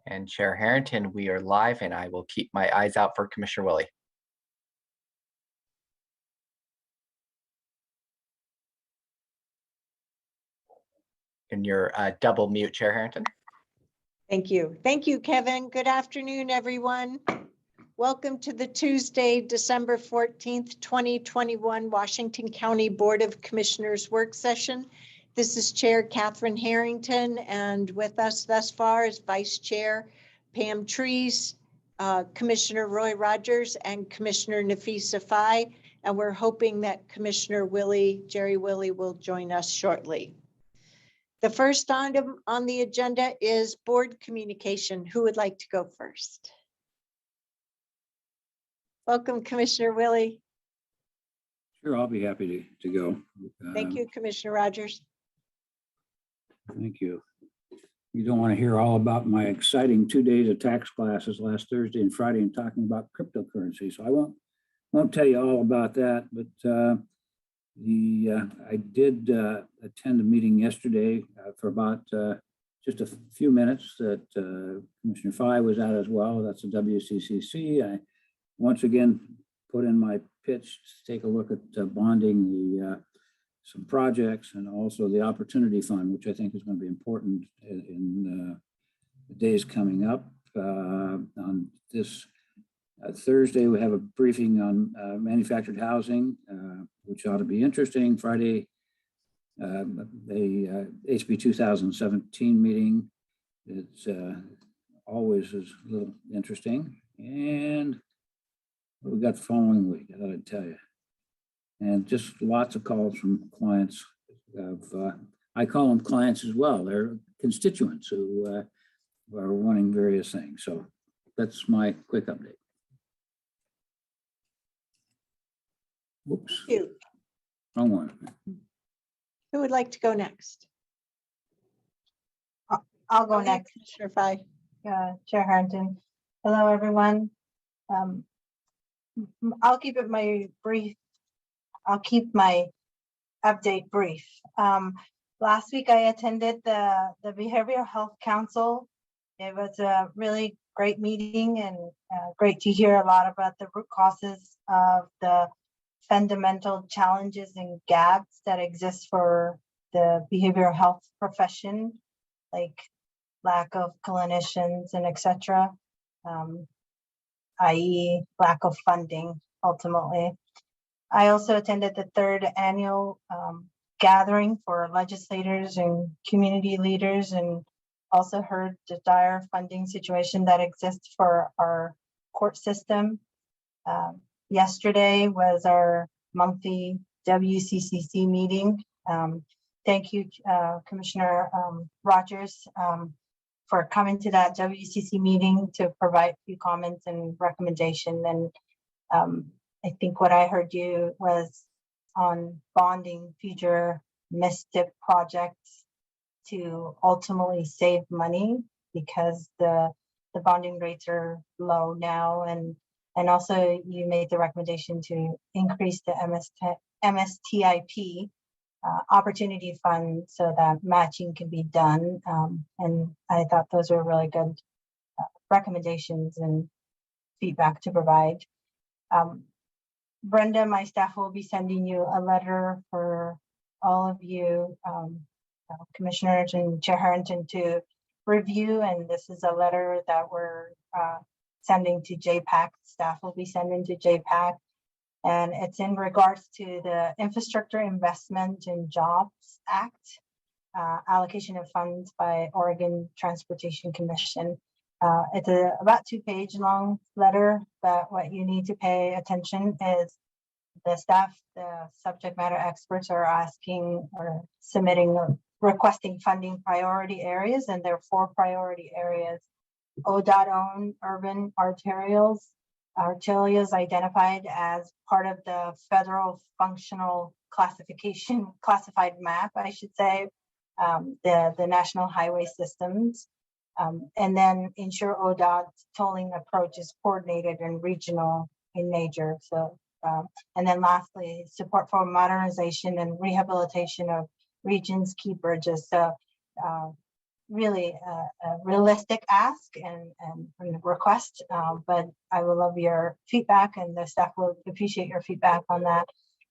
And Chair Harrington, we are live, and I will keep my eyes out for Commissioner Willie. And you're double mute, Chair Harrington. Thank you. Thank you, Kevin. Good afternoon, everyone. Welcome to the Tuesday, December 14th, 2021 Washington County Board of Commissioners work session. This is Chair Catherine Harrington, and with us thus far is Vice Chair Pam Trees, Commissioner Roy Rogers, and Commissioner Nafisa Fai. And we're hoping that Commissioner Jerry Willie will join us shortly. The first item on the agenda is board communication. Who would like to go first? Welcome, Commissioner Willie. Sure, I'll be happy to go. Thank you, Commissioner Rogers. Thank you. You don't want to hear all about my exciting 2 days of tax classes last Thursday and Friday and talking about cryptocurrency. So I won't tell you all about that, but I did attend a meeting yesterday for about just a few minutes that Commissioner Fai was at as well. That's the WCCC. I once again put in my pitch to take a look at bonding some projects and also the Opportunity Fund, which I think is going to be important in the days coming up. On this Thursday, we have a briefing on manufactured housing, which ought to be interesting. Friday, the HB 2017 meeting. It's always is a little interesting. And what we got the following week, I thought I'd tell you. And just lots of calls from clients. I call them clients as well. They're constituents who are wanting various things. So that's my quick update. Whoops. Thank you. Wrong one. Who would like to go next? I'll go next. Commissioner Fai. Chair Harrington. Hello, everyone. I'll keep it brief. I'll keep my update brief. Last week, I attended the Behavioral Health Council. It was a really great meeting and great to hear a lot about the root causes of the fundamental challenges and gaps that exist for the behavioral health profession, like lack of clinicians and etc., i.e. lack of funding, ultimately. I also attended the third annual gathering for legislators and community leaders, and also heard the dire funding situation that exists for our court system. Yesterday was our monthly WCCC meeting. Thank you, Commissioner Rogers, for coming to that WCC meeting to provide a few comments and recommendation. And I think what I heard you was on bonding future MISTIP projects to ultimately save money, because the bonding rates are low now, and also you made the recommendation to increase the MSTIP opportunity fund so that matching can be done. And I thought those were really good recommendations and feedback to provide. Brenda, my staff, will be sending you a letter for all of you, commissioners and Chair Harrington, to review. And this is a letter that we're sending to JPAC. Staff will be sending to JPAC. And it's in regards to the Infrastructure Investment and Jobs Act, allocation of funds by Oregon Transportation Commission. It's about 2-page long letter, but what you need to pay attention is the staff, the subject matter experts, are asking or submitting or requesting funding priority areas, and there are 4 priority areas. ODOT-owned urban arterials identified as part of the federal functional classified map, I should say, the national highway systems. And then ensure ODOT tolling approach is coordinated and regional in nature. So, and then lastly, support for modernization and rehabilitation of region's key bridges. So really a realistic ask and request, but I will love your feedback, and the staff will appreciate your feedback on that.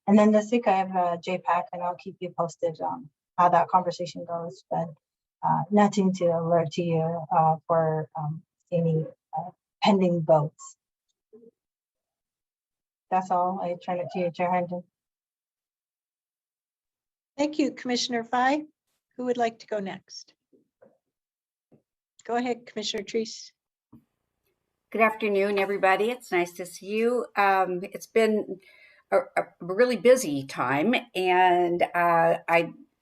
And then this week I have a JPAC, and I'll keep you posted on how that conversation goes, but nothing to alert to you for any pending votes. That's all. I turn it to you, Chair Herndon. Thank you, Commissioner Fye. Who would like to go next? Go ahead, Commissioner Treese. Good afternoon, everybody. It's nice to see you. It's been a really busy time, and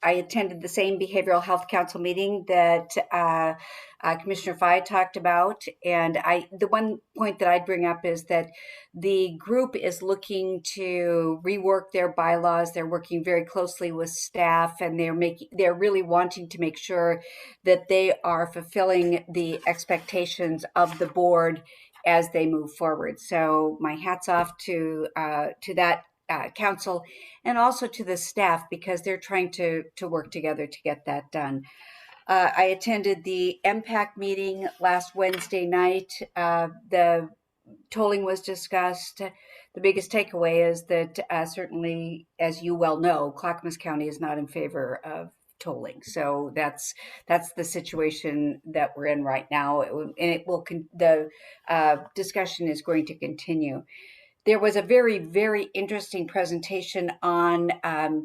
I attended the same Behavioral Health Council meeting that Commissioner Fye talked about. And the one point that I'd bring up is that the group is looking to rework their bylaws. They're working very closely with staff, and they're really wanting to make sure that they are fulfilling the expectations of the board as they move forward. So my hat's off to that council, and also to the staff, because they're trying to work together to get that done. I attended the MPAC meeting last Wednesday night. The tolling was discussed. The biggest takeaway is that certainly, as you well know, Clackamas County is not in favor of tolling. So that's the situation that we're in right now, and the discussion is going to continue. There was a very, very interesting presentation on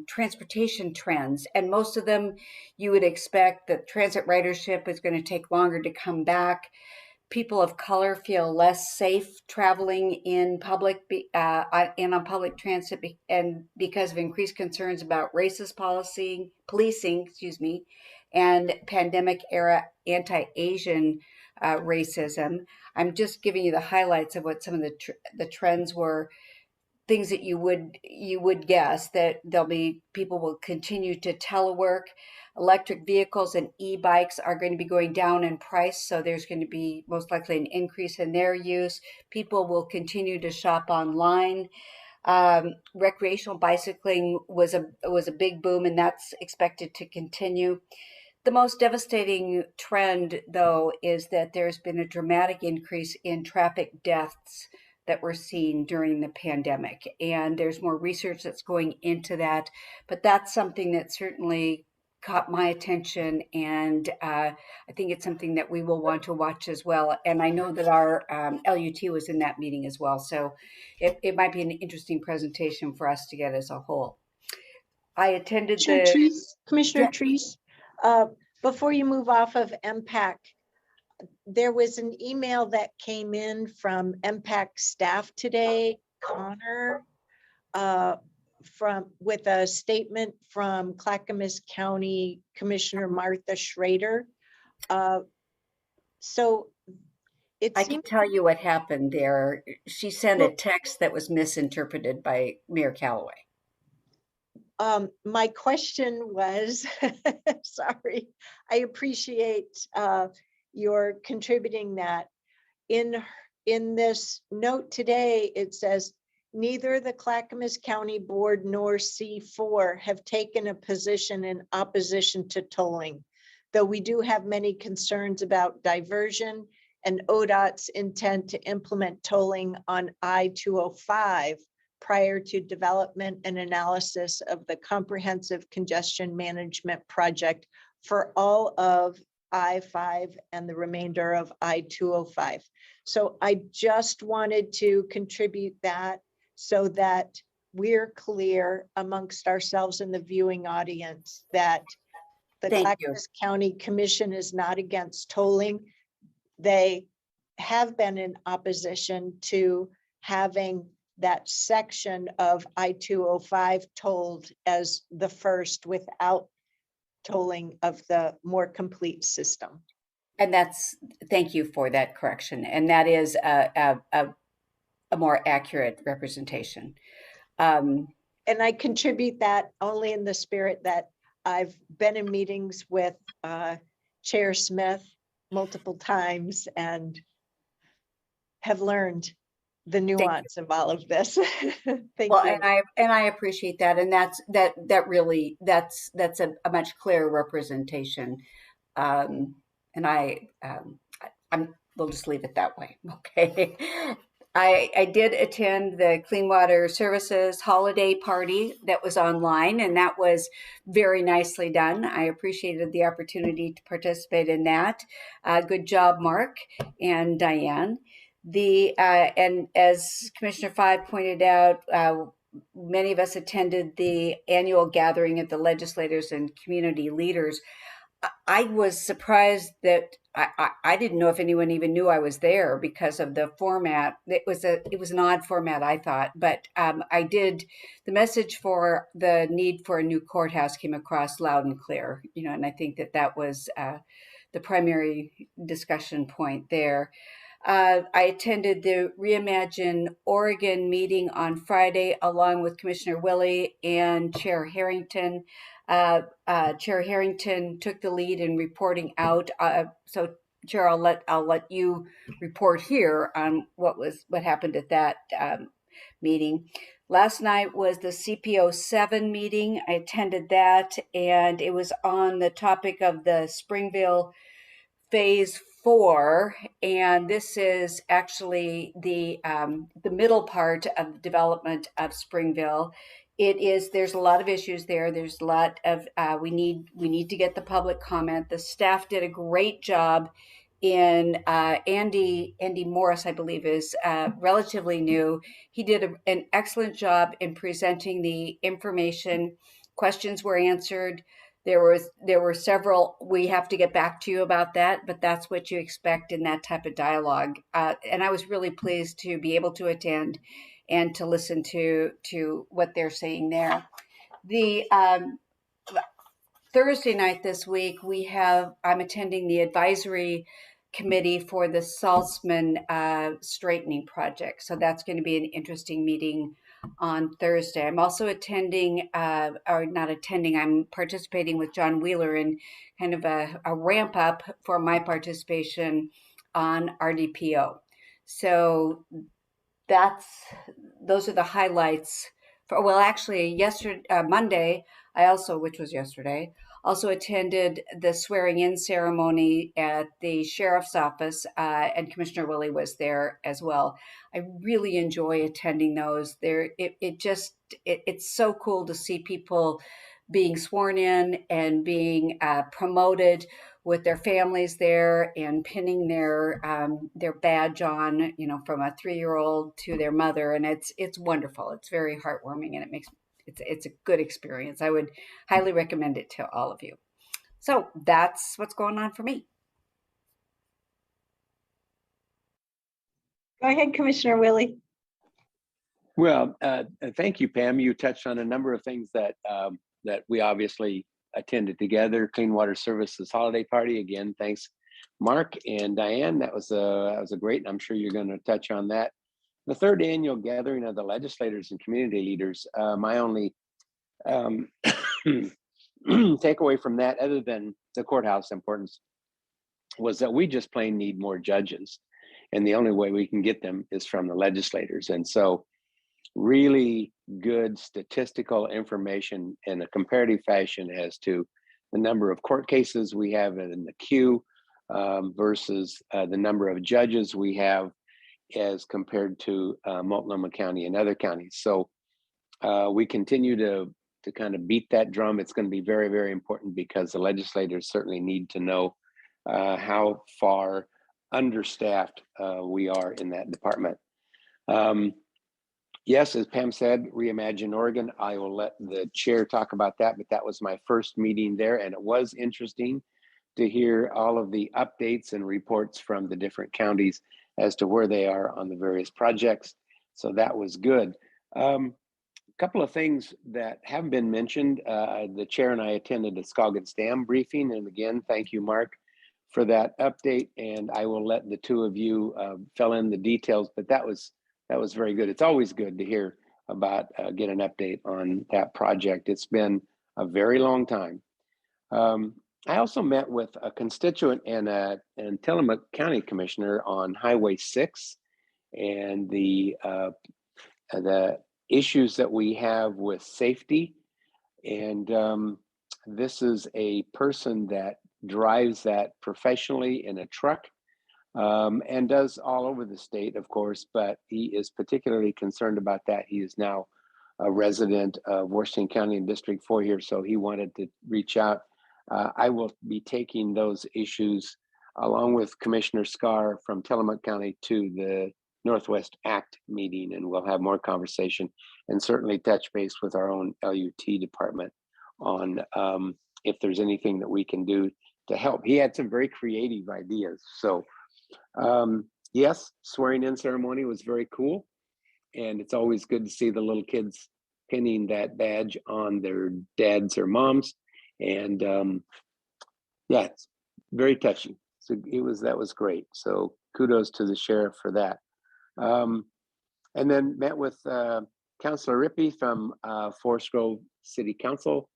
transportation trends, and most of them you would expect that transit ridership is going to take longer to come back. People of color feel less safe traveling in public and on public transit, and because of increased concerns about racist policing, and pandemic era anti-Asian racism. I'm just giving you the highlights of what some of the trends were. Things that you would guess, that people will continue to telework. Electric vehicles and e-bikes are going to be going down in price, so there's going to be most likely an increase in their use. People will continue to shop online. Recreational bicycling was a big boom, and that's expected to continue. The most devastating trend, though, is that there's been a dramatic increase in traffic deaths that we're seeing during the pandemic. And there's more research that's going into that. But that's something that certainly caught my attention. And I think it's something that we will want to watch as well. And I know that our LUT was in that meeting as well. So it might be an interesting presentation for us to get as a whole. I attended Commissioner Treese, before you move off of MPAC, there was an email that came in from MPAC staff today, Connor, with a statement from Clackamas County Commissioner Martha Schrader. So I can tell you what happened there. She sent a text that was misinterpreted by Mayor Callaway. My question was, sorry, I appreciate your contributing that. In this note today, it says, neither the Clackamas County Board nor C4 have taken a position in opposition to tolling, though we do have many concerns about diversion and ODOT's intent to implement tolling on I-205 prior to development and analysis of the comprehensive congestion management project for all of I-5 and the remainder of I-205. So I just wanted to contribute that so that we're clear amongst ourselves in the viewing audience that the Clackamas County Commission is not against tolling. They have been in opposition to having that section of I-205 tolled as the first without tolling of the more complete system. And thank you for that correction. And that is a more accurate representation. And I contribute that only in the spirit that I've been in meetings with Chair Smith multiple times and have learned the nuance of all of this. Thank you. And I appreciate that. And that's a much clearer representation. we'll just leave it that way. Okay. I did attend the Clean Water Services holiday party that was online, and that was very nicely done. I appreciated the opportunity to participate in that. Good job, Mark and Diane. And as Commissioner Fye pointed out, many of us attended the annual gathering of the legislators and community leaders. I was surprised that I didn't know if anyone even knew I was there because of the format. It was an odd format, I thought, but the message for the need for a new courthouse came across loud and clear, and I think that was the primary discussion point there. I attended the Reimagine Oregon meeting on Friday along with Commissioner Willie and Chair Harrington. Chair Harrington took the lead in reporting out. So, Chair, I'll let you report here on what happened at that meeting. Last night was the CPO 7 meeting. I attended that, and it was on the topic of the Springville Phase 4, and this is actually the middle part of the development of Springville. There's a lot of issues there. There's a lot of we need to get the public comment. The staff did a great job in Andy Morris, I believe, is relatively new. He did an excellent job in presenting the information. Questions were answered. There were several. We have to get back to you about that, but that's what you expect in that type of dialogue. And I was really pleased to be able to attend and to listen to what they're saying there. The Thursday night this week, I'm attending the advisory committee for the Salzman straightening project. So that's going to be an interesting meeting on Thursday. I'm also I'm participating with John Wheeler in kind of a ramp up for my participation on RDPO. So those are the highlights. Monday, which was yesterday, also attended the swearing in ceremony at the sheriff's office, and Commissioner Willie was there as well. I really enjoy attending those. It's so cool to see people being sworn in and being promoted with their families there and pinning their badge on, from a 3-year-old to their mother, and it's wonderful. It's very heartwarming, and it's a good experience. I would highly recommend it to all of you. So that's what's going on for me. Go ahead, Commissioner Willie. Well, thank you, Pam. You touched on a number of things that we obviously attended together. Clean Water Services holiday party. Again, thanks, Mark and Diane. That was a great, and I'm sure you're going to touch on that. The third annual gathering of the legislators and community leaders. My only takeaway from that, other than the courthouse importance, was that we just plain need more judges, and the only way we can get them is from the legislators. And so really good statistical information in a comparative fashion as to the number of court cases we have in the queue versus the number of judges we have as compared to Multnomah County and other counties. So we continue to kind of beat that drum. It's going to be very, very important because the legislators certainly need to know how far understaffed we are in that department. Yes, as Pam said, Reimagine Oregon. I will let the chair talk about that, but that was my first meeting there, and it was interesting to hear all of the updates and reports from the different counties as to where they are on the various projects. So that was good. Couple of things that haven't been mentioned. The chair and I attended the Scoggins Dam briefing, and again, thank you, Mark, for that update. And I will let the two of you fill in the details, but that was very good. It's always good to hear about, get an update on that project. It's been a very long time. I also met with a constituent and Tillamook County Commissioner on Highway 6 and the issues that we have with safety. And this is a person that drives that professionally in a truck, and does all over the state, of course, but he is particularly concerned about that. He is now a resident of Washington County and District 4 here, so he wanted to reach out. I will be taking those issues along with Commissioner Scar from Tillamook County to the Northwest ACT meeting, and we'll have more conversation and certainly touch base with our own LUT department on if there's anything that we can do to help. He had some very creative ideas. So yes, swearing in ceremony was very cool. And it's always good to see the little kids pinning that badge on their dads or moms. And yeah, it's very touching. So that was great. So kudos to the sheriff for that. And then met with Councilor Rippey from Forest Grove City Council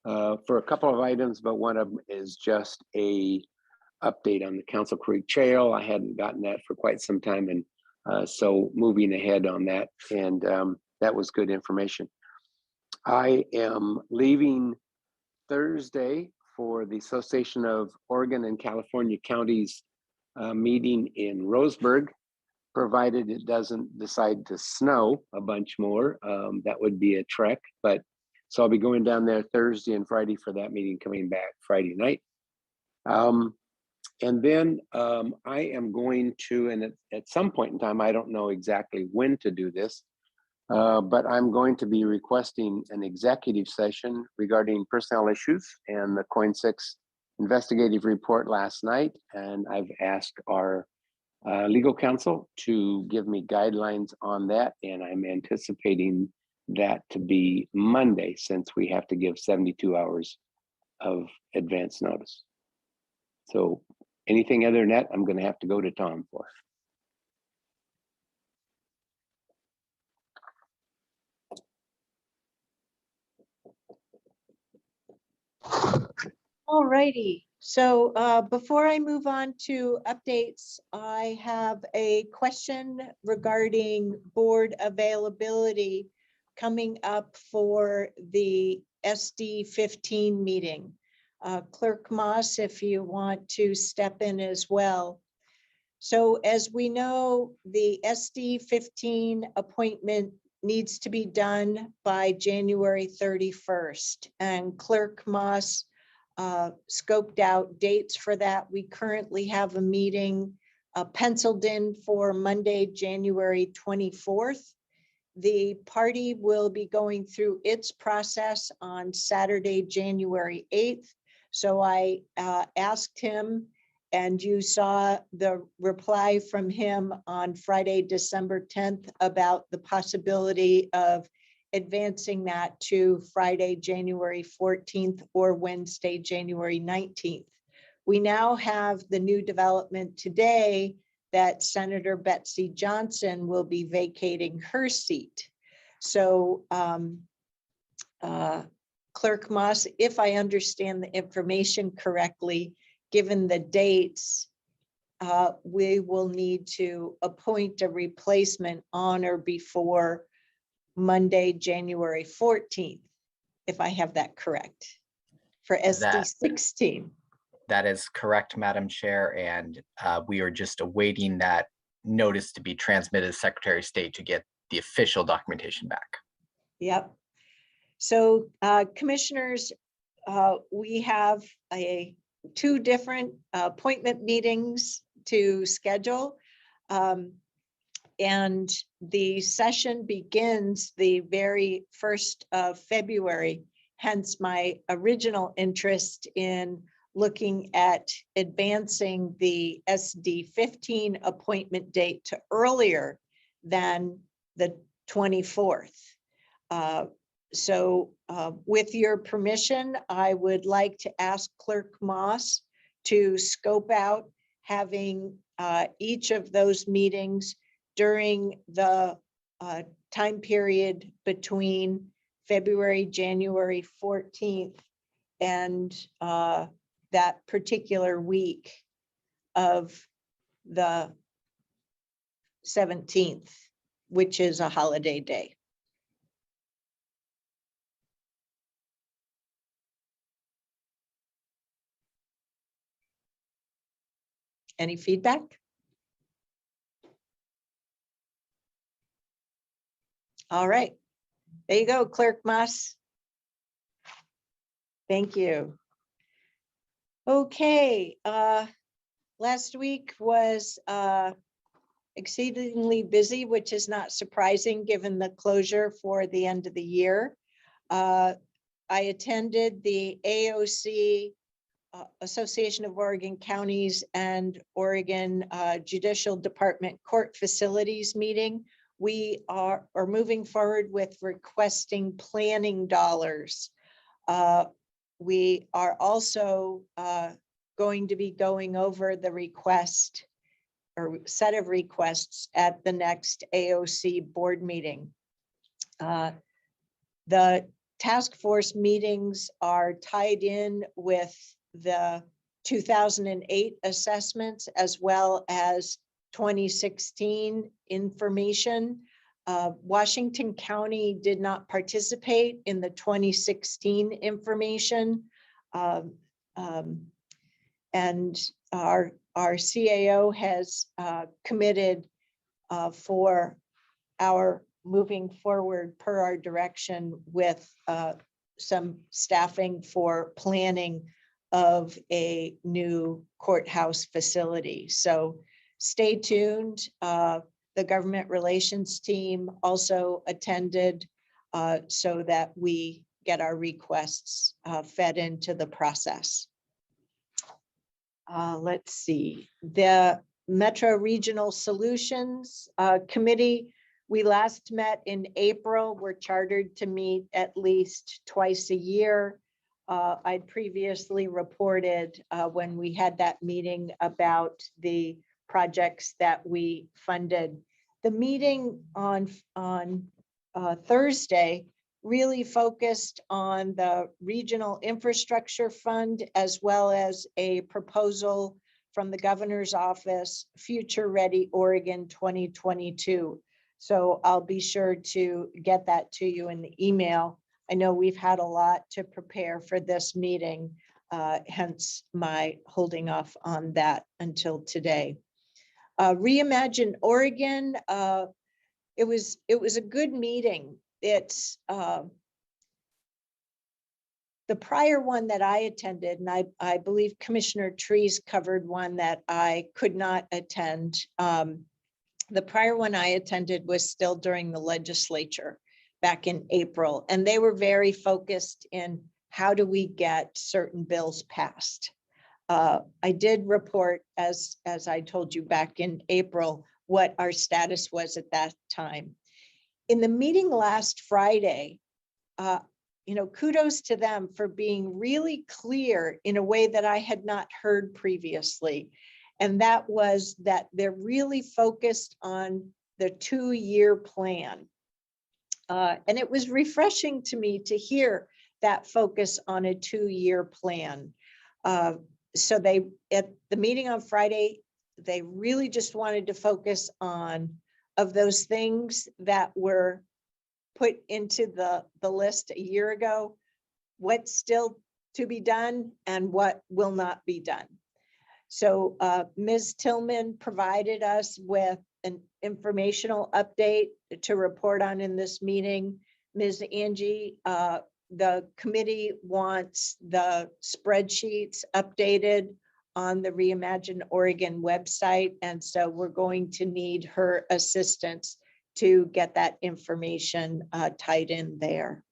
for a couple of items, but one of them is just a update on the Council Creek Trail. I hadn't gotten that for quite some time, and so moving ahead on that, and that was good information. I am leaving Thursday for the Association of Oregon and California Counties meeting in Roseburg, provided it doesn't decide to snow a bunch more. That would be a trek, but so I'll be going down there Thursday and Friday for that meeting, coming back Friday night. And then I am going to, and at some point in time, I don't know exactly when to do this, but I'm going to be requesting an executive session regarding personnel issues and the Coin 6 investigative report last night. And I've asked our legal counsel to give me guidelines on that. And I'm anticipating that to be Monday, since we have to give 72 hours of advance notice. So anything other than that, I'm going to have to go to Tom for. All righty. So before I move on to updates, I have a question regarding board availability coming up for the SD 15 meeting. Clerk Moss, if you want to step in as well. So as we know, the SD 15 appointment needs to be done by January 31st, and Clerk Moss scoped out dates for that. We currently have a meeting penciled in for Monday, January 24th. The party will be going through its process on Saturday, January 8th. So I asked him, and you saw the reply from him on Friday, December 10th, about the possibility of advancing that to Friday, January 14th or Wednesday, January 19th. We now have the new development today that Senator Betsy Johnson will be vacating her seat. So Clerk Moss, if I understand the information correctly, given the dates, we will need to appoint a replacement on or before Monday, January 14th, if I have that correct, for SD 16. That is correct, Madam Chair, and we are just awaiting that notice to be transmitted to Secretary of State to get the official documentation back. Yep. So commissioners, we have two different appointment meetings to schedule. And the session begins the very 1st of February, hence my original interest in looking at advancing the SD 15 appointment date to earlier than the 24th. So with your permission, I would like to ask Clerk Moss to scope out having each of those meetings during the time period between February, January 14th and that particular week of the 17th, which is a holiday day. Any feedback? All right, there you go, Clerk Moss. Thank you. Okay, last week was exceedingly busy, which is not surprising given the closure for the end of the year. I attended the AOC, Association of Oregon Counties and Oregon Judicial Department Court Facilities meeting. We are moving forward with requesting planning dollars. We are also going to be going over the request or set of requests at the next AOC board meeting. The task force meetings are tied in with the 2008 assessments as well as 2016 information. Washington County did not participate in the 2016 information. And our CAO has committed for our moving forward per our direction with some staffing for planning of a new courthouse facility. So stay tuned. The government relations team also attended so that we get our requests fed into the process. Let's see, the Metro Regional Solutions Committee, we last met in April. We're chartered to meet at least twice a year. I'd previously reported when we had that meeting about the projects that we funded. The meeting on Thursday really focused on the Regional Infrastructure Fund as well as a proposal from the governor's office, Future Ready Oregon 2022. So I'll be sure to get that to you in the email. I know we've had a lot to prepare for this meeting, hence my holding off on that until today. Reimagine Oregon, it was a good meeting. It's the prior one that I attended, and I believe Commissioner Trees covered one that I could not attend. The prior one I attended was still during the legislature back in April, and they were very focused in how do we get certain bills passed. I did report, as I told you back in April, what our status was at that time. In the meeting last Friday, kudos to them for being really clear in a way that I had not heard previously. And that was that they're really focused on the 2-year plan. And it was refreshing to me to hear that focus on a 2-year plan. So they, at the meeting on Friday, they really just wanted to focus on of those things that were put into the list a year ago, what's still to be done and what will not be done. So Ms. Tillman provided us with an informational update to report on in this meeting. Ms. Angie, the committee wants the spreadsheets updated on the Reimagine Oregon website. And so we're going to need her assistance to get that information tied in there.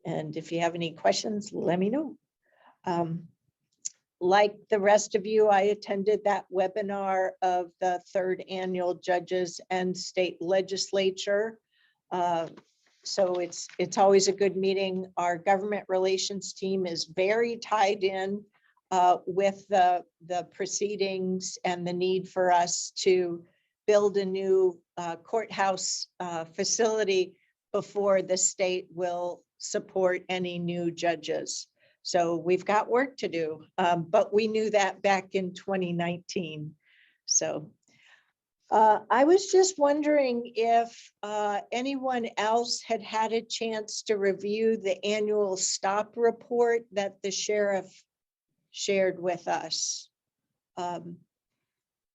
And if you have any questions, let me know. Like the rest of you, I attended that webinar of the 3rd annual Judges and State Legislature. So it's always a good meeting. Our government relations team is very tied in with the proceedings and the need for us to build a new courthouse facility before the state will support any new judges. So we've got work to do, but we knew that back in 2019. So I was just wondering if anyone else had had a chance to review the annual stop report that the sheriff shared with us.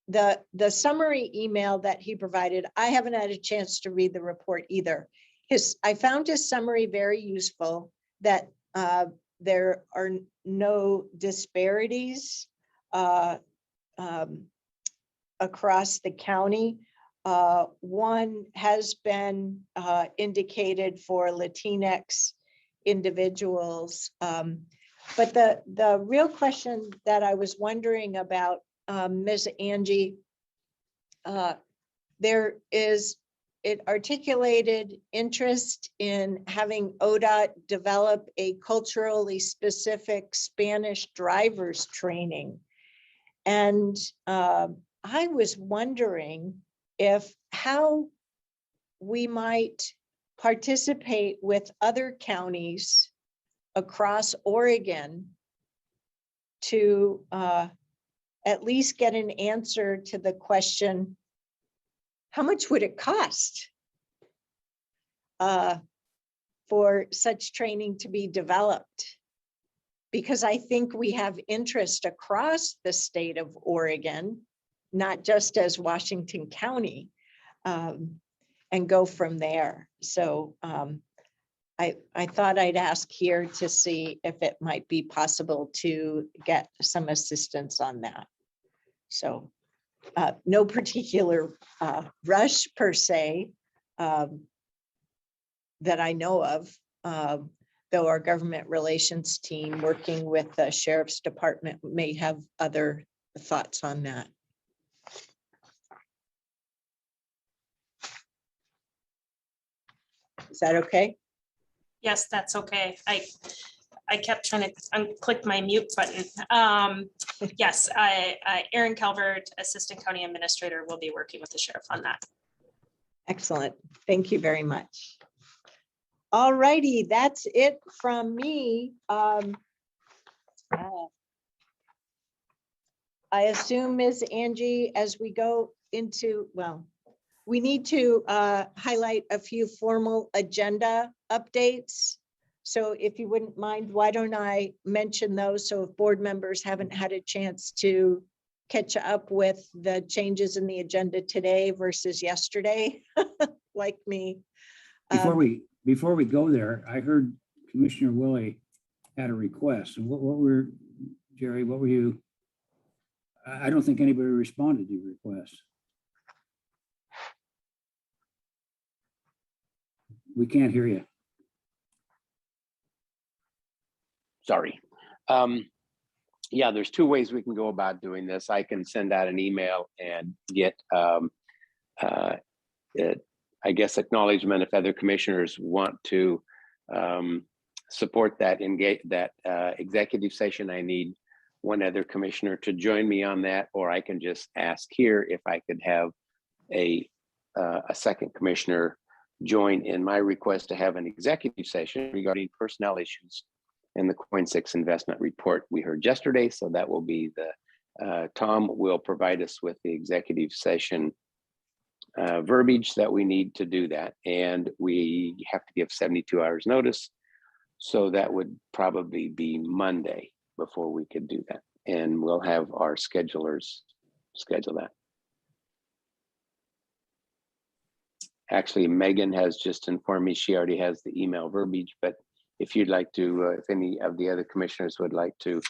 The summary email that he provided, I haven't had a chance to read the report either. I found his summary very useful, that there are no disparities across the county. One has been indicated for Latinx individuals. But the real question that I was wondering about, Ms. Angie, it articulated interest in having ODOT develop a culturally specific Spanish driver's training. And I was wondering how we might participate with other counties across Oregon to at least get an answer to the question, how much would it cost for such training to be developed? Because I think we have interest across the state of Oregon, not just as Washington County, and go from there. So I thought I'd ask here to see if it might be possible to get some assistance on that. So no particular rush per se that I know of, though our government relations team working with the sheriff's department may have other thoughts on that. Is that okay? Yes, that's okay. I kept trying to click my mute button. Yes, Erin Calvert, Assistant County Administrator, will be working with the sheriff on that. Excellent. Thank you very much. All righty, that's it from me. I assume, Ms. Angie, as we go into, well, we need to highlight a few formal agenda updates. So if you wouldn't mind, why don't I mention those? So if board members haven't had a chance to catch up with the changes in the agenda today versus yesterday, like me. Before we go there, I heard Commissioner Willie had a request. And Jerry, what were you? I don't think anybody responded to your request. We can't hear you. Sorry. Yeah, there's two ways we can go about doing this. I can send out an email and get, I guess, acknowledgement if other commissioners want to support that executive session. I need one other commissioner to join me on that, or I can just ask here if I could have a second commissioner join in my request to have an executive session regarding personnel issues in the Coin 6 investment report we heard yesterday. So that will be Tom will provide us with the executive session verbiage that we need to do that. And we have to give 72 hours notice. So that would probably be Monday before we could do that. And we'll have our schedulers schedule that. Actually, Megan has just informed me she already has the email verbiage, but if you'd like to, if any of the other commissioners would like to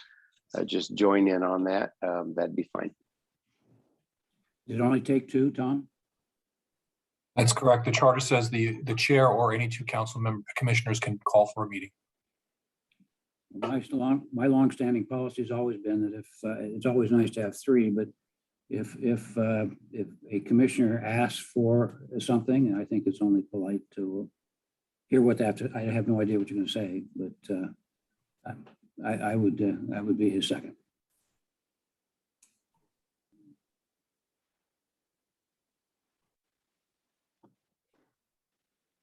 just join in on that, that'd be fine. Did it only take two, Tom? That's correct. The charter says the chair or any two council commissioners can call for a meeting. My longstanding policy has always been that if it's always nice to have three, but if a commissioner asks for something, I think it's only polite to hear what they have to. I have no idea what you're going to say, but I would that would be his second.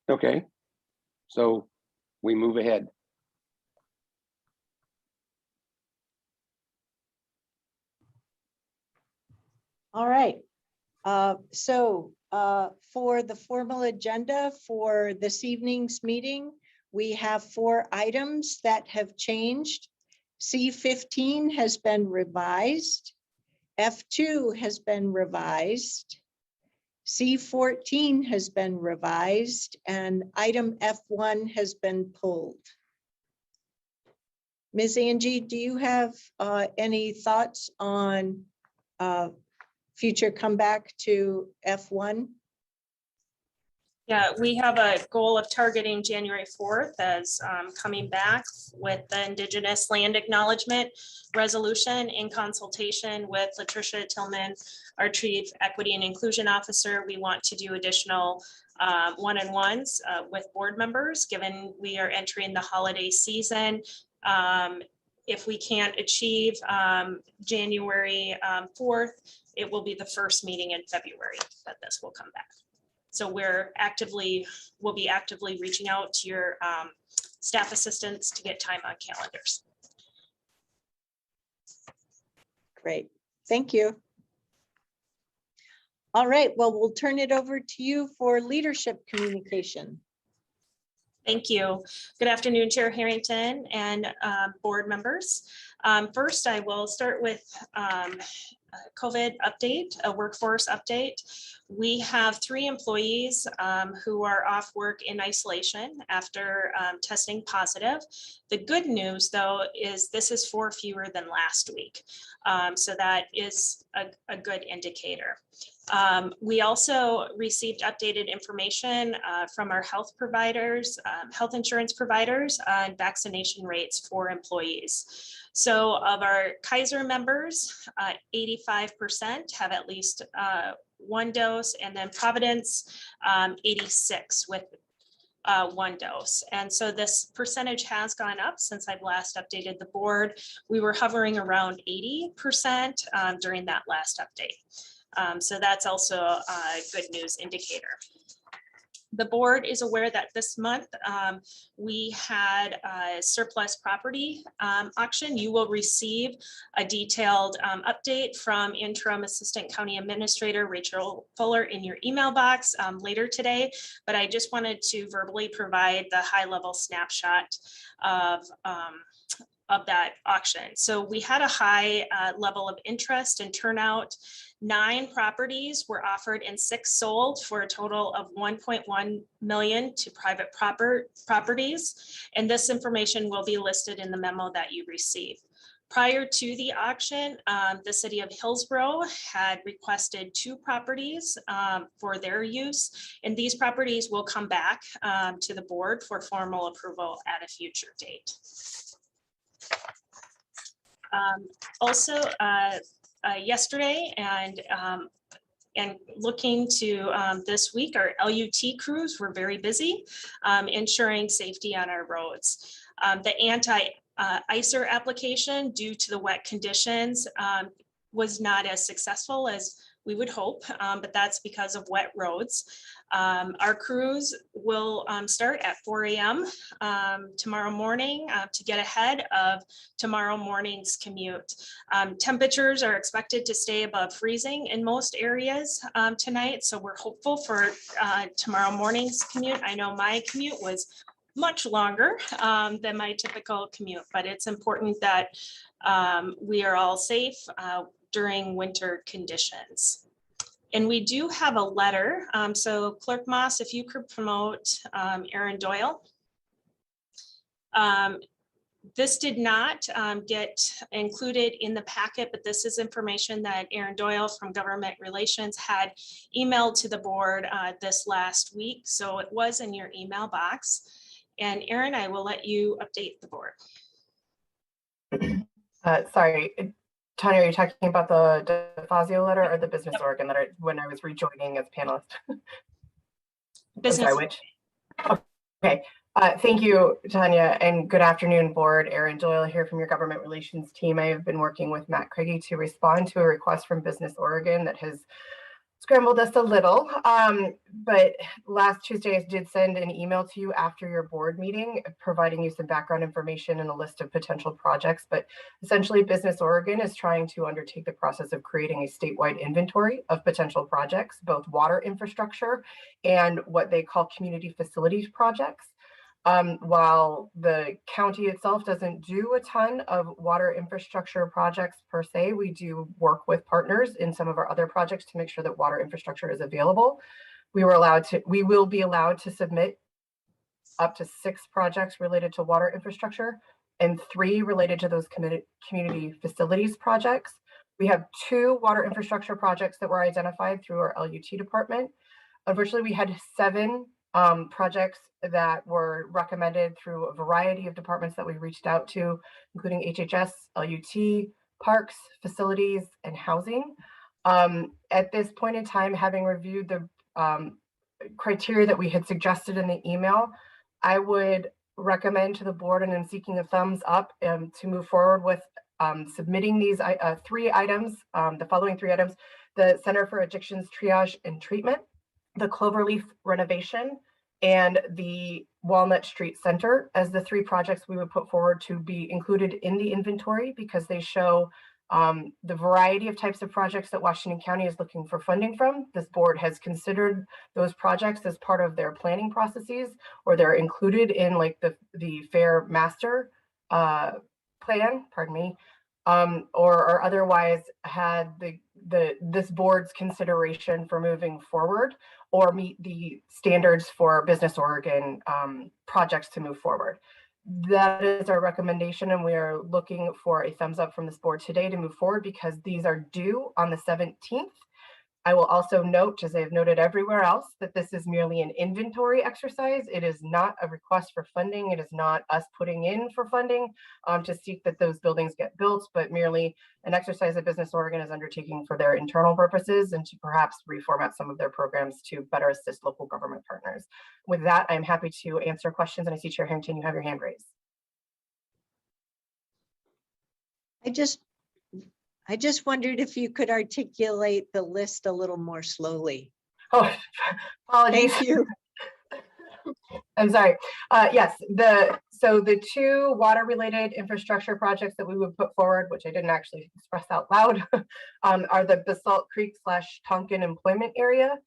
Okay, so we move ahead. All right. For the formal agenda for this evening's meeting, we have 4 items that have changed. C15 has been revised. F2 has been revised. C14 has been revised, and item F1 has been pulled. Ms. Angie, do you have any thoughts on future comeback to F1? Yeah, we have a goal of targeting January 4th as coming back with the Indigenous Land Acknowledgement Resolution in consultation with Latricia Tillman, our Chief Equity and Inclusion Officer. We want to do additional one-on-ones with board members, given we are entering the holiday season. If we can't achieve January 4th, it will be the first meeting in February that this will come back. So we'll be actively reaching out to your staff assistants to get time on calendars. Great, thank you. All right, well, we'll turn it over to you for leadership communication. Thank you. Good afternoon, Chair Harrington and board members. First, I will start with COVID update, a workforce update. We have 3 employees who are off work in isolation after testing positive. The good news, though, is this is 4 fewer than last week. So that is a good indicator. We also received updated information from our health providers, health insurance providers on vaccination rates for employees. So of our Kaiser members, 85% have at least 1 dose, and then Providence, 86 with 1 dose. And so this percentage has gone up since I've last updated the board. We were hovering around 80% during that last update. So that's also a good news indicator. The board is aware that this month we had a surplus property auction. You will receive a detailed update from Interim Assistant County Administrator Rachel Fuller in your email box later today, but I just wanted to verbally provide the high-level snapshot of that auction. So we had a high level of interest and turnout. 9 properties were offered and 6 sold for a total of 1.1 million to private properties. And this information will be listed in the memo that you receive. Prior to the auction, the city of Hillsborough had requested 2 properties for their use, and these properties will come back to the board for formal approval at a future date. Also, yesterday and looking to this week, our LUT crews were very busy ensuring safety on our roads. The anti-icer application, due to the wet conditions, was not as successful as we would hope, but that's because of wet roads. Our crews will start at 4 a.m. Tomorrow morning to get ahead of tomorrow morning's commute. Temperatures are expected to stay above freezing in most areas tonight, so we're hopeful for tomorrow morning's commute. I know my commute was much longer than my typical commute, but it's important that we are all safe during winter conditions. And we do have a letter. So Clerk Moss, if you could promote Aaron Doyle. This did not get included in the packet, but this is information that Aaron Doyle from Government Relations had emailed to the board this last week. So it was in your email box. And Aaron, I will let you update the board. Sorry, Tanya, are you talking about the DeFazio letter or the business organ that when I was rejoining as panelist? Business. Sorry, which? Okay. Thank you, Tanya, and good afternoon, board. Aaron Doyle here from your government relations team. I have been working with Matt Craigie to respond to a request from Business Oregon that has scrambled us a little, but last Tuesday I did send an email to you after your board meeting, providing you some background information and a list of potential projects. But essentially, Business Oregon is trying to undertake the process of creating a statewide inventory of potential projects, both water infrastructure and what they call community facilities projects. While the county itself doesn't do a ton of water infrastructure projects per se, we do work with partners in some of our other projects to make sure that water infrastructure is available. We will be allowed to submit up to 6 projects related to water infrastructure and 3 related to those community facilities projects. We have 2 water infrastructure projects that were identified through our LUT department. Unfortunately, we had 7 projects that were recommended through a variety of departments that we reached out to, including HHS, LUT, parks, facilities, and housing. At this point in time, having reviewed the criteria that we had suggested in the email, I would recommend to the board, and I'm seeking a thumbs up to move forward with submitting these 3 items, the following 3 items: the Center for Addictions Triage and Treatment, the Cloverleaf renovation, and the Walnut Street Center as the 3 projects we would put forward to be included in the inventory, because they show the variety of types of projects that Washington County is looking for funding from. This board has considered those projects as part of their planning processes, or they're included in like the FAIR master plan, pardon me, or otherwise had this board's consideration for moving forward, or meet the standards for Business Oregon projects to move forward. That is our recommendation, and we are looking for a thumbs up from this board today to move forward, because these are due on the 17th. I will also note, as I have noted everywhere else, that this is merely an inventory exercise. It is not a request for funding. It is not us putting in for funding to seek that those buildings get built, but merely an exercise that Business Oregon is undertaking for their internal purposes and to perhaps reformat some of their programs to better assist local government partners. With that, I'm happy to answer questions, and I see Chair Harrington, you have your hand raised. I just wondered if you could articulate the list a little more slowly. Oh, apologies. Thank you. I'm sorry. Yes, so the 2 water-related infrastructure projects that we would put forward, which I didn't actually express out loud, are the Basalt Creek / Tonkin employment area.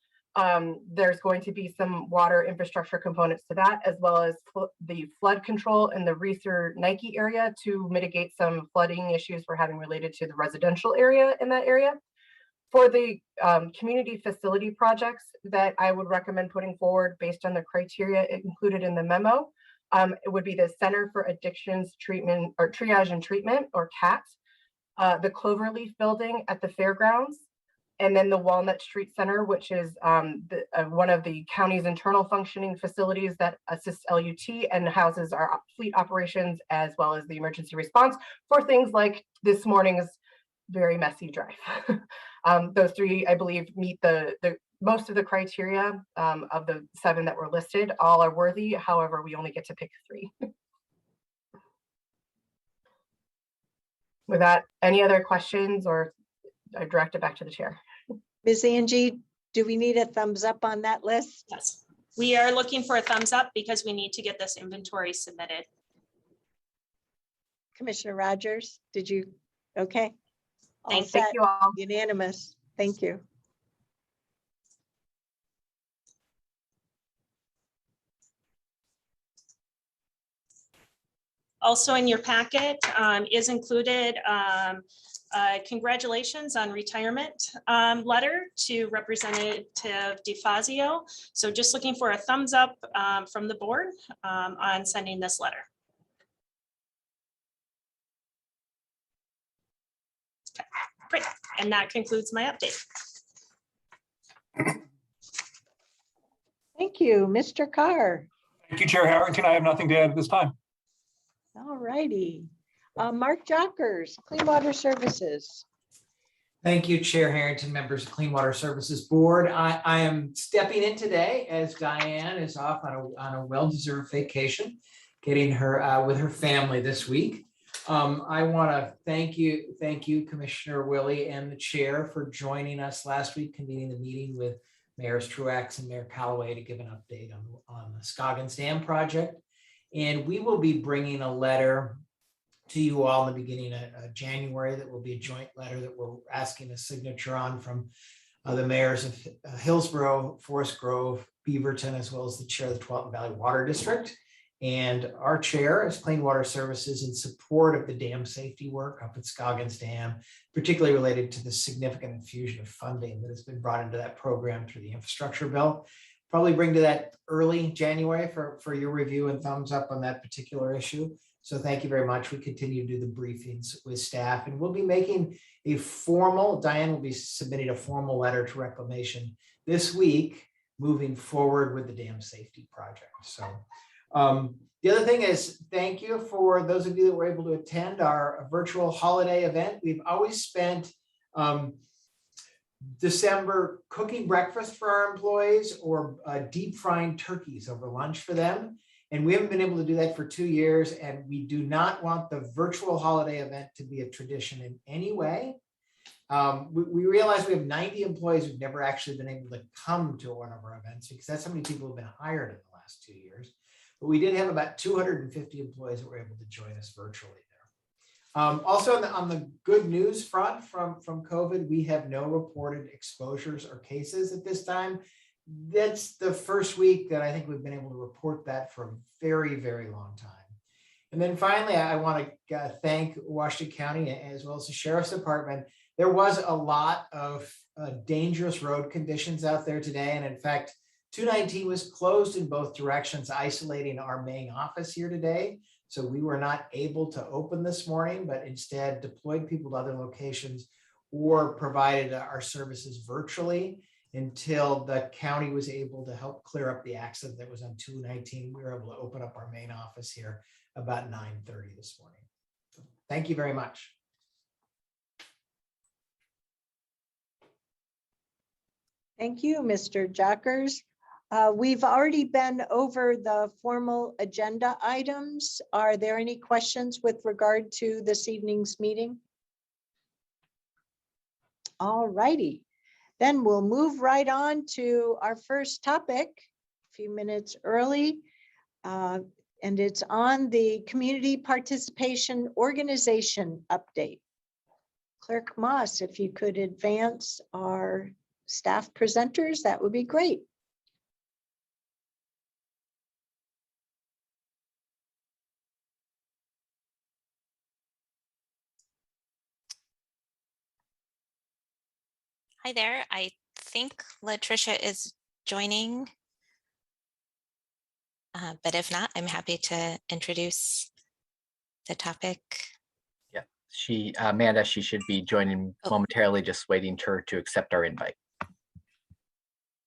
There's going to be some water infrastructure components to that, as well as the flood control in the Reeser Nike area to mitigate some flooding issues we're having related to the residential area in that area. For the community facility projects that I would recommend putting forward based on the criteria included in the memo, it would be the Center for Addictions Treatment or Triage and Treatment, or CAT, the Cloverleaf building at the fairgrounds, and then the Walnut Street Center, which is one of the county's internal functioning facilities that assists LUT and houses our fleet operations as well as the emergency response for things like this morning's very messy drive. Those 3, I believe, meet the most of the criteria of the 7 that were listed. All are worthy. However, we only get to pick 3. With that, any other questions, or I direct it back to the chair? Ms. Angie, do we need a thumbs up on that list? Yes, we are looking for a thumbs up because we need to get this inventory submitted. Commissioner Rogers, did you? Okay. All Thank set. you all. Unanimous. Thank you. Also in your packet is included congratulations on retirement letter to Representative DeFazio. So just looking for a thumbs up from the board on sending this letter. Okay, great. And that concludes my update. Thank you, Mr. Carr. Thank you, Chair Harrington. I have nothing to add at this time. All righty. Mark Jockers, Clean Water Services. Thank you, Chair Harrington, members of Clean Water Services Board. I am stepping in today as Diane is off on a well-deserved vacation, getting her with her family this week. I want to thank you, Commissioner Willie and the chair for joining us last week, convening the meeting with Mayors Truax and Mayor Callaway to give an update on the Scoggins Dam project. And we will be bringing a letter to you all in the beginning of January. That will be a joint letter that we're asking a signature on from the mayors of Hillsborough, Forest Grove, Beaverton, as well as the chair of the Tualatin Valley Water District. And our chair is Clean Water Services in support of the dam safety work up at Scoggins Dam, particularly related to the significant infusion of funding that has been brought into that program through the infrastructure bill. Probably bring to that early January for your review and thumbs up on that particular issue. So thank you very much. We continue to do the briefings with staff, and we'll be making a formal, Diane will be submitting a formal letter to Reclamation this week, moving forward with the dam safety project. So the other thing is, thank you for those of you that were able to attend our virtual holiday event. We've always spent December cooking breakfast for our employees or deep frying turkeys over lunch for them. And we haven't been able to do that for 2 years. And we do not want the virtual holiday event to be a tradition in any way. We realize we have 90 employees who've never actually been able to come to one of our events because that's how many people have been hired in the last 2 years. But we did have about 250 employees that were able to join us virtually there. Also on the good news front from COVID, we have no reported exposures or cases at this time. That's the first week that I think we've been able to report that for a very, very long time. And then finally, I want to thank Washington County as well as the Sheriff's Department. There was a lot of dangerous road conditions out there today. And in fact, 219 was closed in both directions, isolating our main office here today. So we were not able to open this morning, but instead deployed people to other locations or provided our services virtually until the county was able to help clear up the accident that was on 219. We were able to open up our main office here about 9:30 this morning. So thank you very much. Thank you, Mr. Jackers. We've already been over the formal agenda items. Are there any questions with regard to this evening's meeting? All righty, then we'll move right on to our first topic, a few minutes early. And it's on the community participation organization update. Clerk Moss, if you could advance our staff presenters, that would be great. Hi there. I think Latricia is joining, but if not, I'm happy to introduce the topic. Yeah, Amanda, she should be joining momentarily, just waiting her to accept our invite.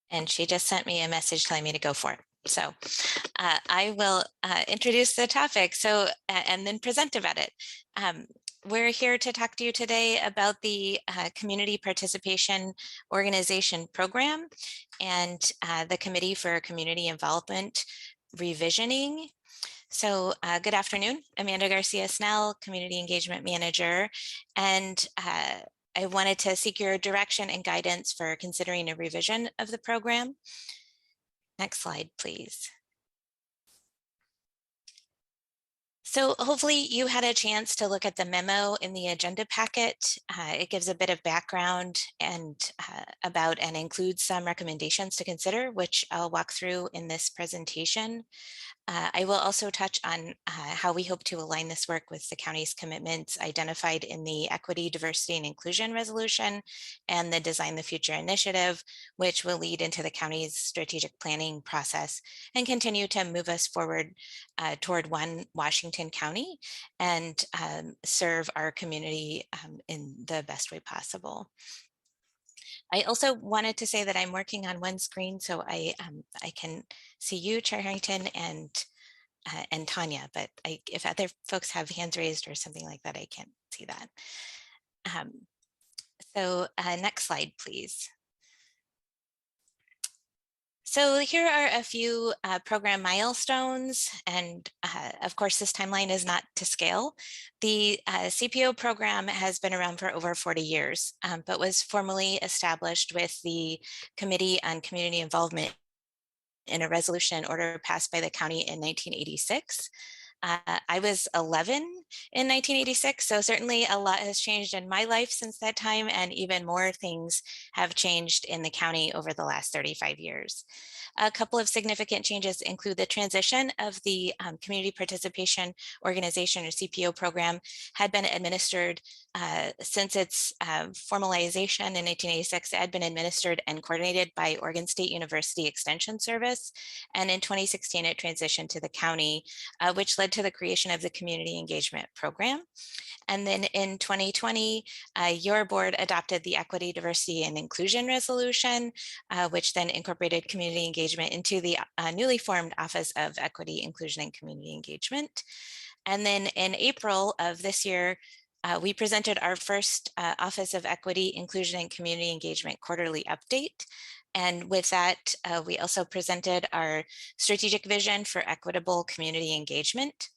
And she just sent me a message telling me to go for it. So I will introduce the topic and then present about it. We're here to talk to you today about the Community Participation Organization Program and the Committee for Community Involvement Revisioning. So good afternoon, Amanda Garcia-Snell, Community Engagement Manager, and I wanted to seek your direction and guidance for considering a revision of the program. Next slide, please. So hopefully you had a chance to look at the memo in the agenda packet. It gives a bit of background and about and includes some recommendations to consider, which I'll walk through in this presentation. I will also touch on how we hope to align this work with the county's commitments identified in the Equity, Diversity, and Inclusion Resolution and the Design the Future Initiative, which will lead into the county's strategic planning process and continue to move us forward toward one Washington County and serve our community in the best way possible. I also wanted to say that I'm working on one screen, so I can see you, Chair Harrington, and Tanya, but if other folks have hands raised or something like that, I can't see that. So next slide, please. So here are a few program milestones, and of course this timeline is not to scale. The CPO program has been around for over 40 years, but was formally established with the Committee on Community Involvement in a resolution order passed by the county in 1986. I was 11 in 1986. So certainly a lot has changed in my life since that time, and even more things have changed in the county over the last 35 years. A couple of significant changes include the transition of the Community Participation Organization, or CPO program, had been administered since its formalization in 1986. It had been administered and coordinated by Oregon State University Extension Service. And in 2016, it transitioned to the county, which led to the creation of the Community Engagement Program. And then in 2020, your board adopted the Equity, Diversity, and Inclusion Resolution, which then incorporated community engagement into the newly formed Office of Equity, Inclusion, and Community Engagement. And then in April of this year, we presented our first Office of Equity, Inclusion, and Community Engagement quarterly update. And with that, we also presented our strategic vision for equitable community engagement.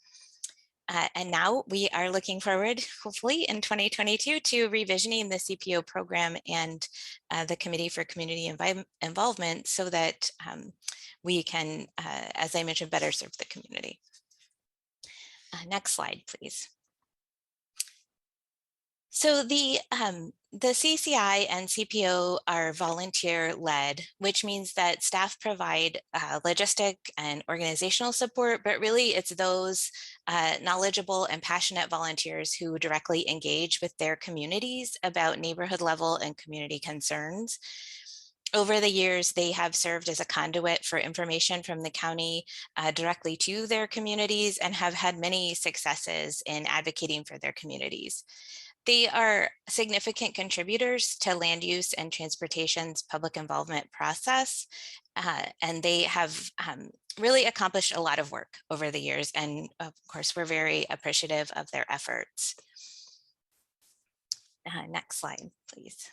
And now we are looking forward, hopefully in 2022, to revisioning the CPO program and the Committee for Community Involvement, so that we can, as I mentioned, better serve the community. Next slide, please. So the CCI and CPO are volunteer-led, which means that staff provide logistic and organizational support, but really it's those knowledgeable and passionate volunteers who directly engage with their communities about neighborhood level and community concerns. Over the years, they have served as a conduit for information from the county directly to their communities, and have had many successes in advocating for their communities. They are significant contributors to land use and transportation's public involvement process, and they have really accomplished a lot of work over the years. And of course, we're very appreciative of their efforts. Next slide, please.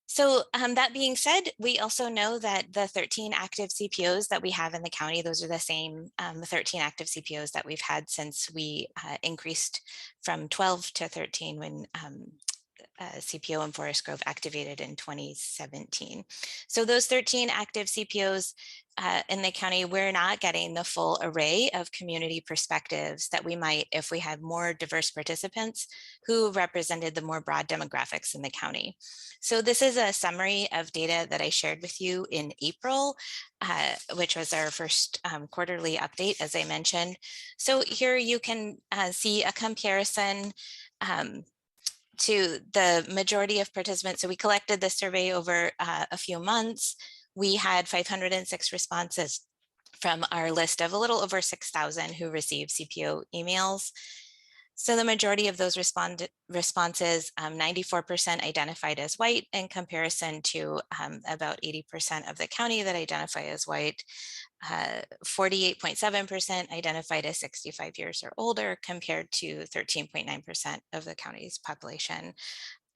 So that being said, we also know that the 13 active CPOs that we have in the county, those are the same 13 active CPOs that we've had since we increased from 12 to 13 when CPO in Forest Grove activated in 2017. So those 13 active CPOs in the county, we're not getting the full array of community perspectives that we might if we had more diverse participants who represented the more broad demographics in the county. So this is a summary of data that I shared with you in April, which was our first quarterly update, as I mentioned. So here you can see a comparison to the majority of participants. So we collected this survey over a few months. We had 506 responses from our list of a little over 6,000 who received CPO emails. So the majority of those responses, 94% identified as white, in comparison to about 80% of the county that identify as white. 48.7% identified as 65 years or older, compared to 13.9% of the county's population.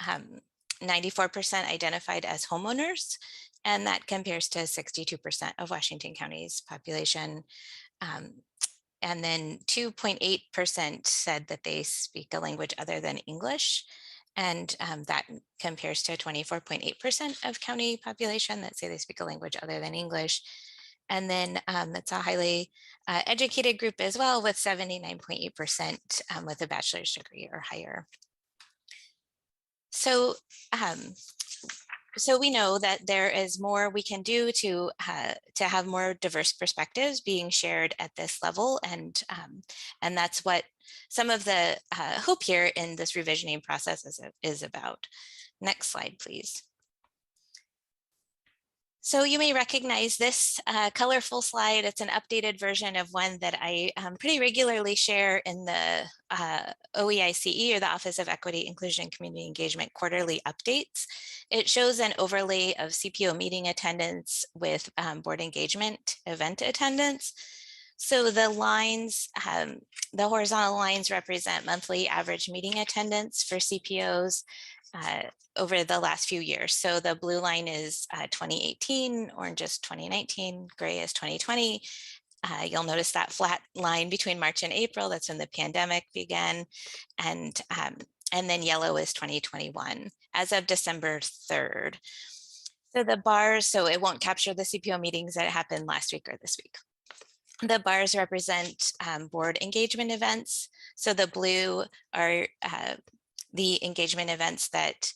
94% identified as homeowners, and that compares to 62% of Washington County's population. And then 2.8% said that they speak a language other than English. And that compares to 24.8% of county population that say they speak a language other than English. And then that's a highly educated group as well, with 79.8% with a bachelor's degree or higher. So, so we know that there is more we can do to have more diverse perspectives being shared at this level, and that's what some of the hope here in this revisioning process is about. Next slide, please. So you may recognize this colorful slide. It's an updated version of one that I pretty regularly share in the OEICE, or the Office of Equity, Inclusion, and Community Engagement quarterly updates. It shows an overlay of CPO meeting attendance with board engagement event attendance. So the lines, the horizontal lines represent monthly average meeting attendance for CPOs over the last few years. So the blue line is 2018, orange is 2019, gray is 2020. You'll notice that flat line between March and April, that's when the pandemic began. And then yellow is 2021 as of December 3rd. So the bars, so it won't capture the CPO meetings that happened last week or this week. The bars represent board engagement events. So the blue are the engagement events that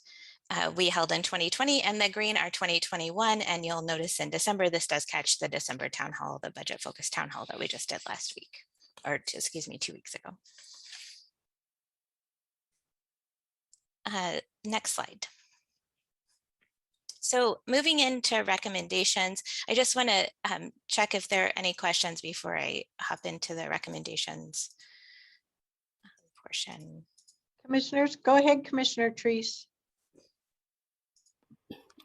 we held in 2020, and the green are 2021. And you'll notice in December, this does catch the December town hall, the budget focused town hall that we just did last week, or excuse me, 2 weeks ago. Next slide. So moving into recommendations, I just want to check if there are any questions before I hop into the recommendations portion. Commissioners, go ahead, Commissioner Treese.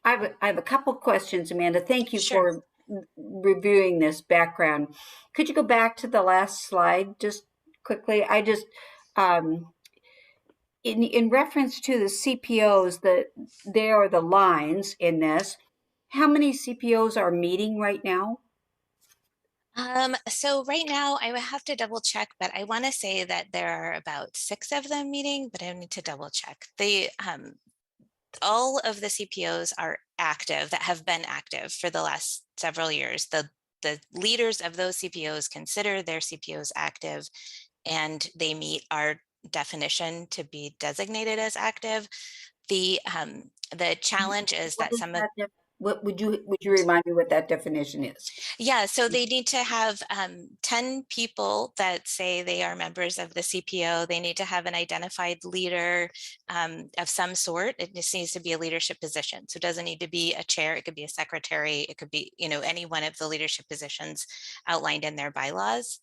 I have a couple questions, Amanda. Thank you Sure. for reviewing this background. Could you go back to the last slide just quickly? I just, in reference to the CPOs, there are the lines in this. How many CPOs are meeting right now? So right now I would have to double check, but I want to say that there are about 6 of them meeting, but I need to double check. All of the CPOs are active, that have been active for the last several years. The leaders of those CPOs consider their CPOs active, and they meet our definition to be designated as active. The challenge is that some of What would you remind me what that definition is? Yeah, so they need to have 10 people that say they are members of the CPO. They need to have an identified leader of some sort. It just needs to be a leadership position. So it doesn't need to be a chair. It could be a secretary. It could be, any one of the leadership positions outlined in their bylaws.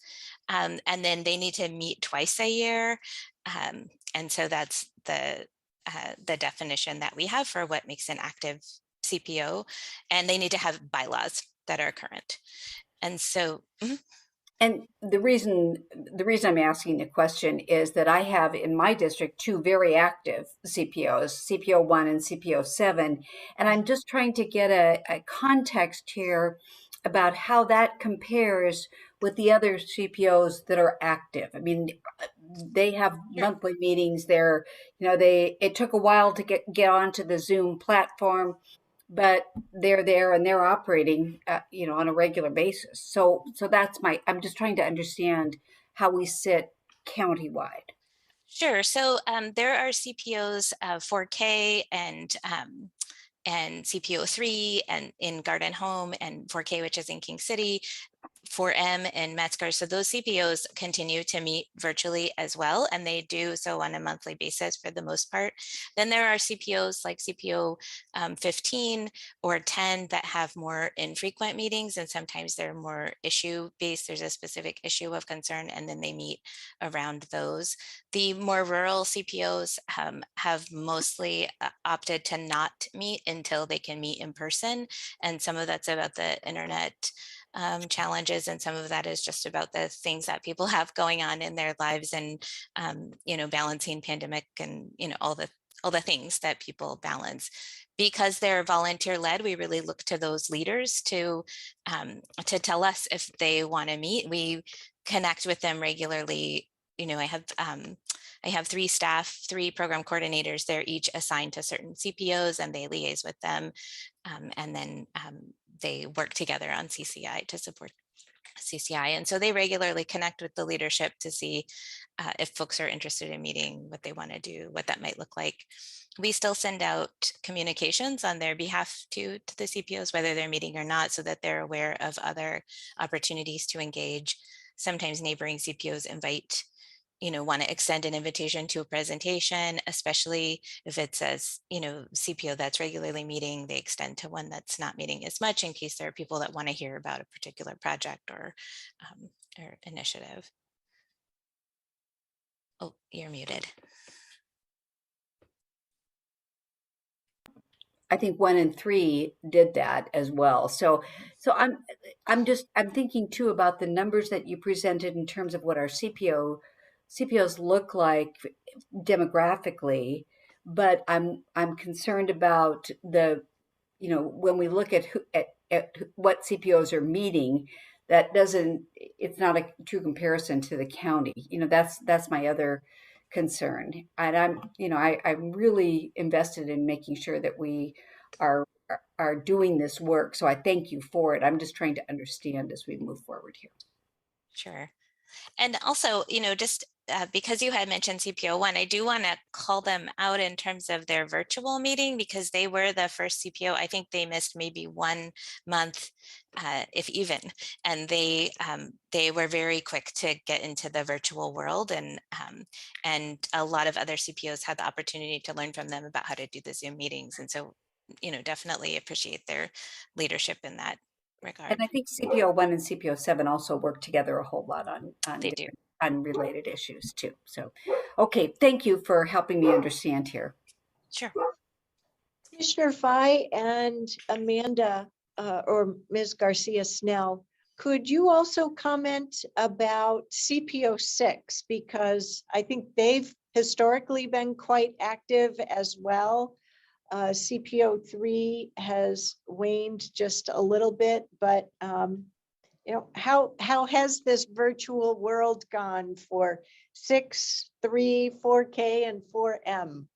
And then they need to meet twice a year. And so that's the definition that we have for what makes an active CPO, and they need to have bylaws that are current. And so, And the reason I'm asking the question is that I have in my district 2 very active CPOs, CPO 1 and CPO 7, and I'm just trying to get a context here about how that compares with the other CPOs that are active. I mean, they have monthly meetings. It took a while to get onto the Zoom platform, but they're there and they're operating, on a regular basis. So I'm just trying to understand how we sit countywide. sure. So there are CPOs 4K and CPO 3 and in Garden Home, and 4K, which is in King City, 4M and Metzger. So those CPOs continue to meet virtually as well, and they do so on a monthly basis for the most part. Then there are CPOs like CPO 15 or 10 that have more infrequent meetings, and sometimes they're more issue-based. There's a specific issue of concern, and then they meet around those. The more rural CPOs have mostly opted to not meet until they can meet in person, and some of that's about the internet challenges, and some of that is just about the things that people have going on in their lives, and balancing pandemic and all the things that people balance. Because they're volunteer led, we really look to those leaders to tell us if they want to meet. We connect with them regularly. I have 3 staff, 3 program coordinators. They're each assigned to certain CPOs, and they liaise with them, and then they work together on CCI to support CCI. And so they regularly connect with the leadership to see if folks are interested in meeting, what they want to do, what that might look like. We still send out communications on their behalf to the CPOs, whether they're meeting or not, so that they're aware of other opportunities to engage. Sometimes neighboring CPOs want to extend an invitation to a presentation, especially if it says, CPO that's regularly meeting, they extend to one that's not meeting as much, in case there are people that want to hear about a particular project or initiative. Oh, you're muted. I think 1 and 3 did that as well. So I'm thinking too about the numbers that you presented in terms of what our CPOs look like demographically, but I'm concerned about when we look at what CPOs are meeting, it's not a true comparison to the county. That's my other concern. And I'm really invested in making sure that we are doing this work. So I thank you for it. I'm just trying to understand as we move forward here. Sure. And also, just because you had mentioned CPO1, I do want to call them out in terms of their virtual meeting because they were the first CPO. I think they missed maybe 1 month, if even, and they were very quick to get into the virtual world, and a lot of other CPOs had the opportunity to learn from them about how to do the Zoom meetings, and so definitely appreciate their leadership in that regard. And I think CPO1 and CPO7 also work together a whole lot on They do. unrelated issues too. So, okay, thank you for helping me understand here. Sure. Commissioner Fye and Amanda or Ms. Garcia Snell, could you also comment about CPO6? Because I think they've historically been quite active as well. CPO3 has waned just a little bit, but how has this virtual world gone for 6, 3, 4K, and 4M?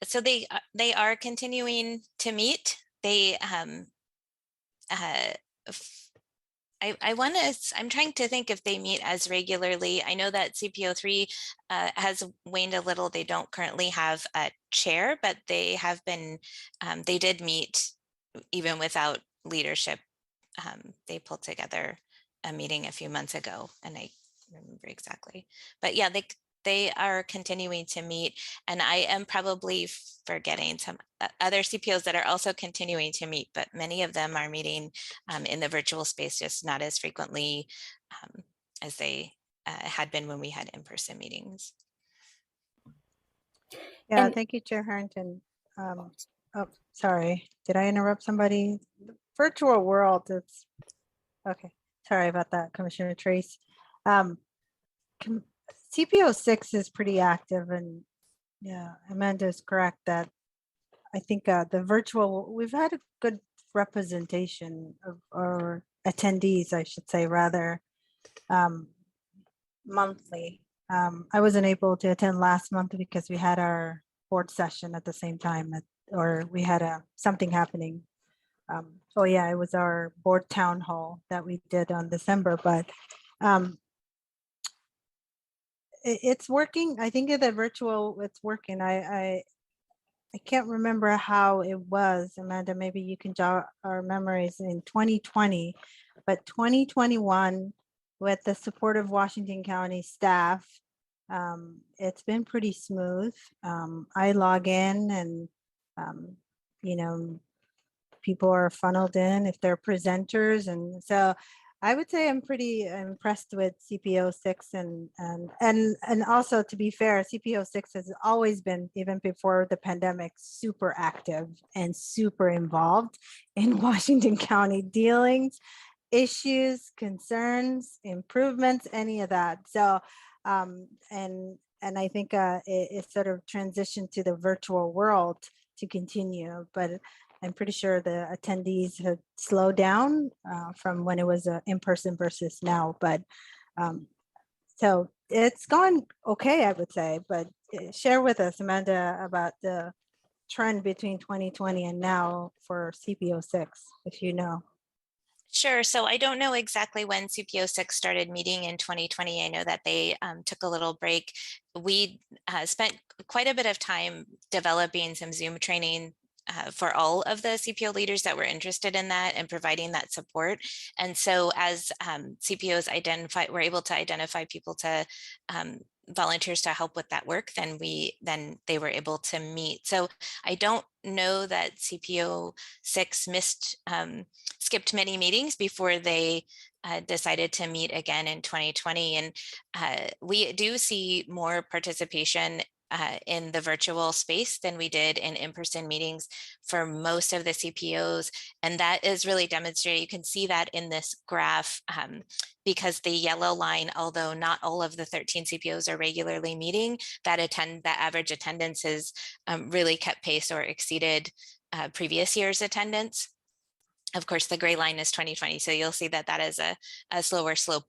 So they are continuing to meet. They I'm trying to think if they meet as regularly. I know that CPO3 has waned a little. They don't currently have a chair, but they have been, they did meet even without leadership. They pulled together a meeting a few months ago, and I remember exactly. But yeah, they are continuing to meet, and I am probably forgetting some other CPOs that are also continuing to meet, but many of them are meeting in the virtual space, just not as frequently as they had been when we had in-person meetings. Yeah, And- thank you, Chair Harrington. Oh, sorry, did I interrupt somebody? The virtual world, it's, okay, sorry about that, Commissioner Trace. CPO6 is pretty active, and yeah, Amanda is correct that I think the virtual, we've had a good representation of our attendees, I should say, rather, monthly. I wasn't able to attend last month because we had our board session at the same time, or we had something happening. Oh yeah, it was our board town hall that we did on December, but it's working. I think the virtual, it's working. I can't remember how it was, Amanda, maybe you can jog our memories in 2020, but 2021, with the support of Washington County staff, it's been pretty smooth. I log in and, people are funneled in if they're presenters. And so I would say I'm pretty impressed with CPO6 and also, to be fair, CPO6 has always been, even before the pandemic, super active and super involved in Washington County dealings, issues, concerns, improvements, any of that. So, and I think it sort of transitioned to the virtual world to continue, but I'm pretty sure the attendees have slowed down from when it was in person versus now. But so it's gone okay, I would say. But share with us, Amanda, about the trend between 2020 and now for CPO6, if you know. Sure. So I don't know exactly when CPO6 started meeting in 2020. I know that they took a little break. We spent quite a bit of time developing some Zoom training for all of the CPO leaders that were interested in that and providing that support. And so as CPOs were able to identify people to volunteers to help with that work, then they were able to meet. So I don't know that CPO6 skipped many meetings before they decided to meet again in 2020. And we do see more participation in the virtual space than we did in in-person meetings for most of the CPOs. And that is really demonstrated. You can see that in this graph because the yellow line, although not all of the 13 CPOs are regularly meeting, that average attendance has really kept pace or exceeded previous year's attendance. of course, the gray line is 2020. So you'll see that that is a slower slope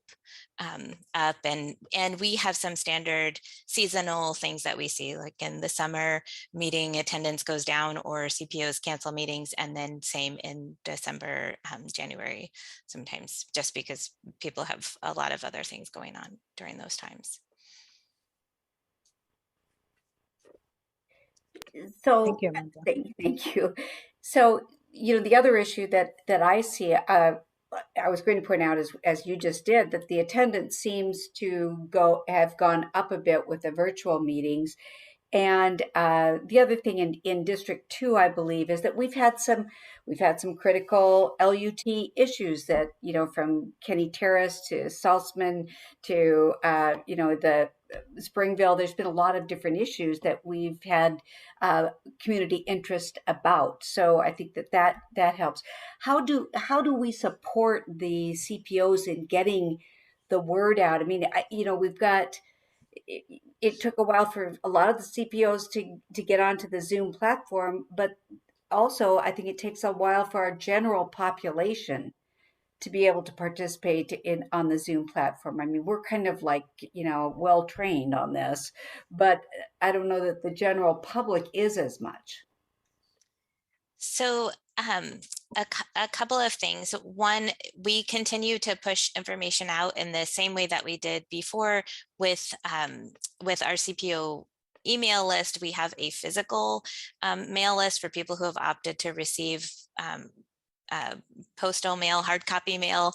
up. And we have some standard seasonal things that we see, like in the summer, meeting attendance goes down or CPOs cancel meetings, and then same in December, January, sometimes just because people have a lot of other things going on during those times. So Thank you, Amanda. thank you. So, the other issue that I see, I was going to point out, as you just did, that the attendance seems to have gone up a bit with the virtual meetings. And the other thing in District 2, I believe, is that we've had some critical LUT issues that, from Kenny Terrace to Salzman to, the Springville. There's been a lot of different issues that we've had community interest about. So I think that helps. How do we support the CPOs in getting the word out? I mean, we've got. It took a while for a lot of the CPOs to get onto the Zoom platform, but also I think it takes a while for our general population to be able to participate on the Zoom platform. I mean, we're kind of like, well trained on this, but I don't know that the general public is as much. So a couple of things. One, we continue to push information out in the same way that we did before with our CPO email list. We have a physical mail list for people who have opted to receive postal mail, hard copy mail.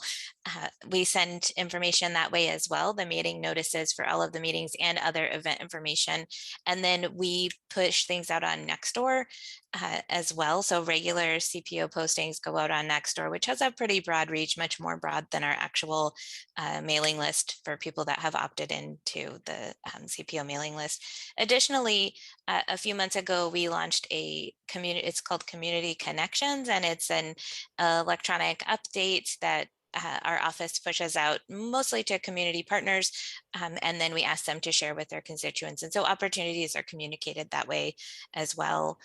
We send information that way as well, the meeting notices for all of the meetings and other event information. And then we push things out on Nextdoor as well. So regular CPO postings go out on Nextdoor, which has a pretty broad reach, much more broad than our actual mailing list for people that have opted into the CPO mailing list. Additionally, a few months ago, we launched a community, it's called Community Connections, and it's an electronic update that our office pushes out mostly to community partners, and then we ask them to share with their constituents. And so opportunities are communicated that way as well.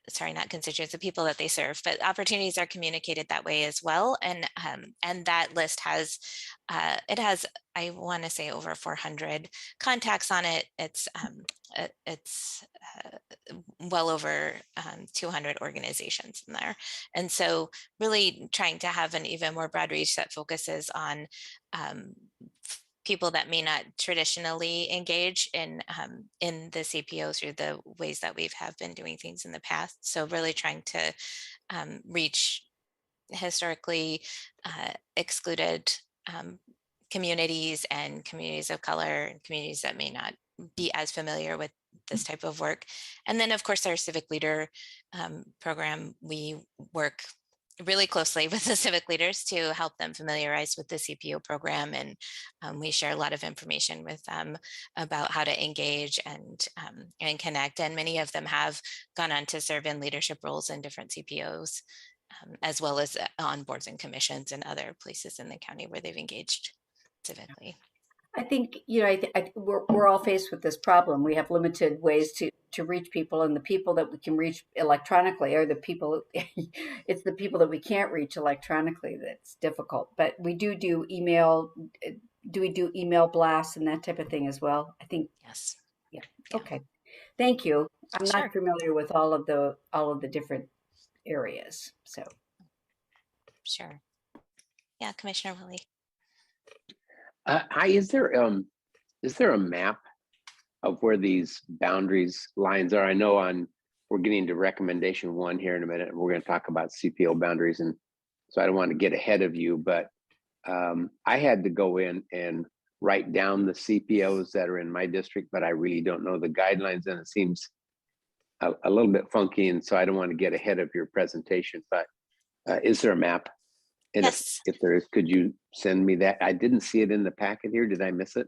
Sorry, not constituents, the people that they serve, but opportunities are communicated that way as well. And that list has, I want to say over 400 contacts on it. It's well over 200 organizations in there. And so really trying to have an even more broad reach that focuses on people that may not traditionally engage in the CPO through the ways that we have been doing things in the past. So really trying to reach historically excluded communities and communities of color and communities that may not be as familiar with this type of work. And then of course our civic leader program, we work really closely with the civic leaders to help them familiarize with the CPO program. And we share a lot of information with them about how to engage and connect. And many of them have gone on to serve in leadership roles in different CPOs, as well as on boards and commissions and other places in the county where they've engaged civically. I think, we're all faced with this problem. We have limited ways to reach people, and the people that we can reach electronically are the people, it's the people that we can't reach electronically that's difficult. But we do email, do we do email blasts and that type of thing as well? I think. Yes. Yeah. Okay. Thank you. I'm Sure. not familiar with all of the different areas, so. Sure. Yeah, Commissioner Willie. Hi, is there a map of where these boundaries lines are? I know we're getting to recommendation 1 here in a minute, and we're going to talk about CPO boundaries, and so I don't want to get ahead of you, but I had to go in and write down the CPOs that are in my district, but I really don't know the guidelines, and it seems a little bit funky, and so I don't want to get ahead of your presentation, but is there a map? And Yes. if there is, could you send me that? I didn't see it in the packet here. Did I miss it?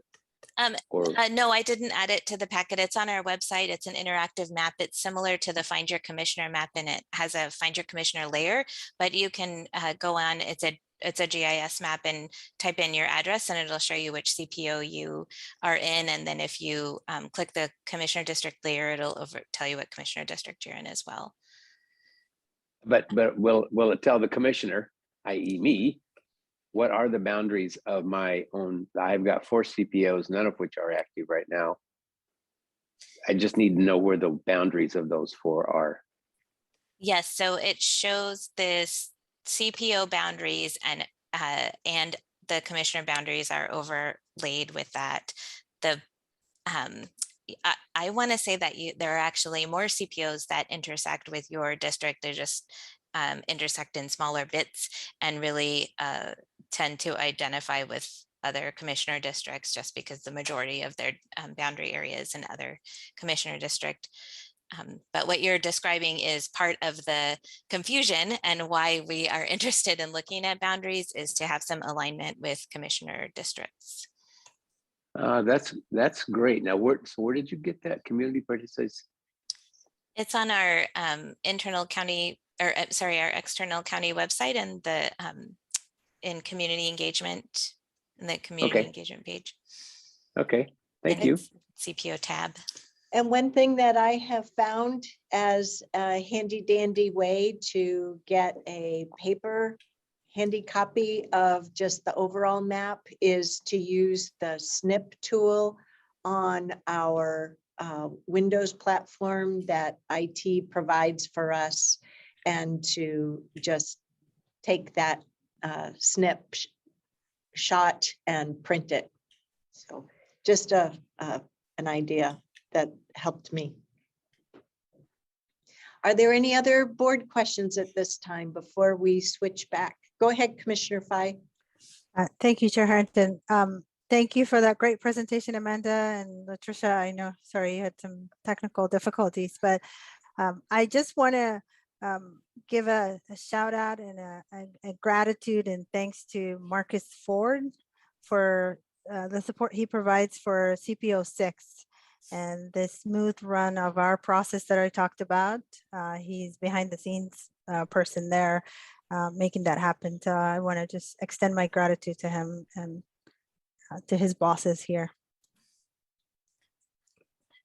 No, I didn't add it to the packet. It's on our website. It's an interactive map. It's similar to the Find Your Commissioner map, and it has a Find Your Commissioner layer, but you can go on, it's a GIS map, and type in your address and it'll show you which CPO you are in. And then if you click the Commissioner District layer, it'll tell you what Commissioner District you're in as well. But will it tell the commissioner, i.e. me, what are the boundaries of my own? I've got 4 CPOs, none of which are active right now. I just need to know where the boundaries of those 4 are. Yes, so it shows this CPO boundaries and the commissioner boundaries are overlaid with that. The I want to say that there are actually more CPOs that intersect with your district. They just intersect in smaller bits and really tend to identify with other commissioner districts just because the majority of their boundary areas in other commissioner district. But what you're describing is part of the confusion, and why we are interested in looking at boundaries is to have some alignment with commissioner districts. That's great. Now, where did you get that community participation? It's on our internal county, or sorry, our external county website, and the in community engagement, in the community engagement page. Okay, thank you. CPO tab. And one thing that I have found as a handy dandy way to get a paper handy copy of just the overall map is to use the snip tool on our Windows platform that IT provides for us, and to just take that snip shot and print it. So just an idea that helped me. Are there any other board questions at this time before we switch back? Go ahead, Commissioner Fye. Thank you, Chair Harrington. Thank you for that great presentation, Amanda and Latricia. I know, sorry, you had some technical difficulties, but I just want to give a shout out and a gratitude and thanks to Marcus Ford for the support he provides for CPO 6 and the smooth run of our process that I talked about. He's behind the scenes person there, making that happen. So I want to just extend my gratitude to him and to his bosses here.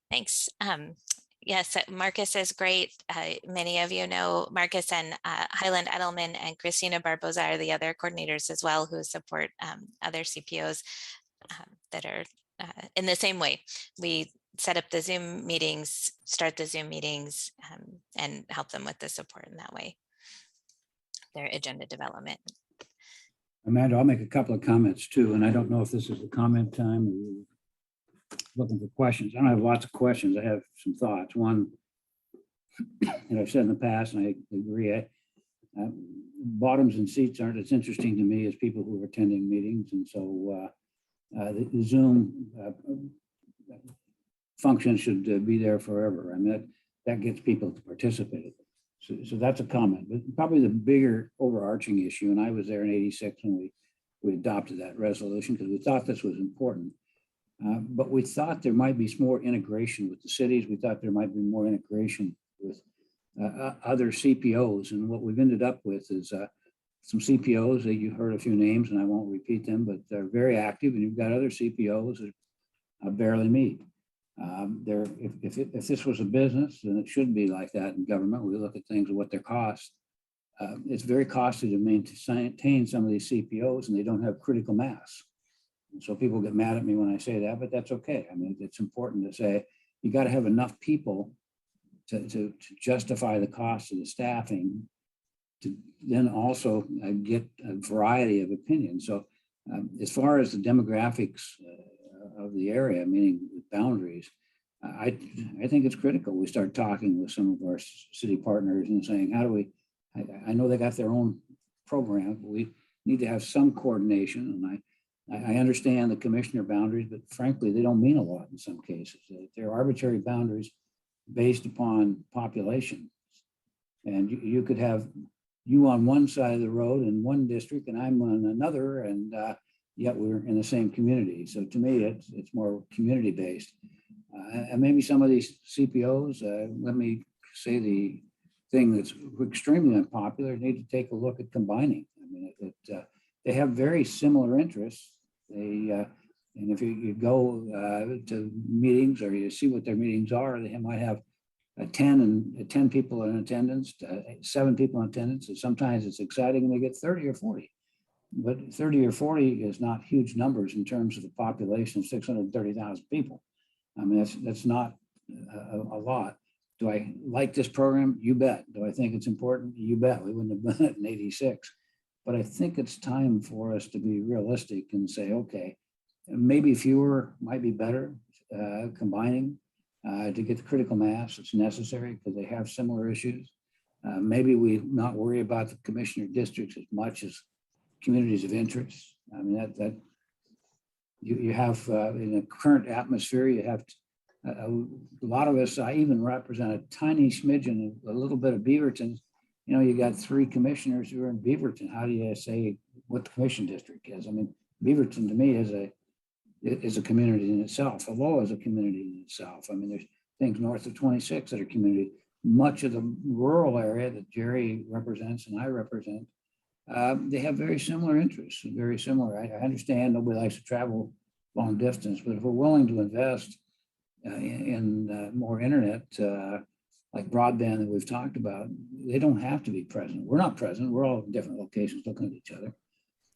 Thanks. Yes, Marcus is great. Many of you know Marcus, and Highland Edelman and Christina Barboza are the other coordinators as well, who support other CPOs that are in the same way. We set up the Zoom meetings, start the Zoom meetings, and help them with the support in that way, their agenda development. Amanda, I'll make a couple of comments too, and I don't know if this is a comment time or you're looking for questions. I don't have lots of questions. I have some thoughts. One, and I've said in the past, and I agree, bottoms and seats aren't as interesting to me as people who are attending meetings. And so the Zoom function should be there forever. I mean, that gets people to participate. So that's a comment, but probably the bigger overarching issue, and I was there in '86 when we adopted that resolution because we thought this was important. But we thought there might be more integration with the cities. We thought there might be more integration with other CPOs. And what we've ended up with is some CPOs that you heard a few names, and I won't repeat them, but they're very active. And you've got other CPOs that barely meet. If this was a business, and it should be like that in government, we look at things and what their cost. It's very costly to maintain some of these CPOs, and they don't have critical mass. And so people get mad at me when I say that, but that's okay. I mean, it's important to say you got to have enough people to justify the cost of the staffing, to then also get a variety of opinions. So as far as the demographics of the area, meaning the boundaries, I think it's critical we start talking with some of our city partners and saying, how do we, I know they got their own program, but we need to have some coordination. And I understand the commissioner boundaries, but frankly, they don't mean a lot in some cases. They're arbitrary boundaries based upon population. And you could have you on one side of the road in one district and I'm on another, and yet we're in the same community. So to me, it's more community based. And maybe some of these CPOs, let me say the thing that's extremely unpopular, need to take a look at combining. I mean, they have very similar interests. And if you go to meetings or you see what their meetings are, they might have 10 people in attendance, 7 people in attendance, and sometimes it's exciting and they get 30 or 40. But 30 or 40 is not huge numbers in terms of the population of 630,000 people. I mean, that's not a lot. Do I like this program? You bet. Do I think it's important? You bet. We wouldn't have done it in '86. But I think it's time for us to be realistic and say, okay, maybe fewer might be better, combining to get the critical mass that's necessary because they have similar issues. Maybe we not worry about the commissioner districts as much as communities of interest. I mean, that you have in the current atmosphere, you have a lot of us, I even represent a tiny smidgen, a little bit of Beaverton. You know, you got 3 commissioners who are in Beaverton. How do you say what the commission district is? I mean, Beaverton to me is a community in itself. Aloha is a community in itself. I mean, there's things north of 26 that are community. Much of the rural area that Jerry represents and I represent, they have very similar interests, very similar. I understand nobody likes to travel long distance, but if we're willing to invest in more internet, like broadband that we've talked about, they don't have to be present. We're not present. We're all in different locations looking at each other.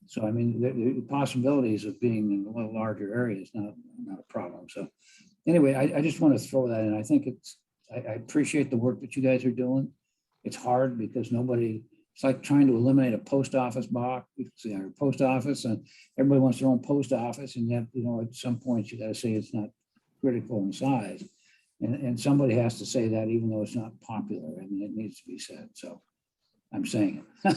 So, I mean, the possibilities of being in a little larger area is not a problem. So anyway, I just want to throw that in. I think I appreciate the work that you guys are doing. It's hard because it's like trying to eliminate a post office box, or post office, and everybody wants their own post office. And yet, you know, at some point you got to say it's not critical in size. And somebody has to say that even though it's not popular. I mean, it needs to be said. So I'm saying it.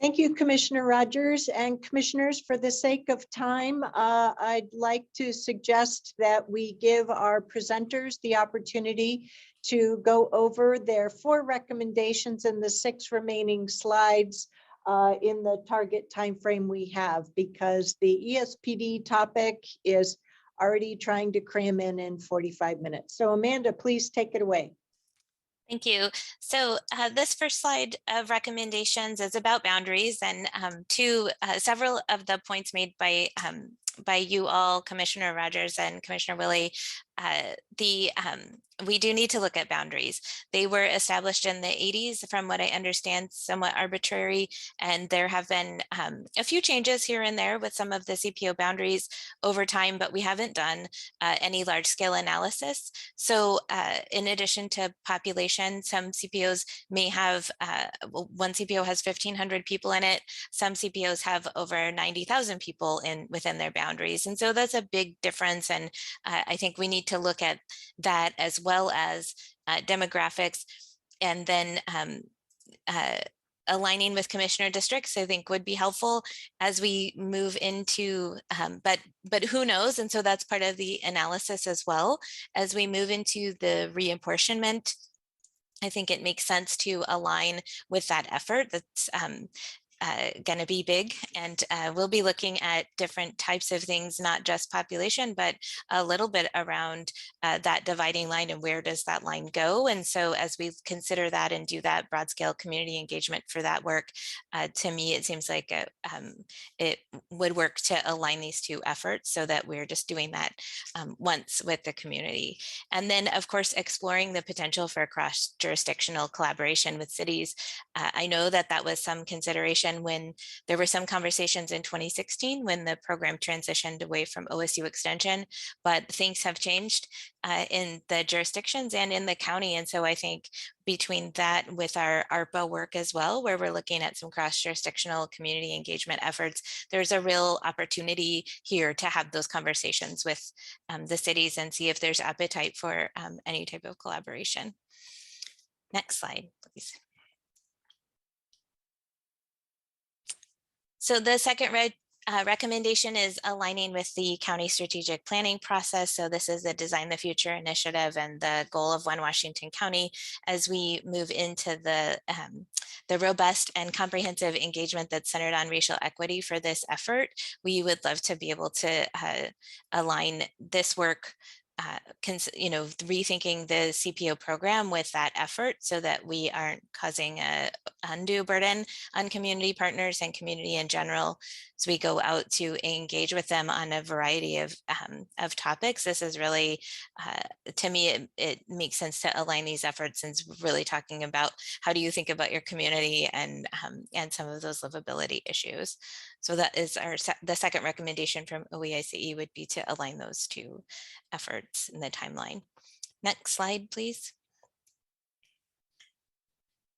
Thank you, Commissioner Rogers. And commissioners, for the sake of time, I'd like to suggest that we give our presenters the opportunity to go over their 4 recommendations and the 6 remaining slides in the target timeframe we have, because the ESPD topic is already trying to cram in 45 minutes. So Amanda, please take it away. Thank you. So this first slide of recommendations is about boundaries, and several of the points made by you all, Commissioner Rogers and Commissioner Willie, we do need to look at boundaries. They were established in the 80s, from what I understand, somewhat arbitrary, and there have been a few changes here and there with some of the CPO boundaries over time, but we haven't done any large scale analysis. So in addition to population, some CPOs may have, one CPO has 1,500 people in it. Some CPOs have over 90,000 people within their boundaries. And so that's a big difference. And I think we need to look at that as well as demographics, and then aligning with commissioner districts, I think would be helpful as we move into, but who knows? And so that's part of the analysis as well. As we move into the reapportionment, I think it makes sense to align with that effort that's going to be big, and we'll be looking at different types of things, not just population, but a little bit around that dividing line and where does that line go. And so as we consider that and do that broad scale community engagement for that work, to me, it seems like it would work to align these 2 efforts so that we're just doing that once with the community. And then of course, exploring the potential for cross jurisdictional collaboration with cities. I know that was some consideration when there were some conversations in 2016 when the program transitioned away from OSU extension, but things have changed in the jurisdictions and in the county. And so I think between that with our ARPA work as well, where we're looking at some cross-jurisdictional community engagement efforts, there's a real opportunity here to have those conversations with the cities and see if there's appetite for any type of collaboration. Next slide, please. So the second recommendation is aligning with the county strategic planning process. So this is the Design the Future initiative and the goal of One Washington County as we move into the robust and comprehensive engagement that's centered on racial equity for this effort. We would love to be able to align this work rethinking the CPO program with that effort so that we aren't causing a undue burden on community partners and community in general. So we go out to engage with them on a variety of topics. This is really, to me, it makes sense to align these efforts and really talking about how do you think about your community and some of those livability issues. So that is the second recommendation from OEICE would be to align those two efforts in the timeline. Next slide, please.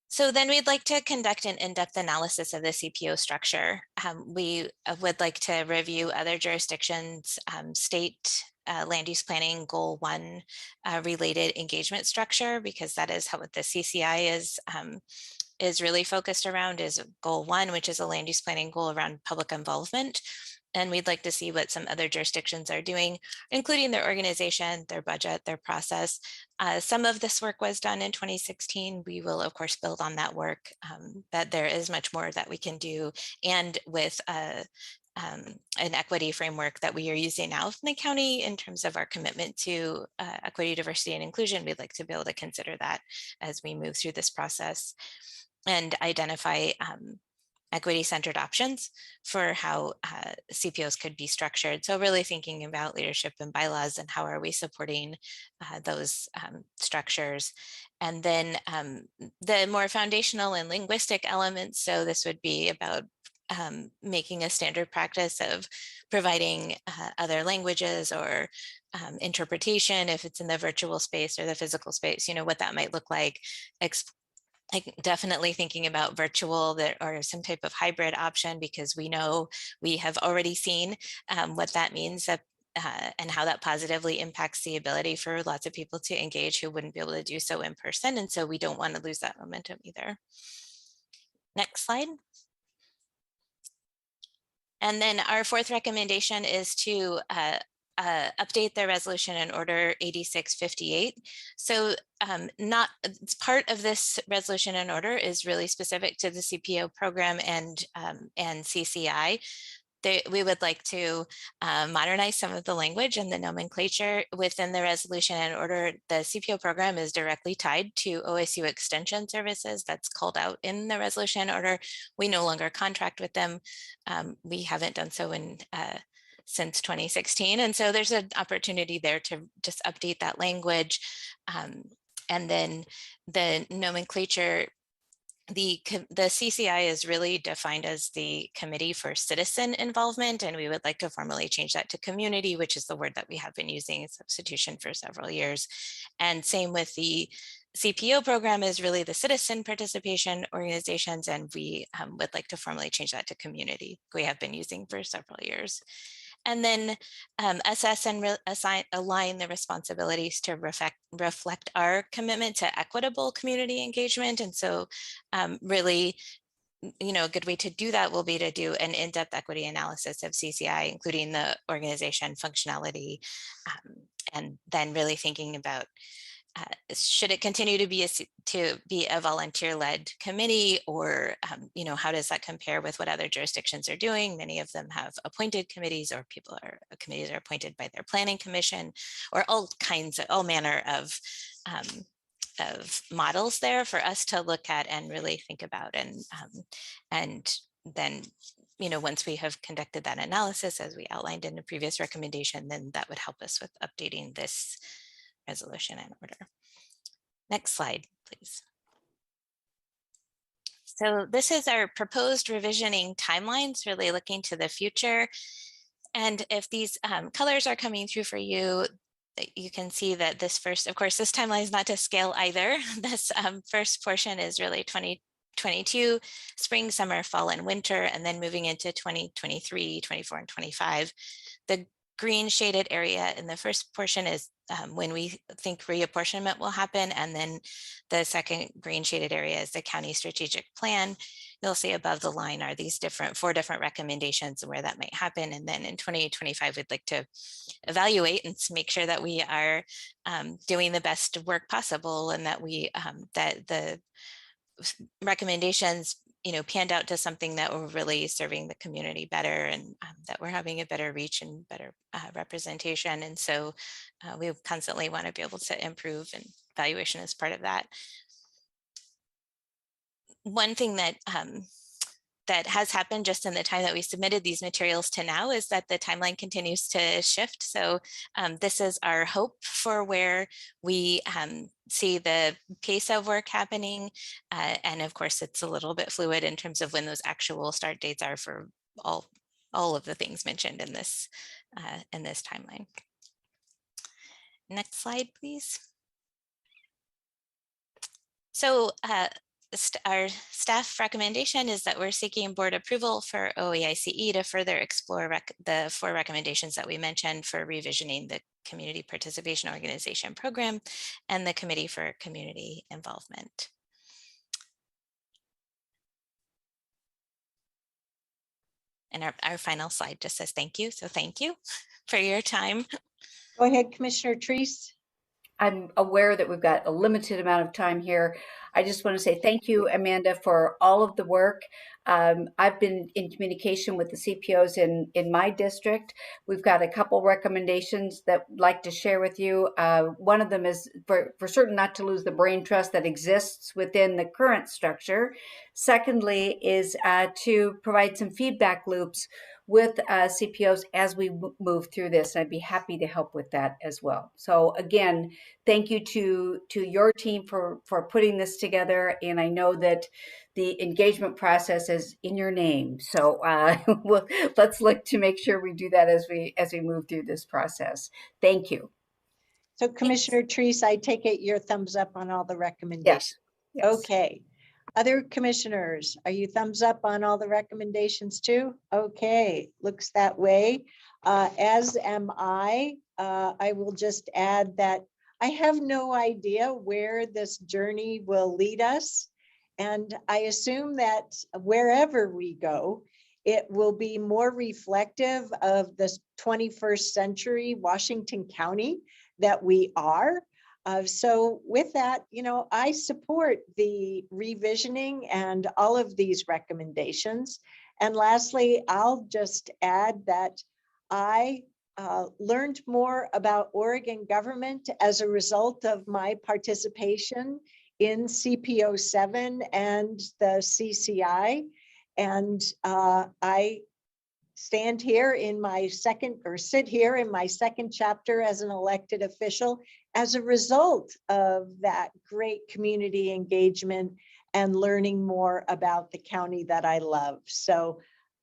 So then we'd like to conduct an in-depth analysis of the CPO structure. We would like to review other jurisdictions, state land use planning goal 1 related engagement structure, because that is how the CCI is really focused around, is goal 1, which is a land use planning goal around public involvement. And we'd like to see what some other jurisdictions are doing, including their organization, their budget, their process. Some of this work was done in 2016. We will, of course, build on that work, but there is much more that we can do. And with an equity framework that we are using now from the county in terms of our commitment to equity, diversity, and inclusion, we'd like to be able to consider that as we move through this process and identify equity-centered options for how CPOs could be structured. So really thinking about leadership and bylaws and how are we supporting those structures. And then the more foundational and linguistic elements. So this would be about making a standard practice of providing other languages or interpretation if it's in the virtual space or the physical space, what that might look like. Definitely thinking about virtual or some type of hybrid option, because we know we have already seen what that means and how that positively impacts the ability for lots of people to engage who wouldn't be able to do so in person. And so we don't want to lose that momentum either. Next slide. And then our fourth recommendation is to update the resolution in order 8658. So part of this resolution in order is really specific to the CPO program and CCI. We would like to modernize some of the language and the nomenclature within the resolution in order. The CPO program is directly tied to OSU extension services. That's called out in the resolution order. We no longer contract with them. We haven't done so since 2016. And so there's an opportunity there to just update that language. And then the nomenclature, the CCI is really defined as the Committee for Citizen Involvement, and we would like to formally change that to community, which is the word that we have been using in substitution for several years. And same with the CPO program is really the citizen participation organizations, and we would like to formally change that to community. We have been using for several years. And then assess and align the responsibilities to reflect our commitment to equitable community engagement. And so really, a good way to do that will be to do an in-depth equity analysis of CCI, including the organization functionality, and then really thinking about should it continue to be a volunteer-led committee, or how does that compare with what other jurisdictions are doing? Many of them have appointed committees, or committees are appointed by their planning commission, or all manner of models there for us to look at and really think about. And then once we have conducted that analysis, as we outlined in the previous recommendation, then that would help us with updating this resolution and order. Next slide, please. So this is our proposed revisioning timelines, really looking to the future. And if these colors are coming through for you, you can see that this first, of course, this timeline is not to scale either. This first portion is really 2022, spring, summer, fall, and winter, and then moving into 2023, 24, and 25. The green shaded area in the first portion is when we think reapportionment will happen. And then the second green shaded area is the county strategic plan. You'll see above the line are these four different recommendations and where that might happen. And then in 2025, we'd like to evaluate and make sure that we are doing the best work possible, and that that the recommendations panned out to something that we're really serving the community better, and that we're having a better reach and better representation. And so we constantly want to be able to improve, and valuation is part of that. One thing that that has happened just in the time that we submitted these materials to now is that the timeline continues to shift. So this is our hope for where we see the pace of work happening. And of course, it's a little bit fluid in terms of when those actual start dates are for all of the things mentioned in this timeline. Next slide, please. So our staff recommendation is that we're seeking board approval for OEICE to further explore the 4 recommendations that we mentioned for revisioning the Community Participation Organization Program and the Committee for Community Involvement. And our final slide just says thank you. So thank you for your time. Go ahead, Commissioner Treese. I'm aware that we've got a limited amount of time here. I just want to say thank you, Amanda, for all of the work. I've been in communication with the CPOs in my district. We've got a couple recommendations that I'd like to share with you. One of them is for certain not to lose the brain trust that exists within the current structure. Secondly is to provide some feedback loops with CPOs as we move through this. I'd be happy to help with that as well. So again, thank you to your team for putting this together. And I know that the engagement process is in your name. So let's look to make sure we do that as we move through this process. Thank you. So Commissioner Treese, I take it your thumbs up on all the recommendations. Yes. Okay. Other commissioners, are you thumbs up on all the recommendations too? Okay, looks that way. As am I. I will just add that I have no idea where this journey will lead us. And I assume that wherever we go, it will be more reflective of the 21st century Washington County that we are. So with that, I support the revisioning and all of these recommendations. And lastly, I'll just add that I learned more about Oregon government as a result of my participation in CPO 7 and the CCI. And I sit here in my second chapter as an elected official as a result of that great community engagement and learning more about the county that I love. So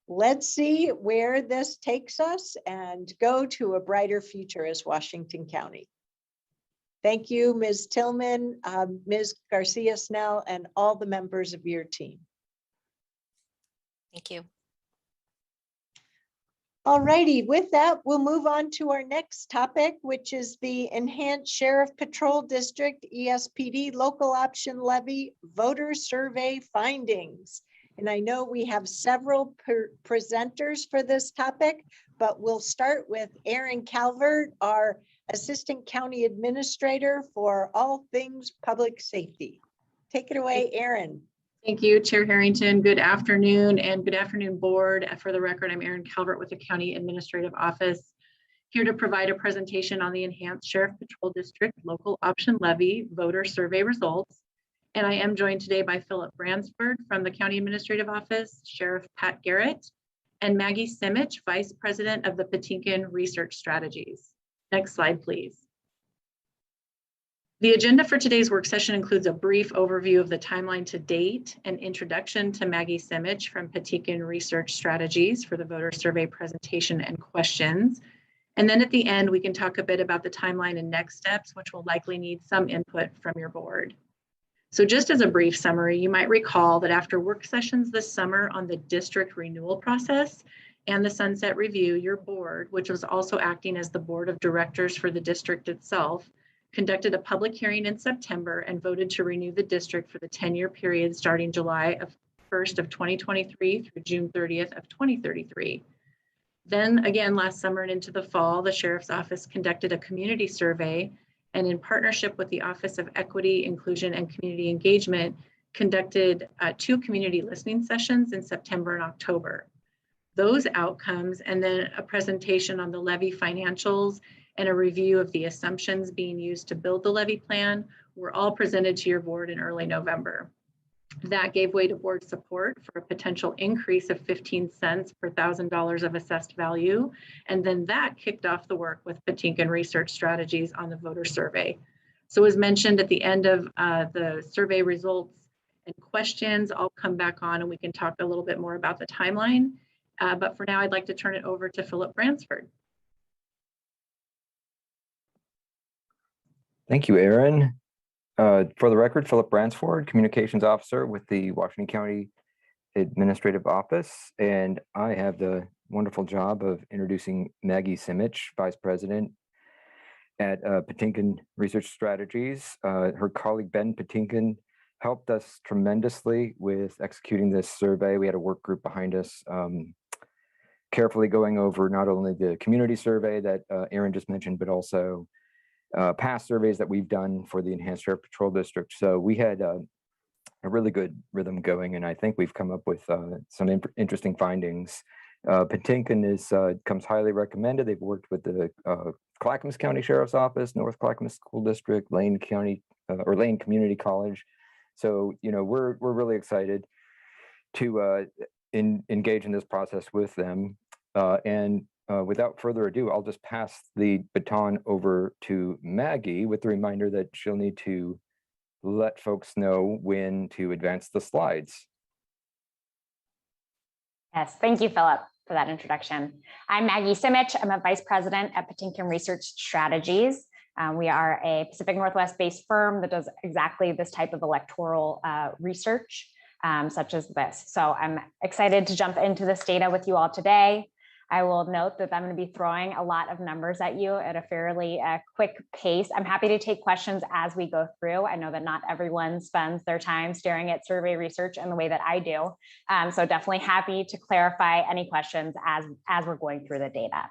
let's see where this takes us and go to a brighter future as Washington County. Thank you, Ms. Tillman, Ms. Garcia Snell, and all the members of your team. Thank you. All righty, with that, we'll move on to our next topic, which is the Enhanced Sheriff Patrol District, ESPD Local Option Levy Voter Survey Findings. And I know we have several presenters for this topic, but we'll start with Aaron Calvert, our Assistant County Administrator for all things public safety. Take it away, Aaron. Thank you, Chair Harrington. Good afternoon, and good afternoon, board. For the record, I'm Aaron Calvert with the County Administrative Office, here to provide a presentation on the Enhanced Sheriff Patrol District Local Option Levy Voter Survey results. And I am joined today by Philip Bransford from the County Administrative Office, Sheriff Pat Garrett, and Maggie Simich, Vice President of the Patinkin Research Strategies. Next slide, please. The agenda for today's work session includes a brief overview of the timeline to date, an introduction to Maggie Simich from Patinkin Research Strategies for the voter survey presentation and questions. And then at the end, we can talk a bit about the timeline and next steps, which will likely need some input from your board. So just as a brief summary, you might recall that after work sessions this summer on the district renewal process and the sunset review, your board, which was also acting as the board of directors for the district itself, conducted a public hearing in September and voted to renew the district for the 10-year period starting July 1st of 2023 through June 30th of 2033. Then again, last summer and into the fall, the Sheriff's Office conducted a community survey, and in partnership with the Office of Equity, Inclusion, and Community Engagement, conducted 2 community listening sessions in September and October. Those outcomes, and then a presentation on the levy financials and a review of the assumptions being used to build the levy plan, were all presented to your board in early November. That gave way to board support for a potential increase of 15 cents per $1,000 of assessed value. And then that kicked off the work with Patinkin Research Strategies on the voter survey. So as mentioned at the end of the survey results and questions, I'll come back on and we can talk a little bit more about the timeline. But for now, I'd like to turn it over to Philip Bransford. Thank you, Erin. For the record, Philip Bransford, Communications Officer with the Washington County Administrative Office, and I have the wonderful job of introducing Maggie Simich, Vice President at Patinkin Research Strategies. Her colleague Ben Patinkin helped us tremendously with executing this survey. We had a work group behind us carefully going over not only the community survey that Erin just mentioned, but also past surveys that we've done for the Enhanced Sheriff Patrol District. So we had a really good rhythm going, and I think we've come up with some interesting findings. Patinkin comes highly recommended. They've worked with the Clackamas County Sheriff's Office, North Clackamas School District, Lane County or Lane Community College. So we're really excited to engage in this process with them. Without further ado, I'll just pass the baton over to Maggie with the reminder that she'll need to let folks know when to advance the slides. Yes, thank you, Philip, for that introduction. I'm Maggie Simich. I'm a Vice President at Patinkin Research Strategies. We are a Pacific Northwest-based firm that does exactly this type of electoral research, such as this. So I'm excited to jump into this data with you all today. I will note that I'm going to be throwing a lot of numbers at you at a fairly quick pace. I'm happy to take questions as we go through. I know that not everyone spends their time staring at survey research in the way that I do. So definitely happy to clarify any questions as we're going through the data.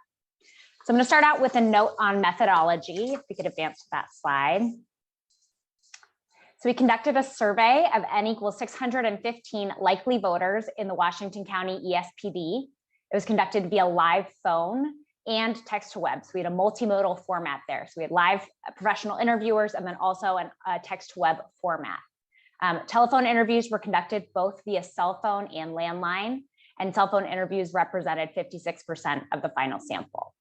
So I'm going to start out with a note on methodology. If we could advance to that slide. So we conducted a survey of N equals 615 likely voters in the Washington County ESPD. It was conducted via live phone and text to web. So we had a multimodal format there. So we had live professional interviewers and then also a text to web format. Telephone interviews were conducted both via cell phone and landline, and cell phone interviews represented 56% of the final sample.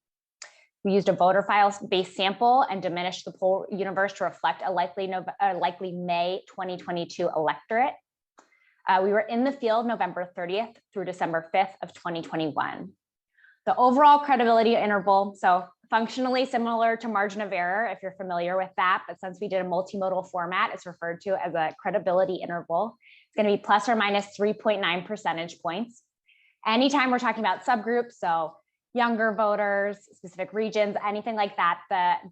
We used a voter file-based sample and diminished the poll universe to reflect a likely May 2022 electorate. We were in the field November 30th through December 5th of 2021. The overall credibility interval, so functionally similar to margin of error, if you're familiar with that, but since we did a multimodal format, it's referred to as a credibility interval. It's going to be plus or minus 3.9 percentage points. Anytime we're talking about subgroups, so younger voters, specific regions, anything like that,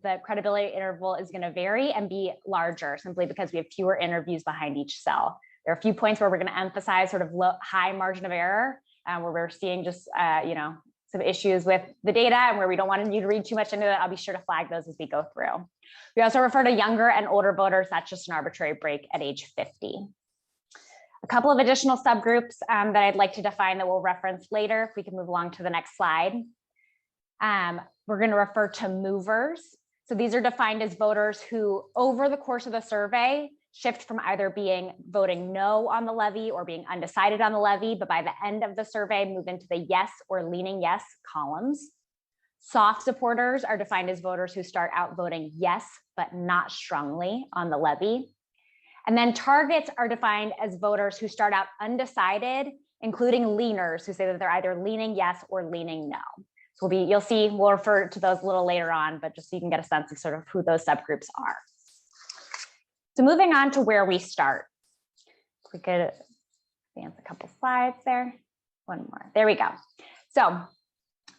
the credibility interval is going to vary and be larger simply because we have fewer interviews behind each cell. There are a few points where we're going to emphasize sort of high margin of error, where we're seeing just some issues with the data and where we don't want you to read too much into it. I'll be sure to flag those as we go through. We also refer to younger and older voters. That's just an arbitrary break at age 50. A couple of additional subgroups that I'd like to define that we'll reference later. If we can move along to the next slide. We're going to refer to movers. So these are defined as voters who, over the course of the survey, shift from either voting no on the levy or being undecided on the levy, but by the end of the survey, move into the yes or leaning yes columns. Soft supporters are defined as voters who start out voting yes, but not strongly on the levy. And then targets are defined as voters who start out undecided, including leaners who say that they're either leaning yes or leaning no. So you'll see, we'll refer to those a little later on, but just so you can get a sense of sort of who those subgroups are. So moving on to where we start. If we could advance a couple slides there. One more, there we go. So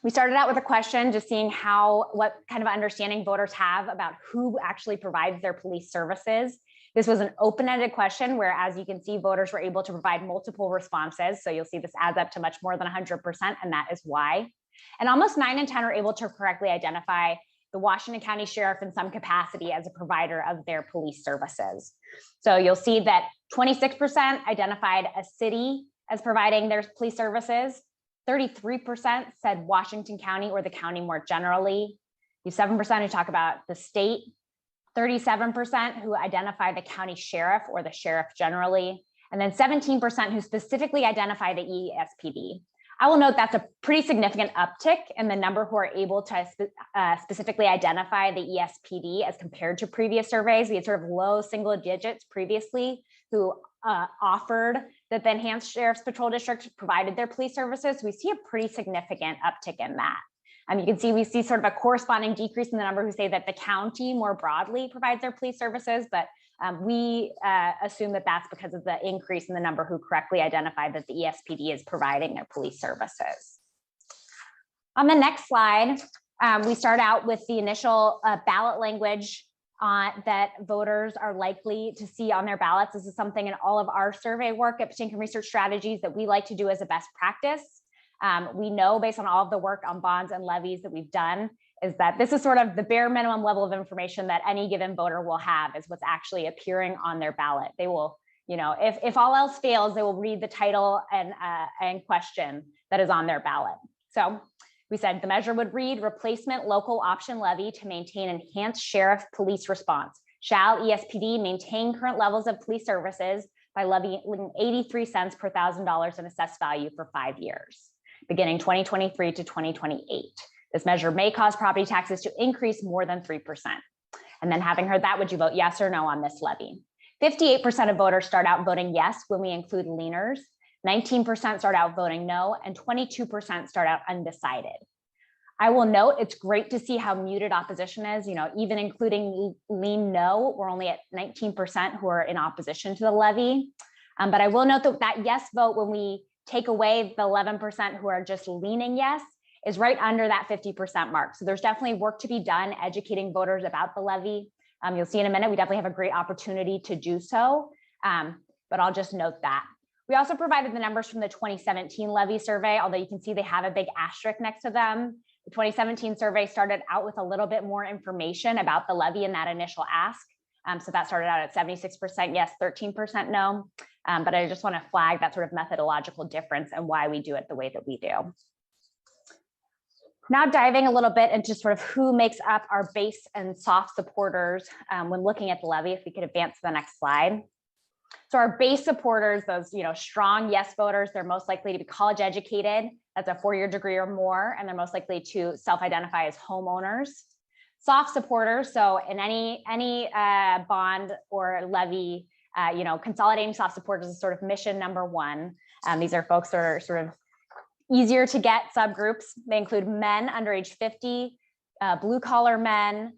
we started out with a question, just seeing what kind of understanding voters have about who actually provides their police services. This was an open-ended question where, as you can see, voters were able to provide multiple responses. So you'll see this adds up to much more than 100%, and that is why. And almost 9 in 10 are able to correctly identify the Washington County Sheriff in some capacity as a provider of their police services. So you'll see that 26% identified a city as providing their police services. 33% said Washington County or the county more generally. You 7% who talk about the state, 37% who identify the county sheriff or the sheriff generally, and then 17% who specifically identify the ESPD. I will note that's a pretty significant uptick in the number who are able to specifically identify the ESPD as compared to previous surveys. We had sort of low single digits previously who offered that the Enhanced Sheriff's Patrol District provided their police services. We see a pretty significant uptick in that. You can see we see sort of a corresponding decrease in the number who say that the county more broadly provides their police services, but we assume that that's because of the increase in the number who correctly identified that the ESPD is providing their police services. On the next slide, we start out with the initial ballot language that voters are likely to see on their ballots. This is something in all of our survey work at Patinkin Research Strategies that we like to do as a best practice. We know based on all of the work on bonds and levies that we've done is that this is sort of the bare minimum level of information that any given voter will have is what's actually appearing on their ballot. They will, if all else fails, they will read the title and question that is on their ballot. So we said the measure would read replacement local option levy to maintain enhanced sheriff police response. Shall ESPD maintain current levels of police services by levying 83 cents per $1,000 in assessed value for 5 years, beginning 2023 to 2028. This measure may cause property taxes to increase more than 3%. And then having heard that, would you vote yes or no on this levy? 58% of voters start out voting yes when we include leaners, 19% start out voting no, and 22% start out undecided. I will note it's great to see how muted opposition is, even including lean no, we're only at 19% who are in opposition to the levy. But I will note that yes vote, when we take away the 11% who are just leaning yes, is right under that 50% mark. So there's definitely work to be done educating voters about the levy. You'll see in a minute, we definitely have a great opportunity to do so, but I'll just note that. We also provided the numbers from the 2017 levy survey, although you can see they have a big asterisk next to them. The 2017 survey started out with a little bit more information about the levy in that initial ask. So that started out at 76% yes, 13% no. But I just want to flag that sort of methodological difference and why we do it the way that we do. Now diving a little bit into sort of who makes up our base and soft supporters when looking at the levy, if we could advance to the next slide. So our base supporters, those strong yes voters, they're most likely to be college educated. That's a 4-year degree or more, and they're most likely to self-identify as homeowners. Soft supporters, so in any bond or levy, consolidating soft supporters is sort of mission number one. These are folks that are sort of easier to get subgroups. They include men under age 50, blue collar men,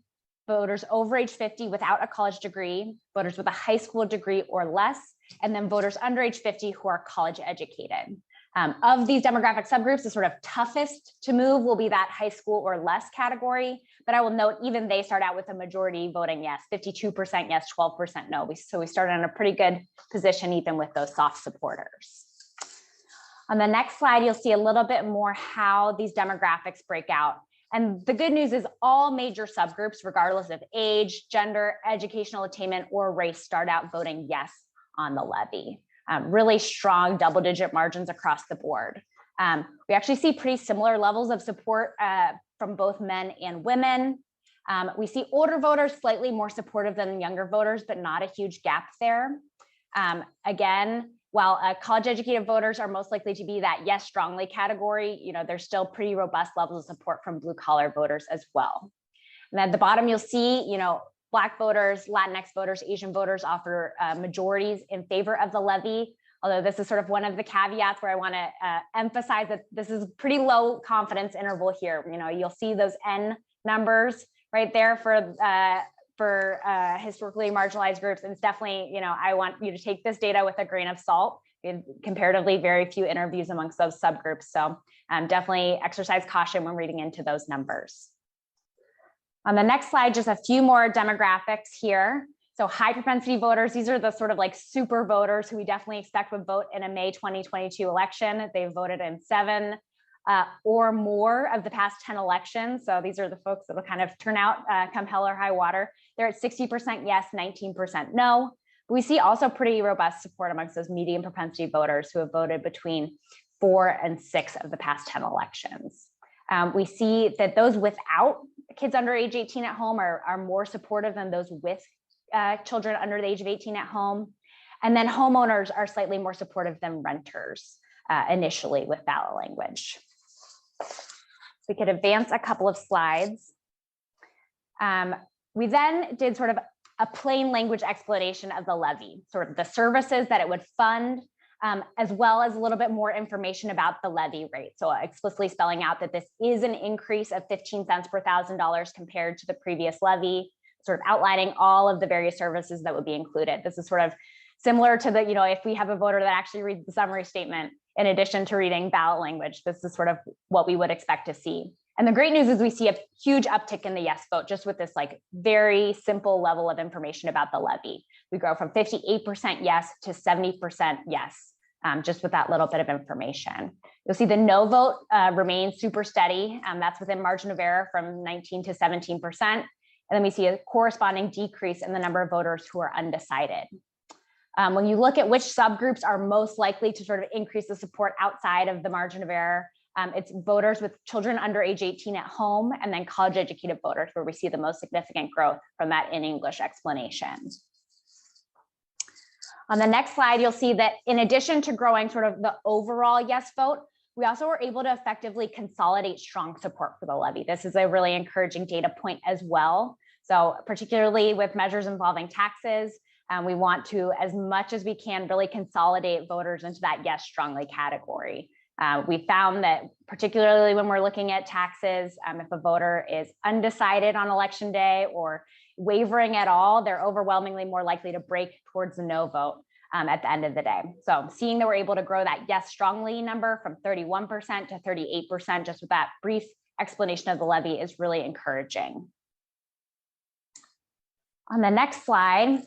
voters over age 50 without a college degree, voters with a high school degree or less, and then voters under age 50 who are college educated. Of these demographic subgroups, the sort of toughest to move will be that high school or less category. But I will note even they start out with a majority voting yes, 52% yes, 12% no. So we started in a pretty good position even with those soft supporters. On the next slide, you'll see a little bit more how these demographics break out. And the good news is all major subgroups, regardless of age, gender, educational attainment, or race, start out voting yes on the levy. Really strong double-digit margins across the board. We actually see pretty similar levels of support from both men and women. We see older voters slightly more supportive than younger voters, but not a huge gap there. Again, while college educated voters are most likely to be that yes strongly category, there's still pretty robust levels of support from blue collar voters as well. And at the bottom, you'll see, Black voters, Latinx voters, Asian voters offer majorities in favor of the levy. Although this is sort of one of the caveats where I want to emphasize that this is pretty low confidence interval here. You'll see those N numbers right there for historically marginalized groups. And it's definitely, I want you to take this data with a grain of salt. We had comparatively very few interviews amongst those subgroups. So definitely exercise caution when reading into those numbers. On the next slide, just a few more demographics here. So high propensity voters, these are the sort of like super voters who we definitely expect would vote in a May 2022 election. They voted in 7 or more of the past 10 elections. So these are the folks that will kind of turn out come hell or high water. They're at 60% yes, 19% no. But we see also pretty robust support amongst those medium propensity voters who have voted between 4 and 6 of the past 10 elections. We see that those without kids under age 18 at home are more supportive than those with children under the age of 18 at home. And then homeowners are slightly more supportive than renters initially with ballot language. We could advance a couple of slides. We then did sort of a plain language explanation of the levy, sort of the services that it would fund, as well as a little bit more information about the levy rate. So explicitly spelling out that this is an increase of 15 cents per $1,000 compared to the previous levy, sort of outlining all of the various services that would be included. This is sort of similar to the, if we have a voter that actually reads the summary statement in addition to reading ballot language, this is sort of what we would expect to see. And the great news is we see a huge uptick in the yes vote just with this like very simple level of information about the levy. We grow from 58% yes to 70% yes, just with that little bit of information. You'll see the no vote remains super steady. That's within margin of error from 19 to 17%. And then we see a corresponding decrease in the number of voters who are undecided. When you look at which subgroups are most likely to sort of increase the support outside of the margin of error, it's voters with children under age 18 at home, and then college educated voters where we see the most significant growth from that in English explanation. On the next slide, you'll see that in addition to growing sort of the overall yes vote, we also were able to effectively consolidate strong support for the levy. This is a really encouraging data point as well. So particularly with measures involving taxes, we want to, as much as we can, really consolidate voters into that yes strongly category. We found that particularly when we're looking at taxes, if a voter is undecided on election day or wavering at all, they're overwhelmingly more likely to break towards the no vote at the end of the day. So seeing that we're able to grow that yes strongly number from 31% to 38% just with that brief explanation of the levy is really encouraging. On the next slide,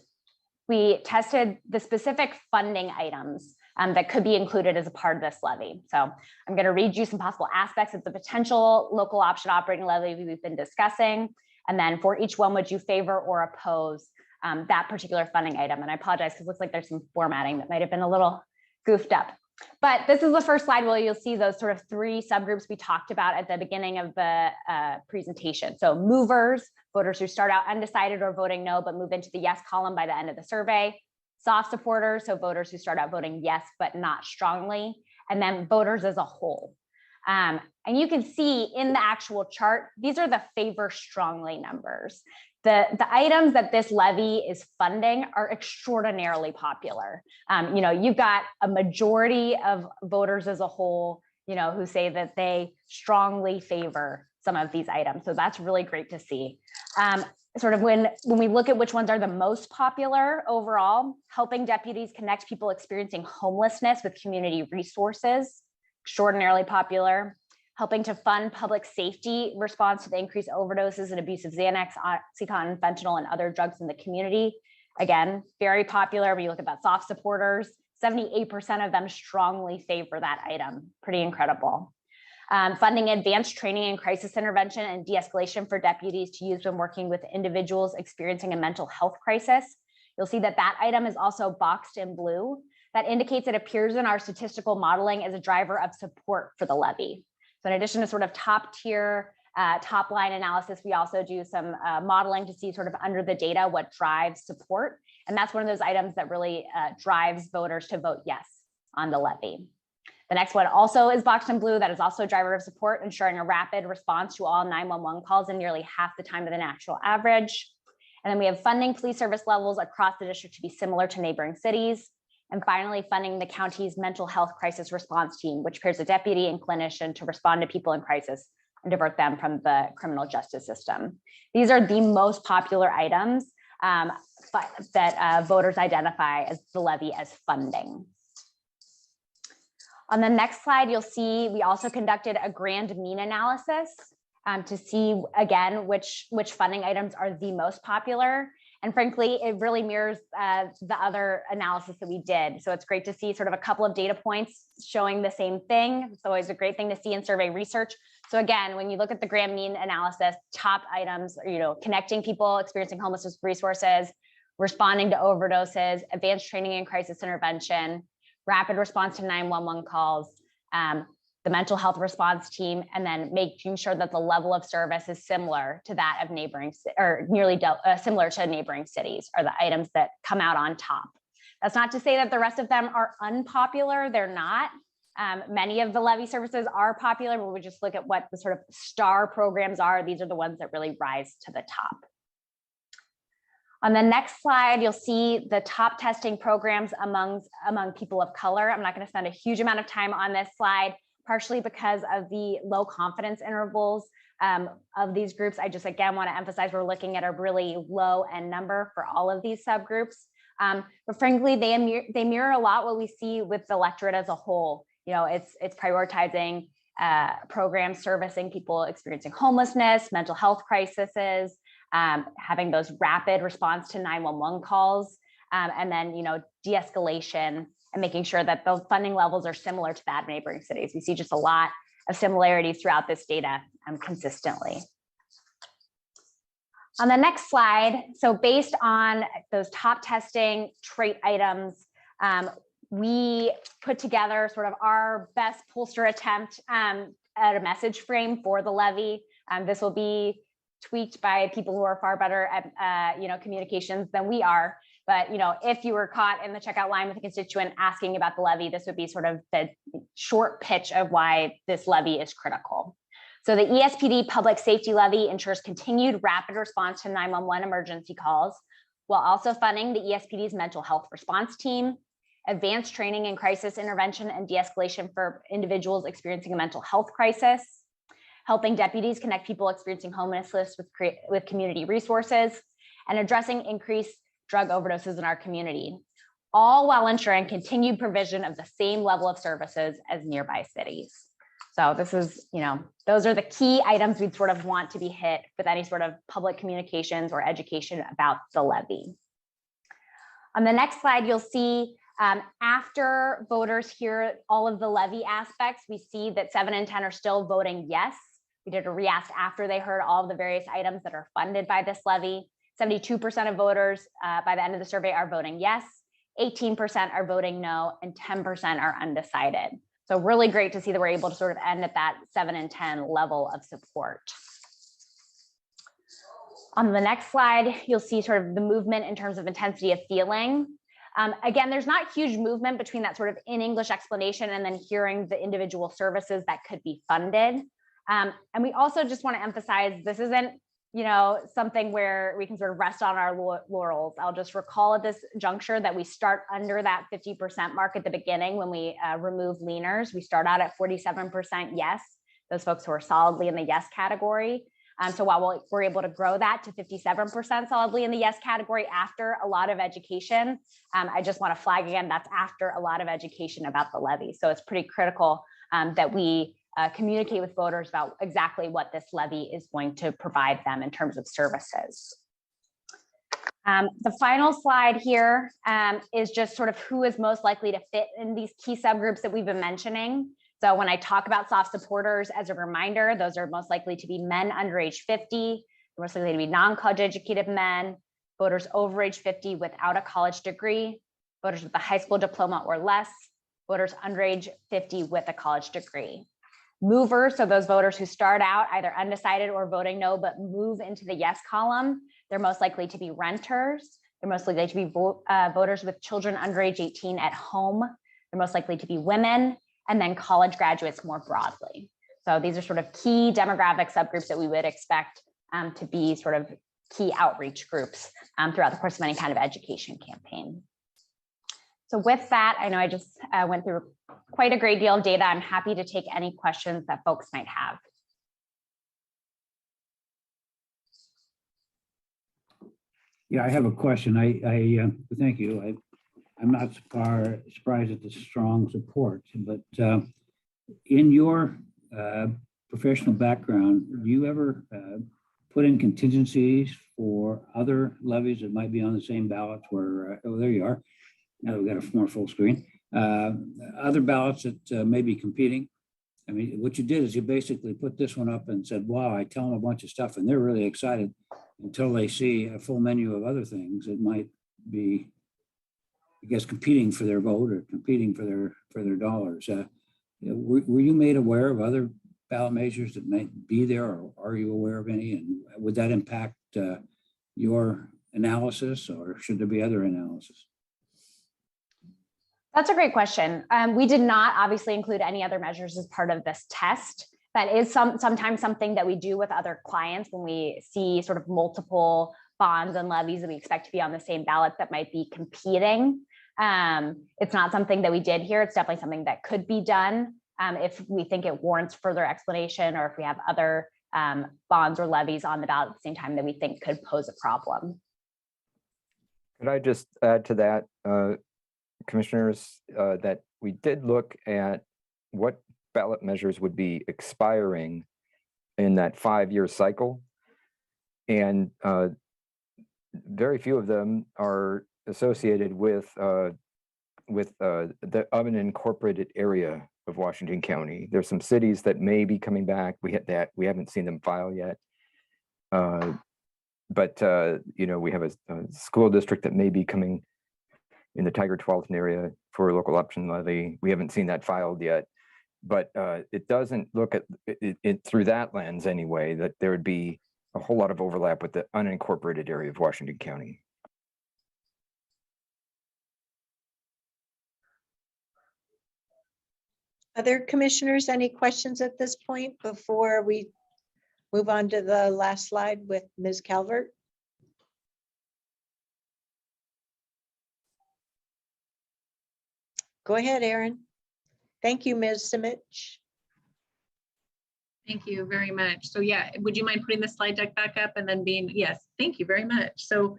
we tested the specific funding items that could be included as a part of this levy. So I'm going to read you some possible aspects of the potential local option operating levy we've been discussing. And then for each one, would you favor or oppose that particular funding item? And I apologize because it looks like there's some formatting that might have been a little goofed up. But this is the first slide where you'll see those sort of 3 subgroups we talked about at the beginning of the presentation. So movers, voters who start out undecided or voting no, but move into the yes column by the end of the survey. Soft supporters, so voters who start out voting yes, but not strongly. And then voters as a whole. And you can see in the actual chart, these are the favor strongly numbers. The items that this levy is funding are extraordinarily popular. You've got a majority of voters as a whole, who say that they strongly favor some of these items. So that's really great to see. Sort of when we look at which ones are the most popular overall, helping deputies connect people experiencing homelessness with community resources, extraordinarily popular. Helping to fund public safety response to the increased overdoses and abuse of Xanax, Oxycontin, fentanyl, and other drugs in the community. Again, very popular. When you look at that soft supporters, 78% of them strongly favor that item. Pretty incredible. Funding advanced training in crisis intervention and de-escalation for deputies to use when working with individuals experiencing a mental health crisis. You'll see that that item is also boxed in blue. That indicates it appears in our statistical modeling as a driver of support for the levy. So in addition to sort of top tier, top line analysis, we also do some modeling to see sort of under the data what drives support. And that's one of those items that really drives voters to vote yes on the levy. The next one also is boxed in blue. That is also a driver of support, ensuring a rapid response to all 911 calls in nearly half the time of the national average. And then we have funding police service levels across the district to be similar to neighboring cities. And finally, funding the county's mental health crisis response team, which pairs a deputy and clinician to respond to people in crisis and divert them from the criminal justice system. These are the most popular items that voters identify as the levy as funding. On the next slide, you'll see we also conducted a grand mean analysis to see, again, which funding items are the most popular. And frankly, it really mirrors the other analysis that we did. So it's great to see sort of a couple of data points showing the same thing. It's always a great thing to see in survey research. So again, when you look at the grand mean analysis, top items, connecting people experiencing homelessness resources, responding to overdoses, advanced training and crisis intervention, rapid response to 911 calls, the mental health response team, and then making sure that the level of service is similar to that of neighboring or nearly similar to neighboring cities are the items that come out on top. That's not to say that the rest of them are unpopular. They're not. Many of the Levy services are popular, but we just look at what the sort of star programs are. These are the ones that really rise to the top. On the next slide, you'll see the top testing programs among people of color. I'm not going to spend a huge amount of time on this slide, partially because of the low confidence intervals of these groups. I just, again, want to emphasize we're looking at a really low end number for all of these subgroups. But frankly, they mirror a lot what we see with the electorate as a whole. It's prioritizing programs servicing people experiencing homelessness, mental health crises, having those rapid response to 911 calls, and then, de-escalation and making sure that those funding levels are similar to that of neighboring cities. We see just a lot of similarities throughout this data consistently. On the next slide, so based on those top testing trait items, we put together sort of our best pollster attempt at a message frame for the levy. This will be tweaked by people who are far better at communications than we are. But if you were caught in the checkout line with a constituent asking about the levy, this would be sort of the short pitch of why this levy is critical. So the ESPD public safety levy ensures continued rapid response to 911 emergency calls, while also funding the ESPD's mental health response team, advanced training in crisis intervention and de-escalation for individuals experiencing a mental health crisis, helping deputies connect people experiencing homelessness with community resources, and addressing increased drug overdoses in our community, all while ensuring continued provision of the same level of services as nearby cities. So this is, those are the key items we'd sort of want to be hit with any sort of public communications or education about the levy. On the next slide, you'll see after voters hear all of the levy aspects, we see that 7 in 10 are still voting yes. We did a re-ask after they heard all of the various items that are funded by this levy. 72% of voters by the end of the survey are voting yes, 18% are voting no, and 10% are undecided. So really great to see that we're able to sort of end at that 7 in 10 level of support. On the next slide, you'll see sort of the movement in terms of intensity of feeling. Again, there's not huge movement between that sort of in English explanation and then hearing the individual services that could be funded. And we also just want to emphasize this isn't something where we can sort of rest on our laurels. I'll just recall at this juncture that we start under that 50% mark at the beginning when we remove leaners. We start out at 47% yes, those folks who are solidly in the yes category. So while we're able to grow that to 57% solidly in the yes category after a lot of education, I just want to flag again, that's after a lot of education about the levy. So it's pretty critical that we communicate with voters about exactly what this levy is going to provide them in terms of services. The final slide here is just sort of who is most likely to fit in these key subgroups that we've been mentioning. So when I talk about soft supporters, as a reminder, those are most likely to be men under age 50, they're most likely to be non-college educated men, voters over age 50 without a college degree, voters with a high school diploma or less, voters under age 50 with a college degree. Movers, so those voters who start out either undecided or voting no, but move into the yes column, they're most likely to be renters. They're most likely to be voters with children under age 18 at home. They're most likely to be women, and then college graduates more broadly. So these are sort of key demographic subgroups that we would expect to be sort of key outreach groups throughout the course of any kind of education campaign. So with that, I know I just went through quite a great deal of data. I'm happy to take any questions that folks might have. Yeah, I have a question. I thank you. I'm not surprised at the strong support, but in your professional background, do you ever put in contingencies for other levies that might be on the same ballots where, oh, there you are. Now we've got a more full screen. Other ballots that may be competing. I mean, what you did is you basically put this one up and said, wow, I tell them a bunch of stuff and they're really excited until they see a full menu of other things that might be, I guess, competing for their vote or competing for their dollars. Were you made aware of other ballot measures that might be there, or are you aware of any? And would that impact your analysis, or should there be other analysis? That's a great question. We did not obviously include any other measures as part of this test. That is sometimes something that we do with other clients when we see sort of multiple bonds and levies that we expect to be on the same ballot that might be competing. It's not something that we did here. It's definitely something that could be done if we think it warrants further explanation, or if we have other bonds or levies on the ballot at the same time that we think could pose a problem. Could I just add to that, commissioners, that we did look at what ballot measures would be expiring in that 5-year cycle, and very few of them are associated with the unincorporated area of Washington County. There's some cities that may be coming back. We haven't seen them file yet, but you know, we have a school district that may be coming in the Tiger 12th area for a local option levy. We haven't seen that filed yet, but it doesn't look at it through that lens anyway, that there would be a whole lot of overlap with the unincorporated area of Washington County. Other commissioners, any questions at this point before we move on to the last slide with Ms. Calvert? Go ahead, Erin. Thank you, Ms. Simich. Thank you very much. So yeah, would you mind putting the slide deck back up and then yes, thank you very much. So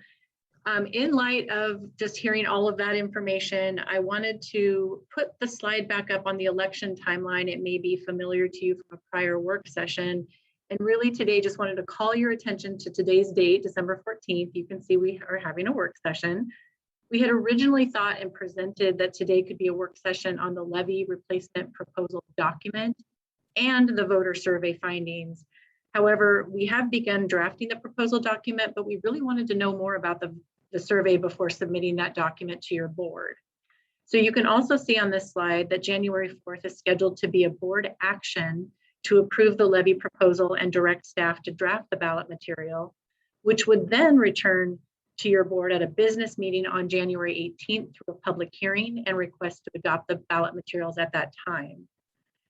in light of just hearing all of that information, I wanted to put the slide back up on the election timeline. It may be familiar to you from a prior work session. And really today, just wanted to call your attention to today's date, December 14th. You can see we are having a work session. We had originally thought and presented that today could be a work session on the levy replacement proposal document and the voter survey findings. However, we have begun drafting the proposal document, but we really wanted to know more about the survey before submitting that document to your board. So you can also see on this slide that January 4th is scheduled to be a board action to approve the levy proposal and direct staff to draft the ballot material, which would then return to your board at a business meeting on January 18th through a public hearing and request to adopt the ballot materials at that time.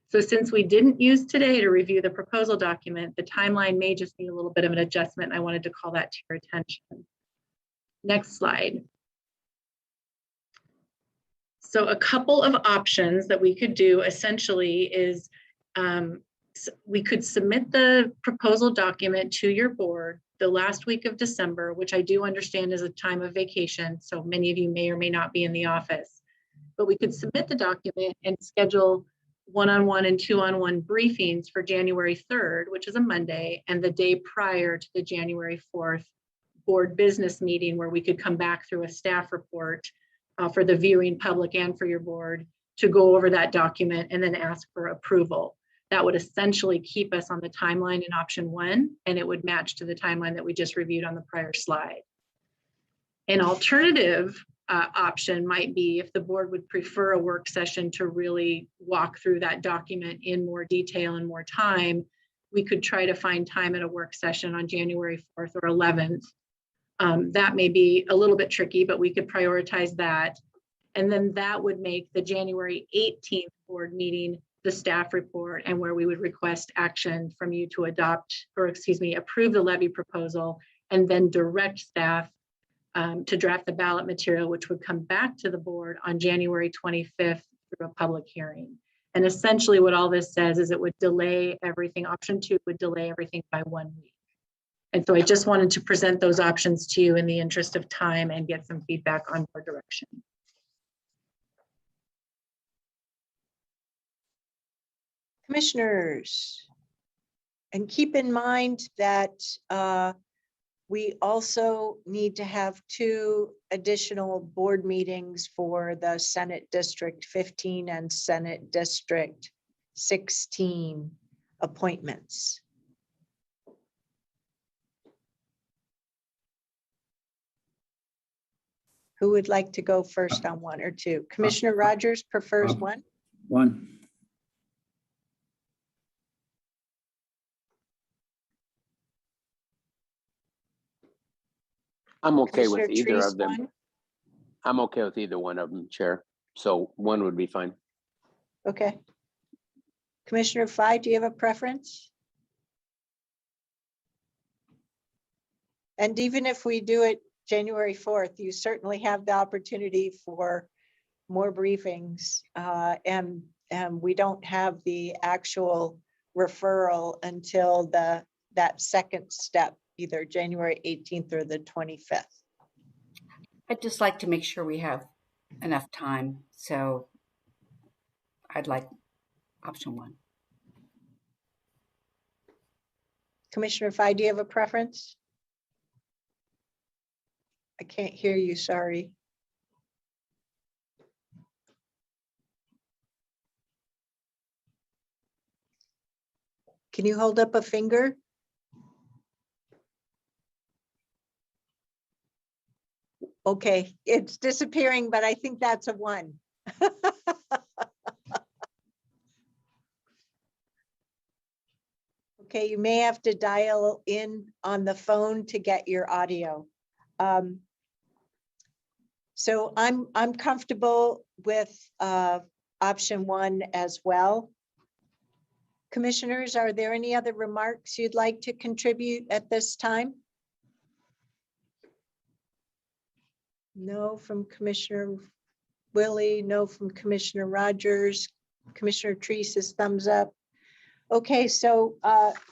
So since we didn't use today to review the proposal document, the timeline may just need a little bit of an adjustment. I wanted to call that to your attention. Next slide. So a couple of options that we could do essentially is we could submit the proposal document to your board the last week of December, which I do understand is a time of vacation. So many of you may or may not be in the office, but we could submit the document and schedule one-on-one and two-on-one briefings for January 3rd, which is a Monday, and the day prior to the January 4th board business meeting, where we could come back through a staff report for the viewing public and for your board to go over that document and then ask for approval. That would essentially keep us on the timeline in option 1, and it would match to the timeline that we just reviewed on the prior slide. An alternative option might be if the board would prefer a work session to really walk through that document in more detail and more time, we could try to find time at a work session on January 4th or 11th. That may be a little bit tricky, but we could prioritize that. And then that would make the January 18th board meeting the staff report, and where we would request action from you to adopt, or excuse me, approve the levy proposal, and then direct staff to draft the ballot material, which would come back to the board on January 25th through a public hearing. And essentially what all this says is it would delay everything. Option 2 would delay everything by 1 week. And so I just wanted to present those options to you in the interest of time and get some feedback on your direction. Commissioners, And keep in mind that we also need to have 2 additional board meetings for the Senate District 15 and Senate District 16 appointments. Who would like to go first on 1 or 2? Commissioner Rogers prefers 1. 1. I'm okay with Commissioner either Treese, of them. 1. I'm okay with either one of them, Chair. So 1 would be fine. Okay. Commissioner Fye, do you have a preference? And even if we do it January 4th, you certainly have the opportunity for more briefings. And we don't have the actual referral until that second step, either January 18th or the 25th. I'd just like to make sure we have enough time. So I'd like option 1. Commissioner Fye, do you have a preference? I can't hear you, sorry. Can you hold up a finger? Okay, it's disappearing, but I think that's a 1. Okay, you may have to dial in on the phone to get your audio. So I'm comfortable with option 1 as well. Commissioners, are there any other remarks you'd like to contribute at this time? No from Commissioner Willie, no from Commissioner Rogers. Commissioner Treese's thumbs up. Okay, so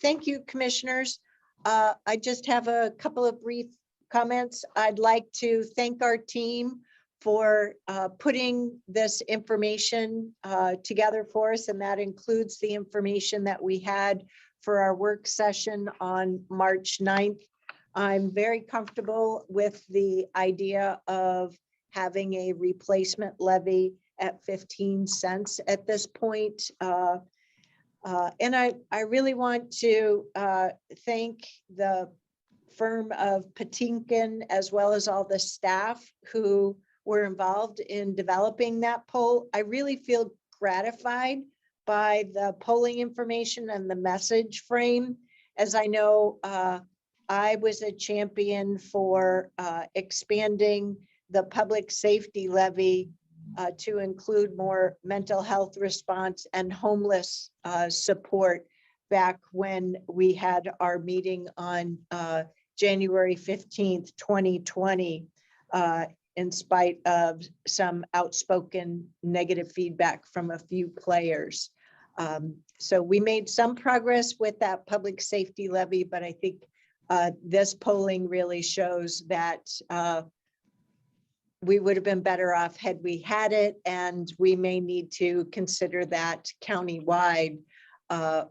thank you, commissioners. I just have a couple of brief comments. I'd like to thank our team for putting this information together for us, and that includes the information that we had for our work session on March 9th. I'm very comfortable with the idea of having a replacement levy at 15 cents at this point. And I really want to thank the firm of Patinkin, as well as all the staff who were involved in developing that poll. I really feel gratified by the polling information and the message frame. As I know, I was a champion for expanding the public safety levy to include more mental health response and homeless support back when we had our meeting on January 15th, 2020, in spite of some outspoken negative feedback from a few players. So we made some progress with that public safety levy, but I think this polling really shows that we would have been better off had we had it, and we may need to consider that countywide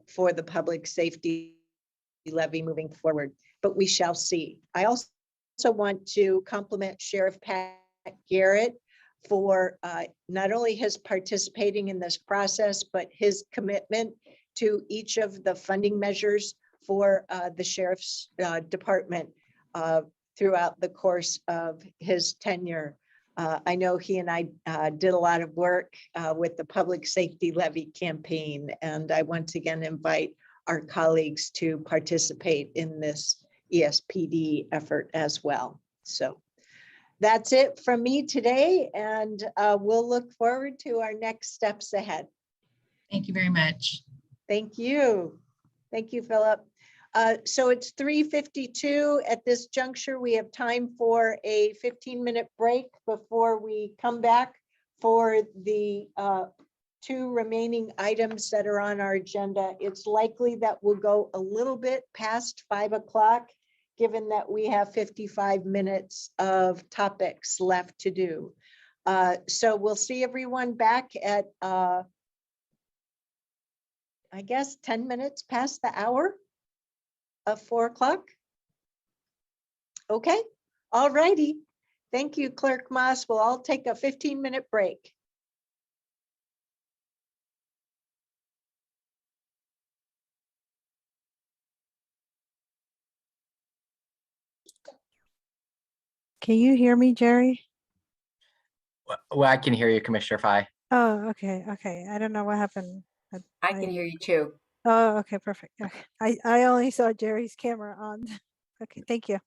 for the public safety levy moving forward, but we shall see. I also want to compliment Sheriff Pat Garrett for not only his participating in this process, but his commitment to each of the funding measures for the Sheriff's Department throughout the course of his tenure. I know he and I did a lot of work with the public safety levy campaign, and I once again invite our colleagues to participate in this ESPD effort as well. So that's it from me today, and we'll look forward to our next steps ahead. Thank you very much. Thank you. Thank you, Philip. So it's 3:52 at this juncture. We have time for a 15-minute break before we come back for the 2 remaining items that are on our agenda. It's likely that we'll go a little bit past 5 o'clock, given that we have 55 minutes of topics left to do. So we'll see everyone back at, I guess, 10 minutes past the hour. of 4 o'clock? Okay, all righty. Thank you, Clerk Moss. We'll all take a 15-minute break. Can you hear me, Jerry? Well, I can hear you, Commissioner Fye. Oh, okay, okay. I don't know what happened. I can hear you too. Oh, okay, perfect. Okay. I only saw Jerry's camera on. Okay, thank you.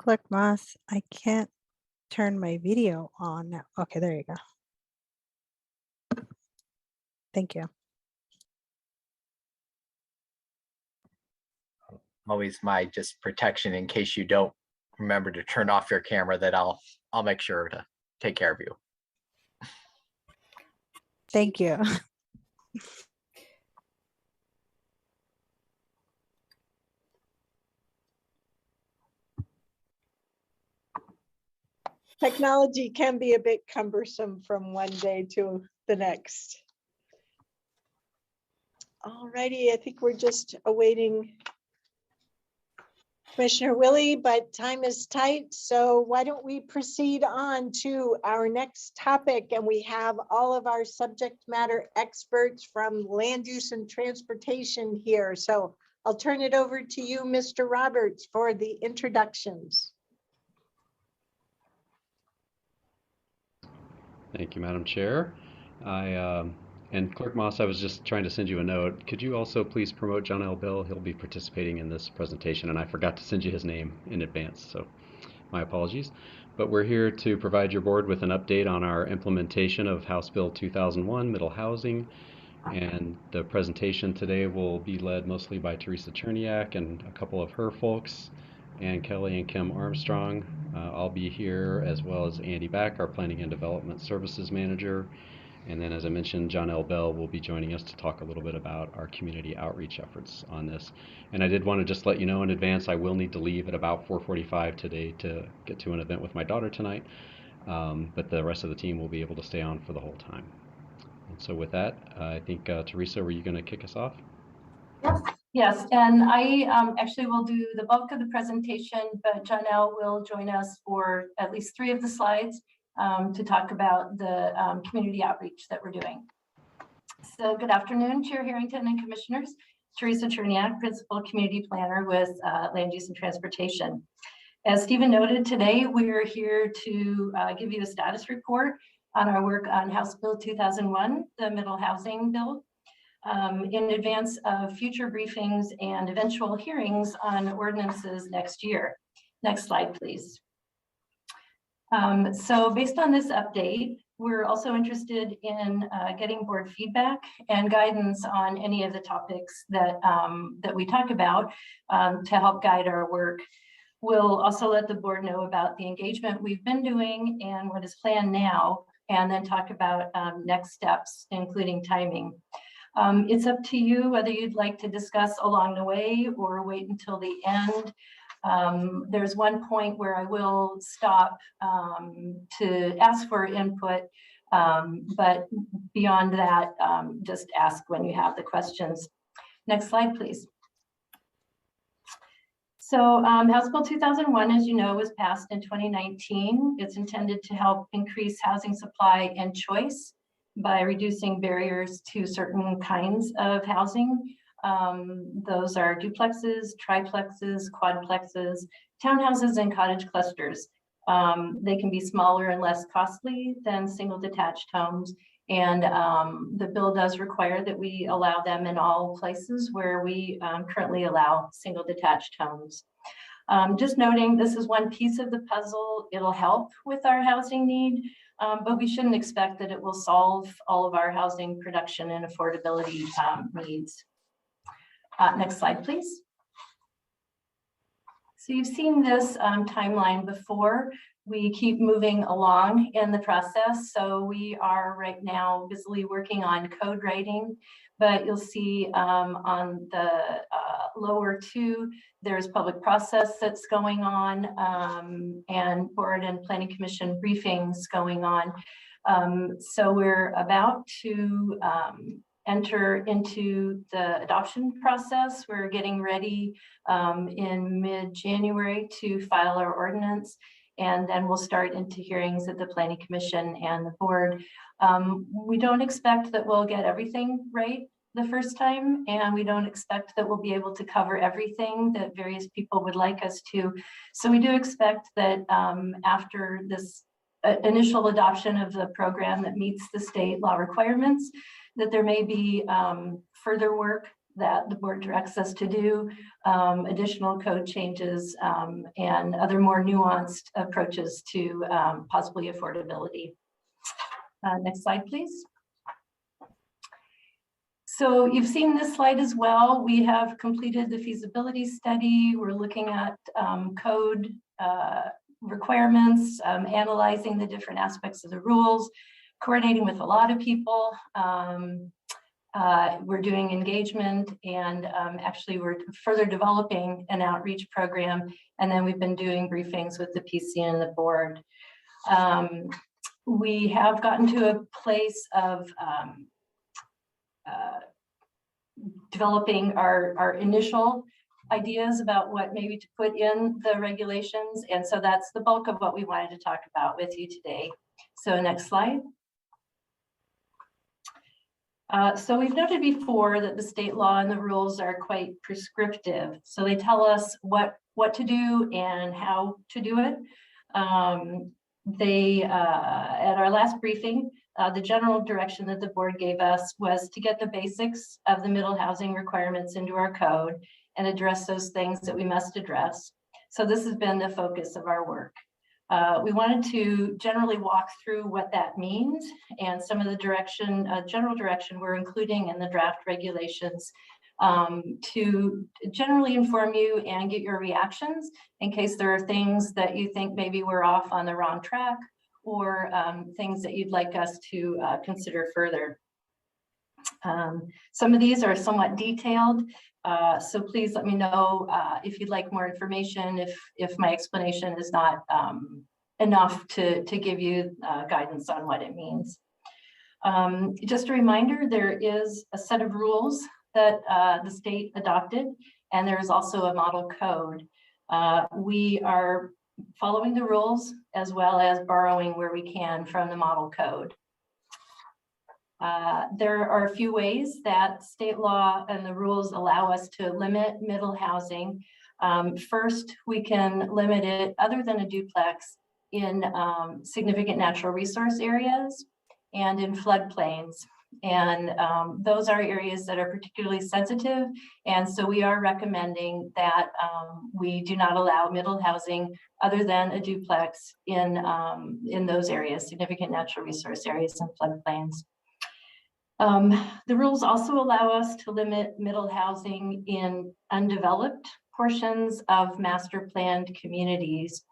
Clerk Moss, I can't turn my video on now. Okay, there you go. Thank you. Always my just protection in case you don't remember to turn off your camera, that I'll make sure to take care of you. Thank you. Technology can be a bit cumbersome from one day to the next. All righty, I think we're just awaiting Commissioner Willie, but time is tight. So why don't we proceed on to our next topic? And we have all of our subject matter experts from land use and transportation here. So I'll turn it over to you, Mr. Roberts, for the introductions. Thank you, Madam Chair. And Clerk Moss, I was just trying to send you a note. Could you also please promote John L. Bell? He'll be participating in this presentation, and I forgot to send you his name in advance, so my apologies. But we're here to provide your board with an update on our implementation of House Bill 2001, Middle Housing. And the presentation today will be led mostly by Teresa Cherniak and a couple of her folks, and Kelly and Kim Armstrong. I'll be here, as well as Andy Back, our Planning and Development Services Manager. And then, as I mentioned, John L. Bell will be joining us to talk a little bit about our community outreach efforts on this. And I did want to just let you know in advance, I will need to leave at about 4:45 today to get to an event with my daughter tonight. But the rest of the team will be able to stay on for the whole time. And so with that, I think, Teresa, were you going to kick us off? Yes, and I actually will do the bulk of the presentation, but Janelle will join us for at least 3 of the slides to talk about the community outreach that we're doing. So good afternoon, Chair Harrington and Commissioners. Teresa Cherniak, Principal Community Planner with Land Use and Transportation. As Stephen noted, today we're here to give you a status report on our work on House Bill 2001, the Middle Housing Bill, in advance of future briefings and eventual hearings on ordinances next year. Next slide, please. So based on this update, we're also interested in getting board feedback and guidance on any of the topics that, that we talk about to help guide our work. We'll also let the board know about the engagement we've been doing and what is planned now, and then talk about next steps, including timing. It's up to you whether you'd like to discuss along the way or wait until the end. There's one point where I will stop to ask for input, but beyond that, just ask when you have the questions. Next slide, please. So House Bill 2001, as you know, was passed in 2019. It's intended to help increase housing supply and choice by reducing barriers to certain kinds of housing. Those are duplexes, triplexes, quadplexes, townhouses, and cottage clusters. They can be smaller and less costly than single detached homes. And the bill does require that we allow them in all places where we currently allow single detached homes. Just noting, this is one piece of the puzzle. It'll help with our housing need, but we shouldn't expect that it will solve all of our housing production and affordability needs. Next slide, please. So you've seen this timeline before. We keep moving along in the process. So we are right now busily working on code writing, but you'll see on the lower 2, there's public process that's going on and board and planning commission briefings going on. So we're about to enter into the adoption process. We're getting ready in mid-January to file our ordinance, and then we'll start into hearings at the Planning Commission and the board. We don't expect that we'll get everything right the first time, and we don't expect that we'll be able to cover everything that various people would like us to. So we do expect that after this initial adoption of the program that meets the state law requirements, that there may be further work that the board directs us to do, additional code changes, and other more nuanced approaches to possibly affordability. Next slide, please. So you've seen this slide as well. We have completed the feasibility study. We're looking at code requirements, analyzing the different aspects of the rules, coordinating with a lot of people. We're doing engagement, and actually we're further developing an outreach program. And then we've been doing briefings with the PC and the board. We have gotten to a place of developing our initial ideas about what maybe to put in the regulations. And so that's the bulk of what we wanted to talk about with you today. So next slide. So we've noted before that the state law and the rules are quite prescriptive. So they tell us what to do and how to do it. At our last briefing, the general direction that the board gave us was to get the basics of the middle housing requirements into our code and address those things that we must address. So this has been the focus of our work. We wanted to generally walk through what that means and some of the general direction we're including in the draft regulations to generally inform you and get your reactions in case there are things that you think maybe we're off on the wrong track, or things that you'd like us to consider further. Some of these are somewhat detailed, so please let me know if you'd like more information, if my explanation is not enough to give you guidance on what it means. Just a reminder, there is a set of rules that the state adopted, and there is also a model code. We are following the rules as well as borrowing where we can from the model code. There are a few ways that state law and the rules allow us to limit middle housing. First, we can limit it other than a duplex in significant natural resource areas and in floodplains. And those are areas that are particularly sensitive. And so we are recommending that we do not allow middle housing other than a duplex in those areas, significant natural resource areas and floodplains. The rules also allow us to limit middle housing in undeveloped portions of master planned communities.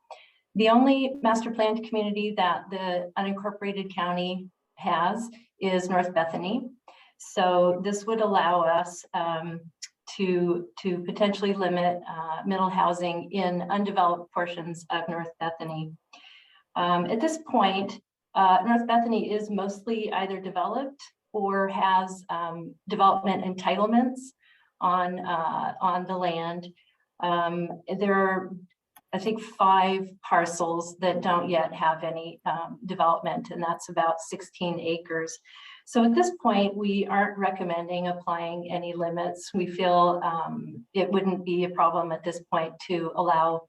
The only master planned community that the unincorporated county has is North Bethany. So this would allow us to potentially limit middle housing in undeveloped portions of North Bethany. At this point, North Bethany is mostly either developed or has development entitlements on the land. There are, I think, 5 parcels that don't yet have any development, and that's about 16 acres. So at this point, we aren't recommending applying any limits. We feel it wouldn't be a problem at this point to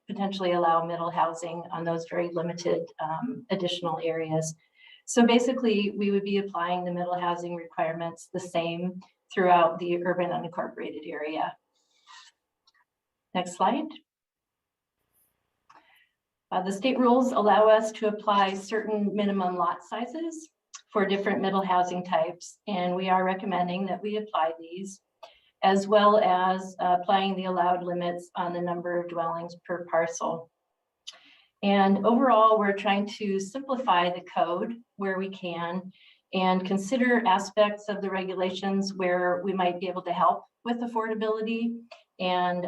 potentially allow middle housing on those very limited additional areas. So basically, we would be applying the middle housing requirements the same throughout the urban unincorporated area. Next slide. The state rules allow us to apply certain minimum lot sizes for different middle housing types, and we are recommending that we apply these, as well as applying the allowed limits on the number of dwellings per parcel. And overall, we're trying to simplify the code where we can and consider aspects of the regulations where we might be able to help with affordability. And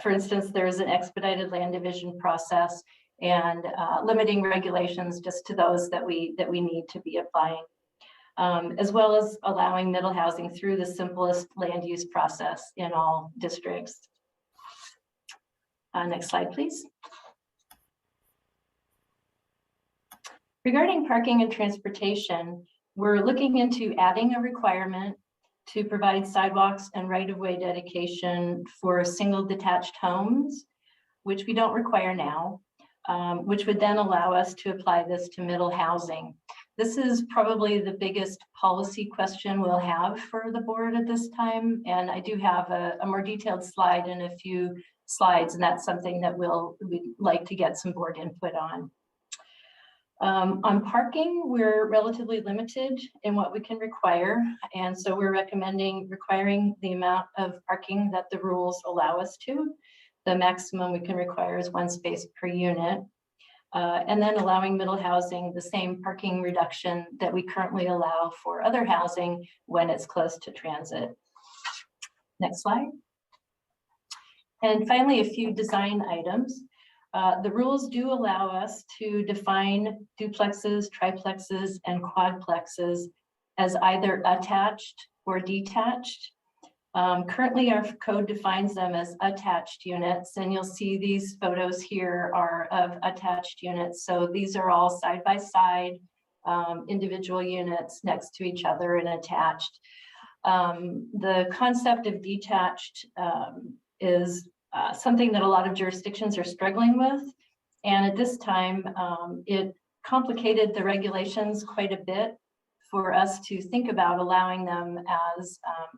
for instance, there's an expedited land division process and limiting regulations just to those that we need to be applying, as well as allowing middle housing through the simplest land use process in all districts. Next slide, please. Regarding parking and transportation, we're looking into adding a requirement to provide sidewalks and right-of-way dedication for single detached homes, which we don't require now, which would then allow us to apply this to middle housing. This is probably the biggest policy question we'll have for the board at this time. And I do have a more detailed slide in a few slides, and that's something that we'd like to get some board input on. On parking, we're relatively limited in what we can require. And so we're requiring the amount of parking that the rules allow us to. The maximum we can require is 1 space per unit. And then allowing middle housing the same parking reduction that we currently allow for other housing when it's close to transit. Next slide. And finally, a few design items. The rules do allow us to define duplexes, triplexes, and quadplexes as either attached or detached. Currently, our code defines them as attached units, and you'll see these photos here are of attached units. So these are all side-by-side individual units next to each other and attached. The concept of detached is something that a lot of jurisdictions are struggling with. And at this time, it complicated the regulations quite a bit for us to think about allowing them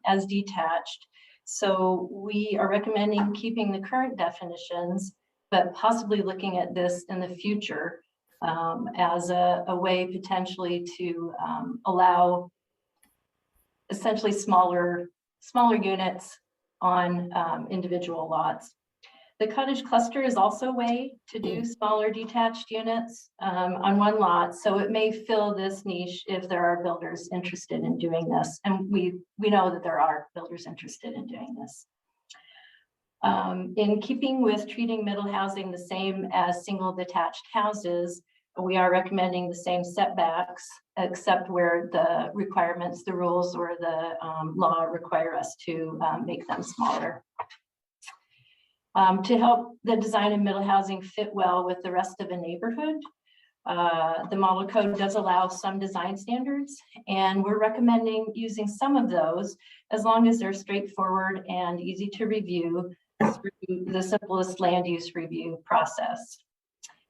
as detached. So we are recommending keeping the current definitions, but possibly looking at this in the future as a way potentially to allow essentially smaller units on individual lots. The cottage cluster is also a way to do smaller detached units on one lot. So it may fill this niche if there are builders interested in doing this. And we know that there are builders interested in doing this. In keeping with treating middle housing the same as single detached houses, we are recommending the same setbacks, except where the requirements, the rules, or the law require us to make them smaller. To help the design of middle housing fit well with the rest of a neighborhood, the model code does allow some design standards, and we're recommending using some of those as long as they're straightforward and easy to review through the simplest land use review process.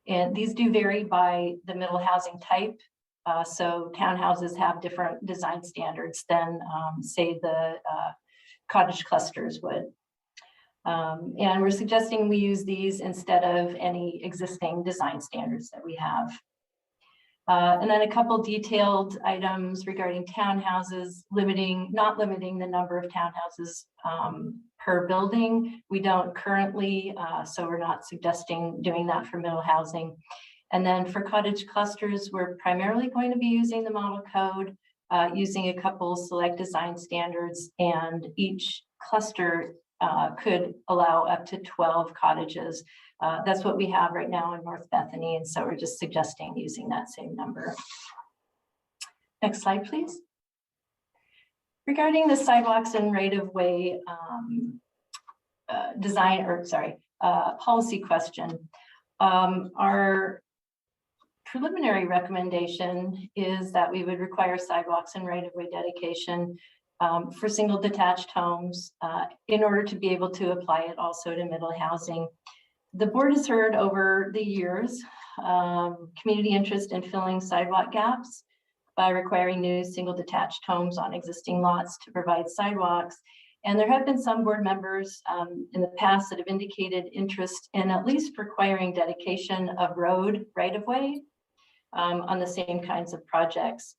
And these do vary by the middle housing type. So townhouses have different design standards than say the cottage clusters would. And we're suggesting we use these instead of any existing design standards that we have. And then a couple detailed items regarding townhouses, not limiting the number of townhouses per building. We don't currently, so we're not suggesting doing that for middle housing. And then for cottage clusters, we're primarily going to be using the model code, using a couple select design standards, and each cluster could allow up to 12 cottages. That's what we have right now in North Bethany, and so we're just suggesting using that same number. Next slide, please. Regarding the sidewalks and right-of-way policy question, our preliminary recommendation is that we would require sidewalks and right-of-way dedication for single detached homes in order to be able to apply it also to middle housing. The board has heard over the years community interest in filling sidewalk gaps by requiring new single detached homes on existing lots to provide sidewalks. And there have been some board members in the past that have indicated interest in at least requiring dedication of road right-of-way on the same kinds of projects.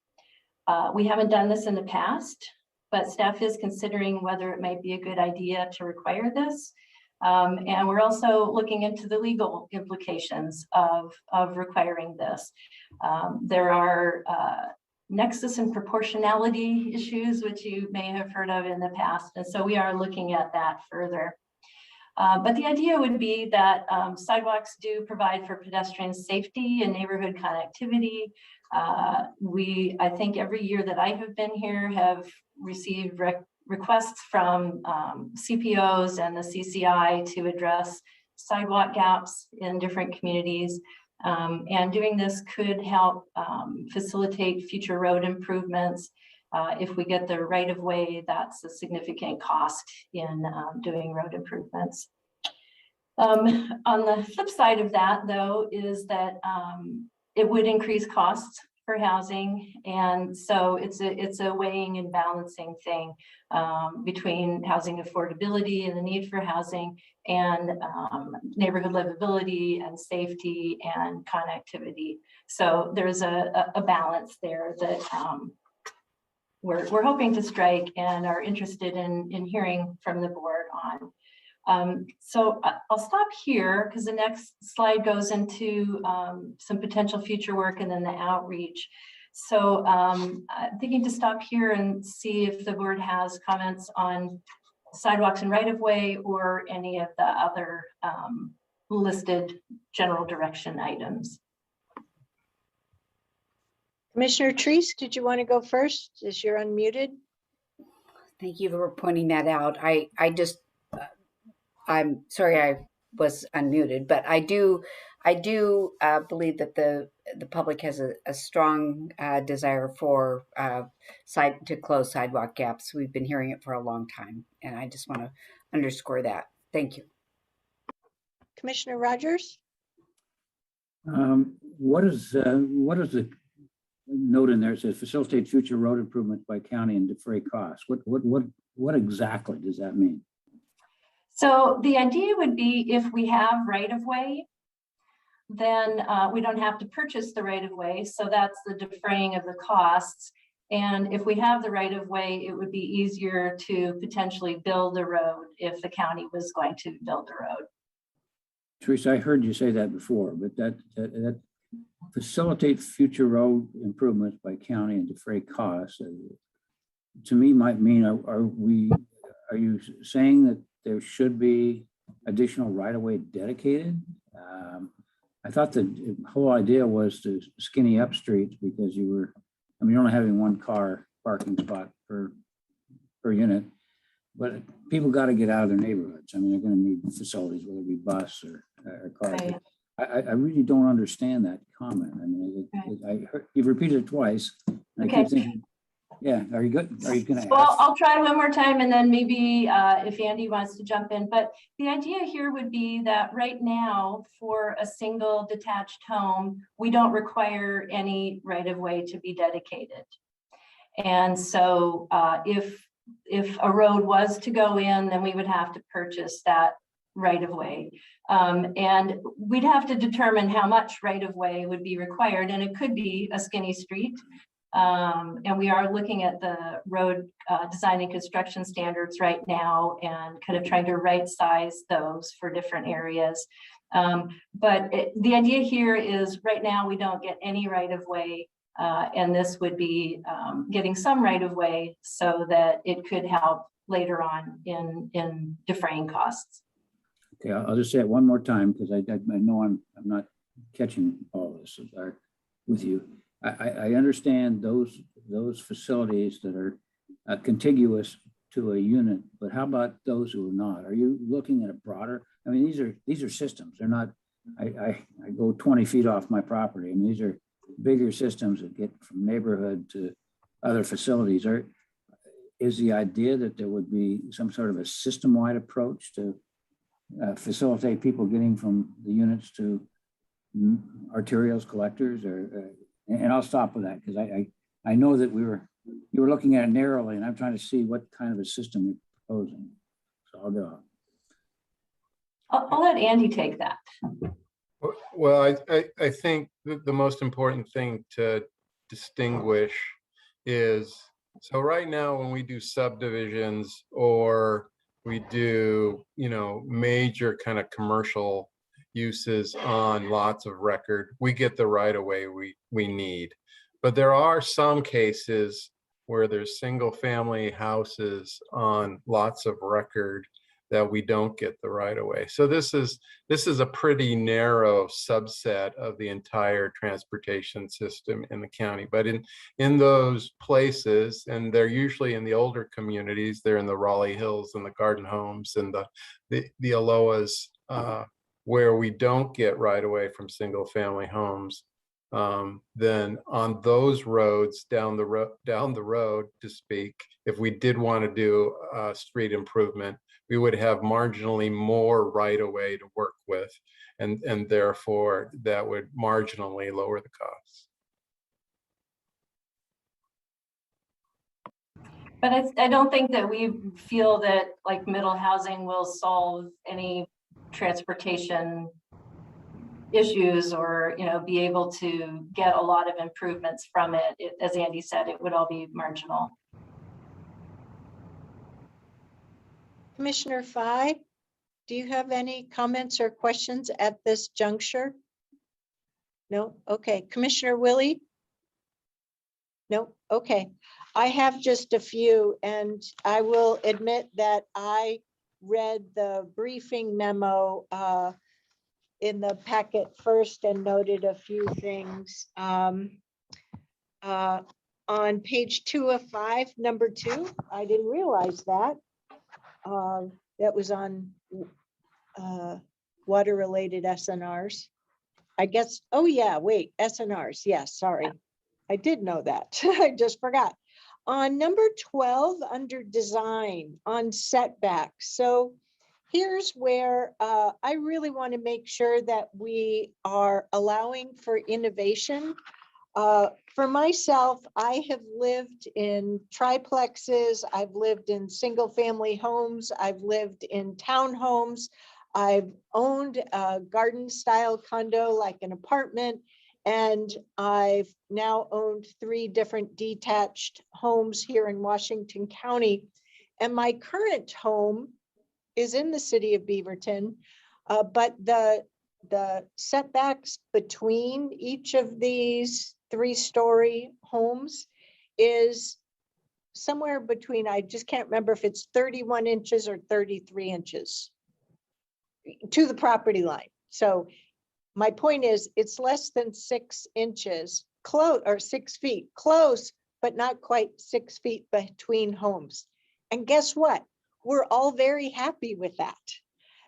We haven't done this in the past, but staff is considering whether it might be a good idea to require this. And we're also looking into the legal implications of requiring this. There are nexus and proportionality issues, which you may have heard of in the past. And so we are looking at that further. But the idea would be that sidewalks do provide for pedestrian safety and neighborhood connectivity. I think every year that I have been here have received requests from CPOs and the CCI to address sidewalk gaps in different communities. And doing this could help facilitate future road improvements. If we get the right of way, that's a significant cost in doing road improvements. On the flip side of that, though, is that it would increase costs for housing. And so it's a weighing and balancing thing between housing affordability and the need for housing and neighborhood livability and safety and connectivity. So there's a balance there that we're hoping to strike and are interested in hearing from the board on. So I'll stop here because the next slide goes into some potential future work and then the outreach. So I'm thinking to stop here and see if the board has comments on sidewalks and right-of-way or any of the other listed general direction items. Commissioner Treese, did you want to go first as you're unmuted? Thank you for pointing that out. I'm sorry I was unmuted, but I do believe that the public has a strong desire for to close sidewalk gaps. We've been hearing it for a long time, and I just want to underscore that. Thank you. Commissioner Rogers? What is the note in there? It says facilitate future road improvements by county and defray costs. What exactly does that mean? So the idea would be if we have right-of-way, then we don't have to purchase the right-of-way. So that's the defraying of the costs. And if we have the right-of-way, it would be easier to potentially build a road if the county was going to build a road. Teresa, I heard you say that before, but that facilitate future road improvements by county and defray costs, to me might mean, are you saying that there should be additional right-of-way dedicated? I thought the whole idea was to skinny up streets because you're only having one car parking spot per unit, but people got to get out of their neighborhoods. I mean, they're going to need facilities, whether it be bus or car. Right. I really don't understand that comment. I mean, I heard, you've repeated it twice. And Okay. I keep thinking, yeah, are you good? Are you going to Well, ask? I'll try one more time and then maybe if Andy wants to jump in. But the idea here would be that right now for a single detached home, we don't require any right-of-way to be dedicated. And so if a road was to go in, then we would have to purchase that right-of-way. And we'd have to determine how much right-of-way would be required. And it could be a skinny street. And we are looking at the road design and construction standards right now and kind of trying to right size those for different areas. But the idea here is right now we don't get any right-of-way, and this would be getting some right-of-way so that it could help later on in defraying costs. Okay, I'll just say it one more time because I know I'm not catching all this with you. I understand those facilities that are contiguous to a unit, but how about those who are not? Are you looking at a broader? I mean, these are systems. They're not. I go 20 feet off my property, and these are bigger systems that get from neighborhood to other facilities. Is the idea that there would be some sort of a system-wide approach to facilitate people getting from the units to arterials, collectors, and I'll stop with that because I know that you were looking at it narrowly, and I'm trying to see what kind of a system you're proposing. So I'll go. I'll let Andy take that. Well, I think the most important thing to distinguish is, so right now when we do subdivisions or we do, major kind of commercial uses on lots of record, we get the right of way we need. But there are some cases where there's single family houses on lots of record that we don't get the right of way. So this is a pretty narrow subset of the entire transportation system in the county. But in those places, and they're usually in the older communities, they're in the Raleigh Hills and the Garden Homes and the Aloas, where we don't get right of way from single family homes, then on those roads down the road, to speak, if we did want to do street improvement, we would have marginally more right of way to work with, and therefore that would marginally lower the costs. But I don't think that we feel that like middle housing will solve any transportation issues or, you know, be able to get a lot of improvements from it. As Andy said, it would all be marginal. Commissioner Fye, do you have any comments or questions at this juncture? No? Okay. Commissioner Willie? No? Okay. I have just a few, and I will admit that I read the briefing memo in the packet first and noted a few things. On page 2 of 5, number 2, I didn't realize that. That was on water-related SNRs. I guess, oh yeah, wait, SNRs, yes, sorry. I did know that, I just forgot. On number 12, under design, on setbacks. So here's where I really want to make sure that we are allowing for innovation. For myself, I have lived in triplexes, I've lived in single family homes, I've lived in townhomes, I've owned a garden style condo like an apartment, and I've now owned 3 different detached homes here in Washington County. And my current home is in the city of Beaverton, but the setbacks between each of these 3-story homes is somewhere between, I just can't remember if it's 31 inches or 33 inches to the property line. So my point is, it's less than 6 inches, close, or 6 feet, close, but not quite 6 feet between homes. And guess what? We're all very happy with that.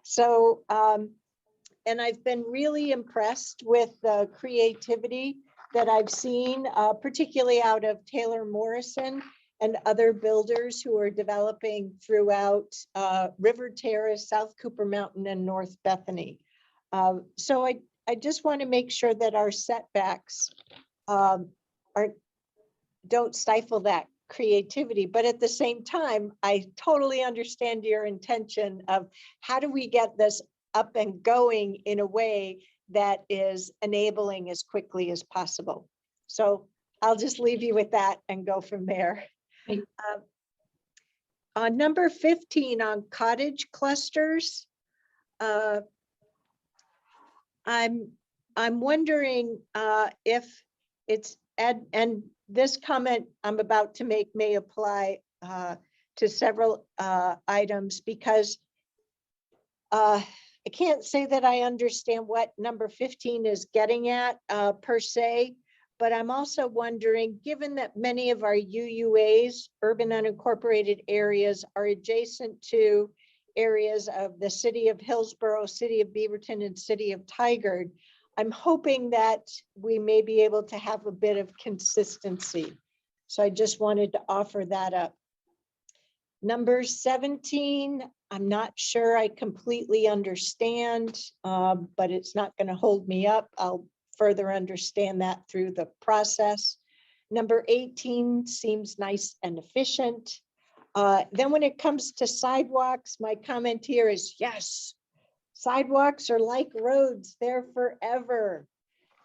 So, and I've been really impressed with the creativity that I've seen, particularly out of Taylor Morrison and other builders who are developing throughout River Terrace, South Cooper Mountain, and North Bethany. So I just want to make sure that our setbacks don't stifle that creativity, but at the same time, I totally understand your intention of how do we get this up and going in a way that is enabling as quickly as possible. So I'll just leave you with that and go from there. On number 15 on cottage clusters, I'm wondering if it's, and this comment I'm about to make may apply to several items, because I can't say that I understand what number 15 is getting at per se, but I'm also wondering, given that many of our UUAs, urban unincorporated areas, are adjacent to areas of the city of Hillsborough, city of Beaverton, and city of Tigard, I'm hoping that we may be able to have a bit of consistency. So I just wanted to offer that up. Number 17, I'm not sure I completely understand, but it's not going to hold me up. I'll further understand that through the process. Number 18 seems nice and efficient. Then when it comes to sidewalks, my comment here is yes, sidewalks are like roads, they're forever.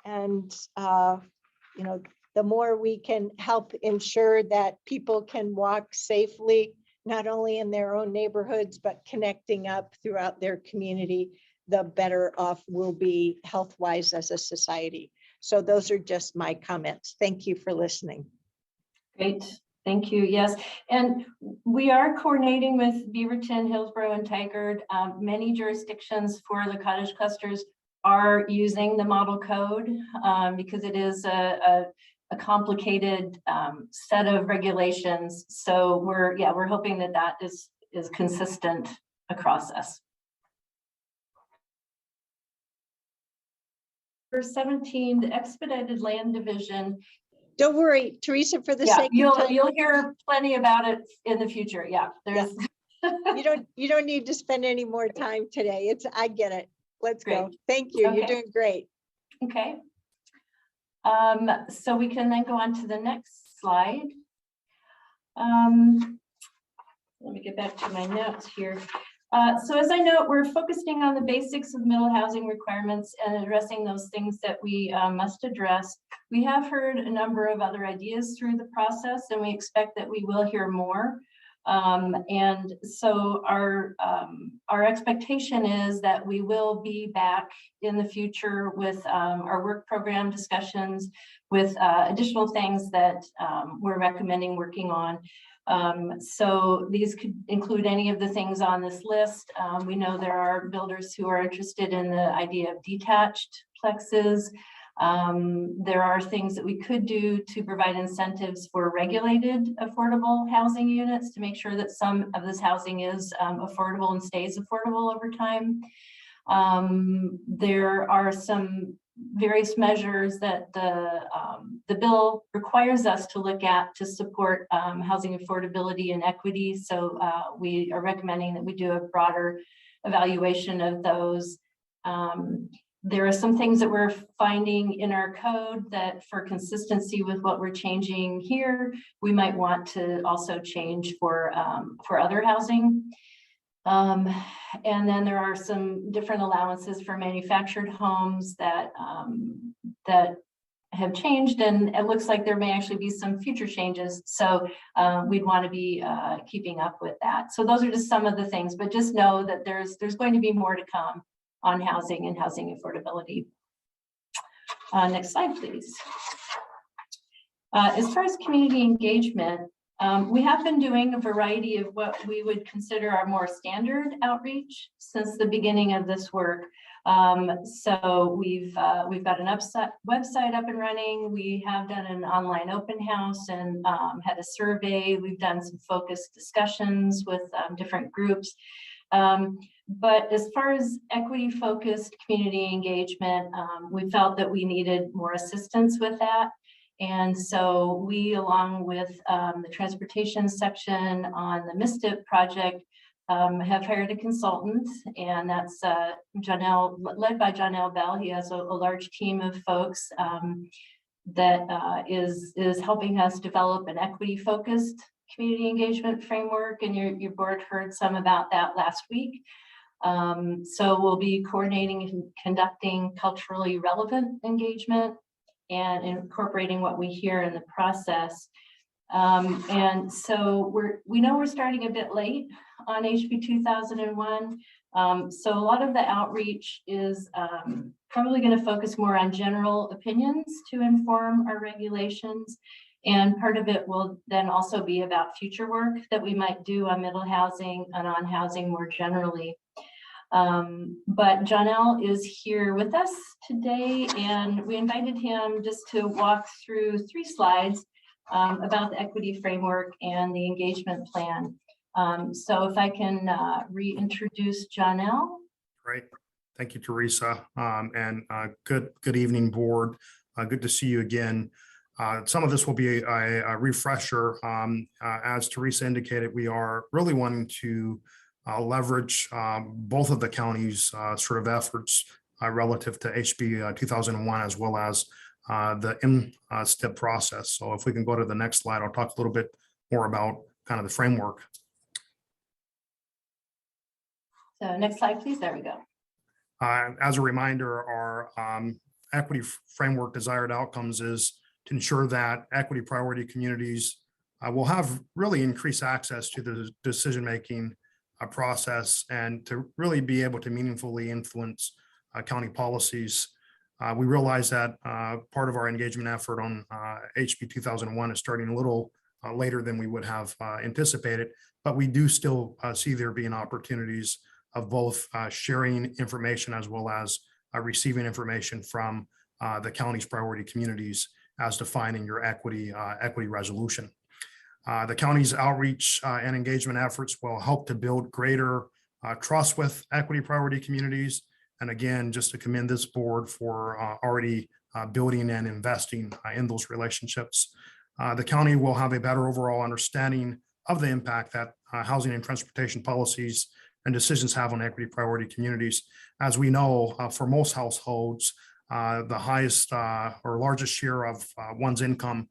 And, you know, the more we can help ensure that people can walk safely, not only in their own neighborhoods, but connecting up throughout their community, the better off we'll be health-wise as a society. So those are just my comments. Thank you for listening. Great, thank you. Yes, and we are coordinating with Beaverton, Hillsborough, and Tigard. Many jurisdictions for the cottage clusters are using the model code because it is a complicated set of regulations. So we're hoping that that is consistent across us. For 17, the expedited land division. Don't worry, Teresa, for the sake of time. You'll hear plenty about it in the future. Yeah, there's. Yeah. You don't need to spend any more time today. I get it. Let's go. Thank you. Okay. You're doing great. Okay. So we can then go on to the next slide. Let me get back to my notes here. So as I note, we're focusing on the basics of middle housing requirements and addressing those things that we must address. We have heard a number of other ideas through the process, and we expect that we will hear more. And so our expectation is that we will be back in the future with our work program discussions, with additional things that we're recommending working on. So these could include any of the things on this list. We know there are builders who are interested in the idea of detached plexes. There are things that we could do to provide incentives for regulated affordable housing units to make sure that some of this housing is affordable and stays affordable over time. There are some various measures that the bill requires us to look at to support housing affordability and equity. So we are recommending that we do a broader evaluation of those. There are some things that we're finding in our code that for consistency with what we're changing here, we might want to also change for other housing. And then there are some different allowances for manufactured homes that have changed, and it looks like there may actually be some future changes. So we'd want to be keeping up with that. So those are just some of the things, but just know that there's going to be more to come on housing and housing affordability. Next slide, please. As far as community engagement, we have been doing a variety of what we would consider our more standard outreach since the beginning of this work. So we've got an website up and running. We have done an online open house and had a survey. We've done some focused discussions with different groups. But as far as equity-focused community engagement, we felt that we needed more assistance with that. And so we, along with the transportation section on the MISTIP project, have hired a consultant, and that's Janelle, led by Janelle Bell. He has a large team of folks that is helping us develop an equity-focused community engagement framework, and your board heard some about that last week. So we'll be coordinating and conducting culturally relevant engagement and incorporating what we hear in the process. And so we know we're starting a bit late on HB 2001. So a lot of the outreach is probably going to focus more on general opinions to inform our regulations. And part of it will then also be about future work that we might do on middle housing and on housing more generally. But Janelle is here with us today, and we invited him just to walk through 3 slides about the equity framework and the engagement plan. So if I can reintroduce Janelle. Great. Thank you, Teresa. And good evening, board. Good to see you again. Some of this will be a refresher. As Teresa indicated, we are really wanting to leverage both of the county's sort of efforts relative to HB 2001, as well as the MSTIP process. So if we can go to the next slide, I'll talk a little bit more about kind of the framework. So next slide, please. There we go. As a reminder, our equity framework desired outcomes is to ensure that equity priority communities will have really increased access to the decision-making process and to really be able to meaningfully influence county policies. We realize that part of our engagement effort on HB 2001 is starting a little later than we would have anticipated, but we do still see there being opportunities of both sharing information as well as receiving information from the county's priority communities as defining your equity resolution. The county's outreach and engagement efforts will help to build greater trust with equity priority communities. And again, just to commend this board for already building and investing in those relationships. The county will have a better overall understanding of the impact that housing and transportation policies and decisions have on equity priority communities. As we know, for most households, the highest or largest share of one's income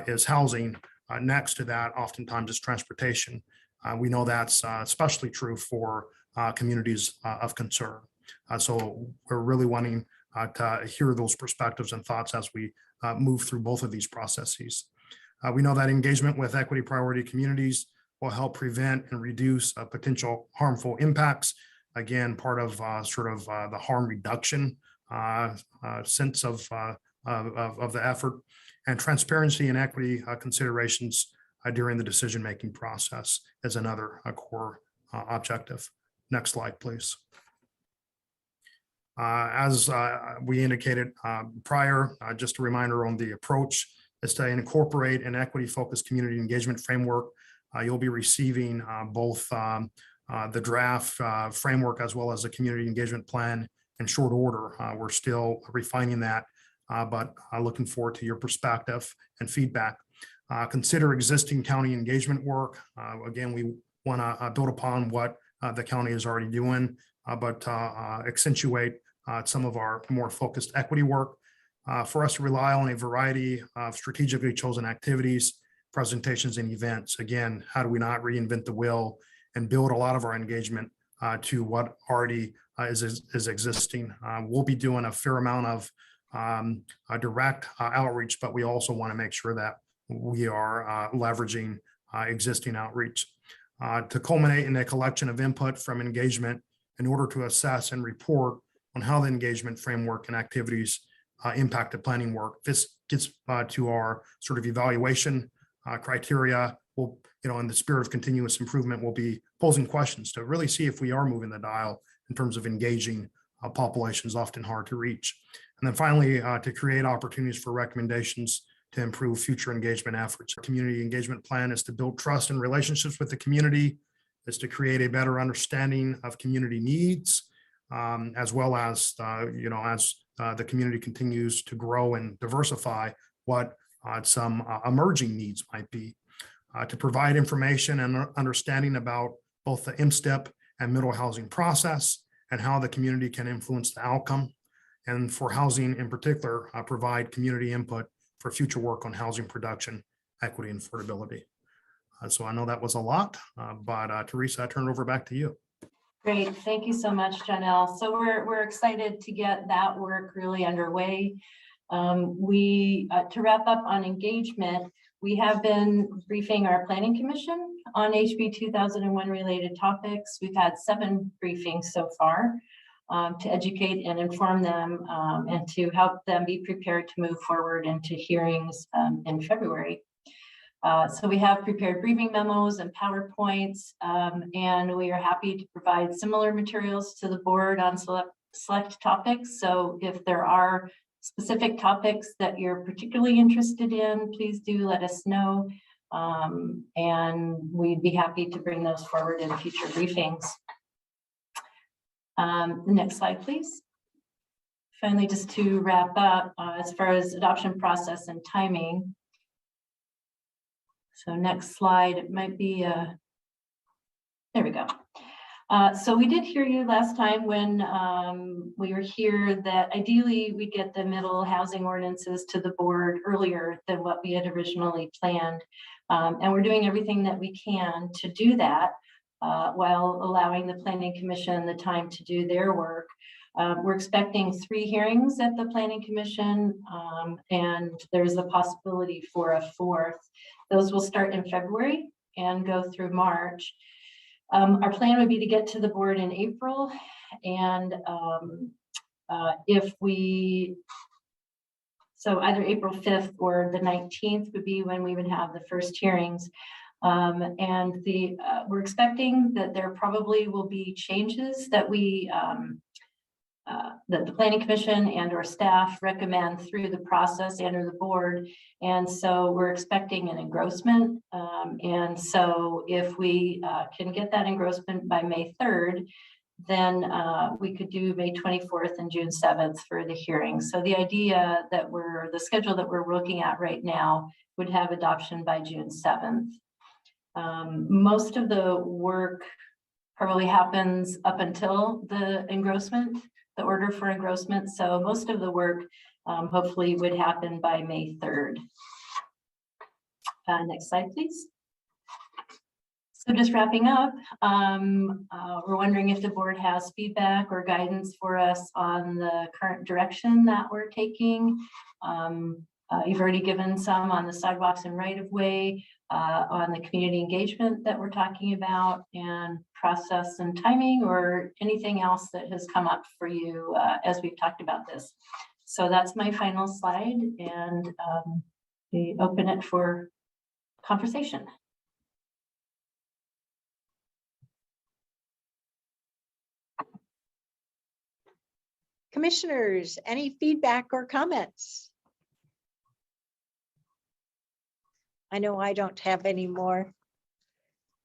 is housing. Next to that, oftentimes is transportation. We know that's especially true for communities of concern. So we're really wanting to hear those perspectives and thoughts as we move through both of these processes. We know that engagement with equity priority communities will help prevent and reduce potential harmful impacts. Again, part of the harm reduction sense of the effort, and transparency and equity considerations during the decision-making process is another core objective. Next slide, please. As we indicated prior, just a reminder on the approach is to incorporate an equity-focused community engagement framework. You'll be receiving both the draft framework as well as the community engagement plan in short order. We're still refining that, but looking forward to your perspective and feedback. Consider existing county engagement work. Again, we want to build upon what the county is already doing, but accentuate some of our more focused equity work. For us to rely on a variety of strategically chosen activities, presentations, and events. Again, how do we not reinvent the wheel and build a lot of our engagement to what already is existing? We'll be doing a fair amount of direct outreach, but we also want to make sure that we are leveraging existing outreach to culminate in a collection of input from engagement in order to assess and report on how the engagement framework and activities impact the planning work. This gets to our sort of evaluation criteria. We'll, in the spirit of continuous improvement, we'll be posing questions to really see if we are moving the dial in terms of engaging populations often hard to reach. And then finally, to create opportunities for recommendations to improve future engagement efforts. Our community engagement plan is to build trust and relationships with the community, is to create a better understanding of community needs, as well as, as the community continues to grow and diversify, what some emerging needs might be. To provide information and understanding about both the M-STEP and middle housing process and how the community can influence the outcome. And for housing in particular, provide community input for future work on housing production, equity, and affordability. So I know that was a lot, but Teresa, I turn it over back to you. Great, thank you so much, Janelle. So we're excited to get that work really underway. To wrap up on engagement, we have been briefing our Planning Commission on HB 2001 related topics. We've had 7 briefings so far to educate and inform them and to help them be prepared to move forward into hearings in February. So we have prepared briefing memos and PowerPoints, and we are happy to provide similar materials to the board on select topics. So if there are specific topics that you're particularly interested in, please do let us know. And we'd be happy to bring those forward in future briefings. The next slide, please. Finally, just to wrap up, as far as adoption process and timing. So next slide, it might be, there we go. So we did hear you last time when we were here that ideally we get the middle housing ordinances to the board earlier than what we had originally planned. And we're doing everything that we can to do that while allowing the Planning Commission the time to do their work. We're expecting 3 hearings at the Planning Commission, and there's a possibility for a 4th. Those will start in February and go through March. Our plan would be to get to the board in April, and so either April 5th or the 19th would be when we would have the first hearings. And we're expecting that there probably will be changes that that the Planning Commission and our staff recommend through the process and or the board. And so we're expecting an engrossment. And so if we can get that engrossment by May 3rd, then we could do May 24th and June 7th for the hearing. So the idea that the schedule that we're looking at right now would have adoption by June 7th. Most of the work probably happens up until the engrossment, the order for engrossment. So most of the work hopefully would happen by May 3rd. Next slide, please. So just wrapping up, we're wondering if the board has feedback or guidance for us on the current direction that we're taking. You've already given some on the sidewalks and right-of-way, on the community engagement that we're talking about, and process and timing, or anything else that has come up for you as we've talked about this. So that's my final slide, and we open it for conversation. Commissioners, any feedback or comments? I know I don't have any more.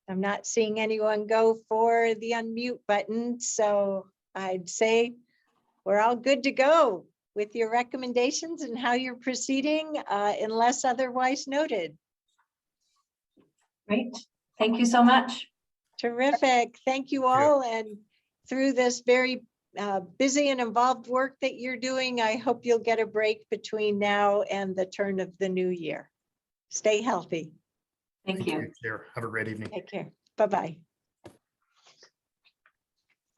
I'm not seeing anyone go for the unmute button, so I'd say we're all good to go with your recommendations and how you're proceeding, unless otherwise noted. Great. Thank you so much. Terrific. Thank you all. And through this very busy and involved work that you're doing, I hope you'll get a break between now and the turn of the new year. Stay healthy. Thank you. Take care. Have a great evening. Take care. Bye-bye.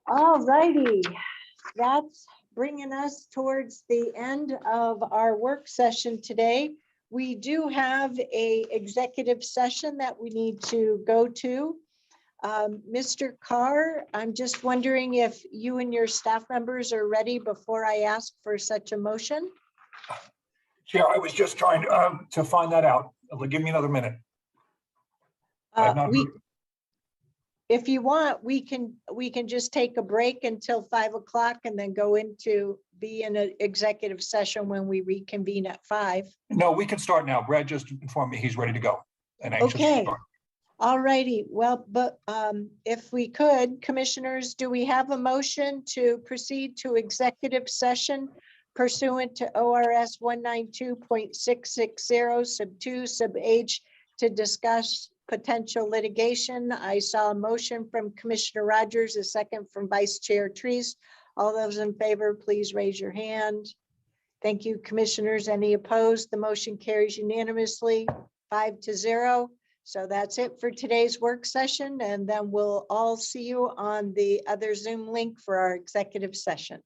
All righty. That's bringing us towards the end of our work session today. We do have an executive session that we need to go to. Mr. Carr, I'm just wondering if you and your staff members are ready before I ask for such a motion. Chair, I was just trying to find that out. Give me another minute. If you want, we can just take a break until 5 o'clock and then go be in an executive session when we reconvene at 5. No, we can start now. Brad just informed me he's ready to go. And anxious to Okay. start. All righty. Well, but if we could, commissioners, do we have a motion to proceed to executive session pursuant to ORS 192.660 sub 2 sub H to discuss potential litigation? I saw a motion from Commissioner Rogers, a second from Vice Chair Treese. All those in favor, please raise your hand. Thank you, commissioners. Any opposed? The motion carries unanimously, 5-0. So that's it for today's work session, and then we'll all see you on the other Zoom link for our executive session.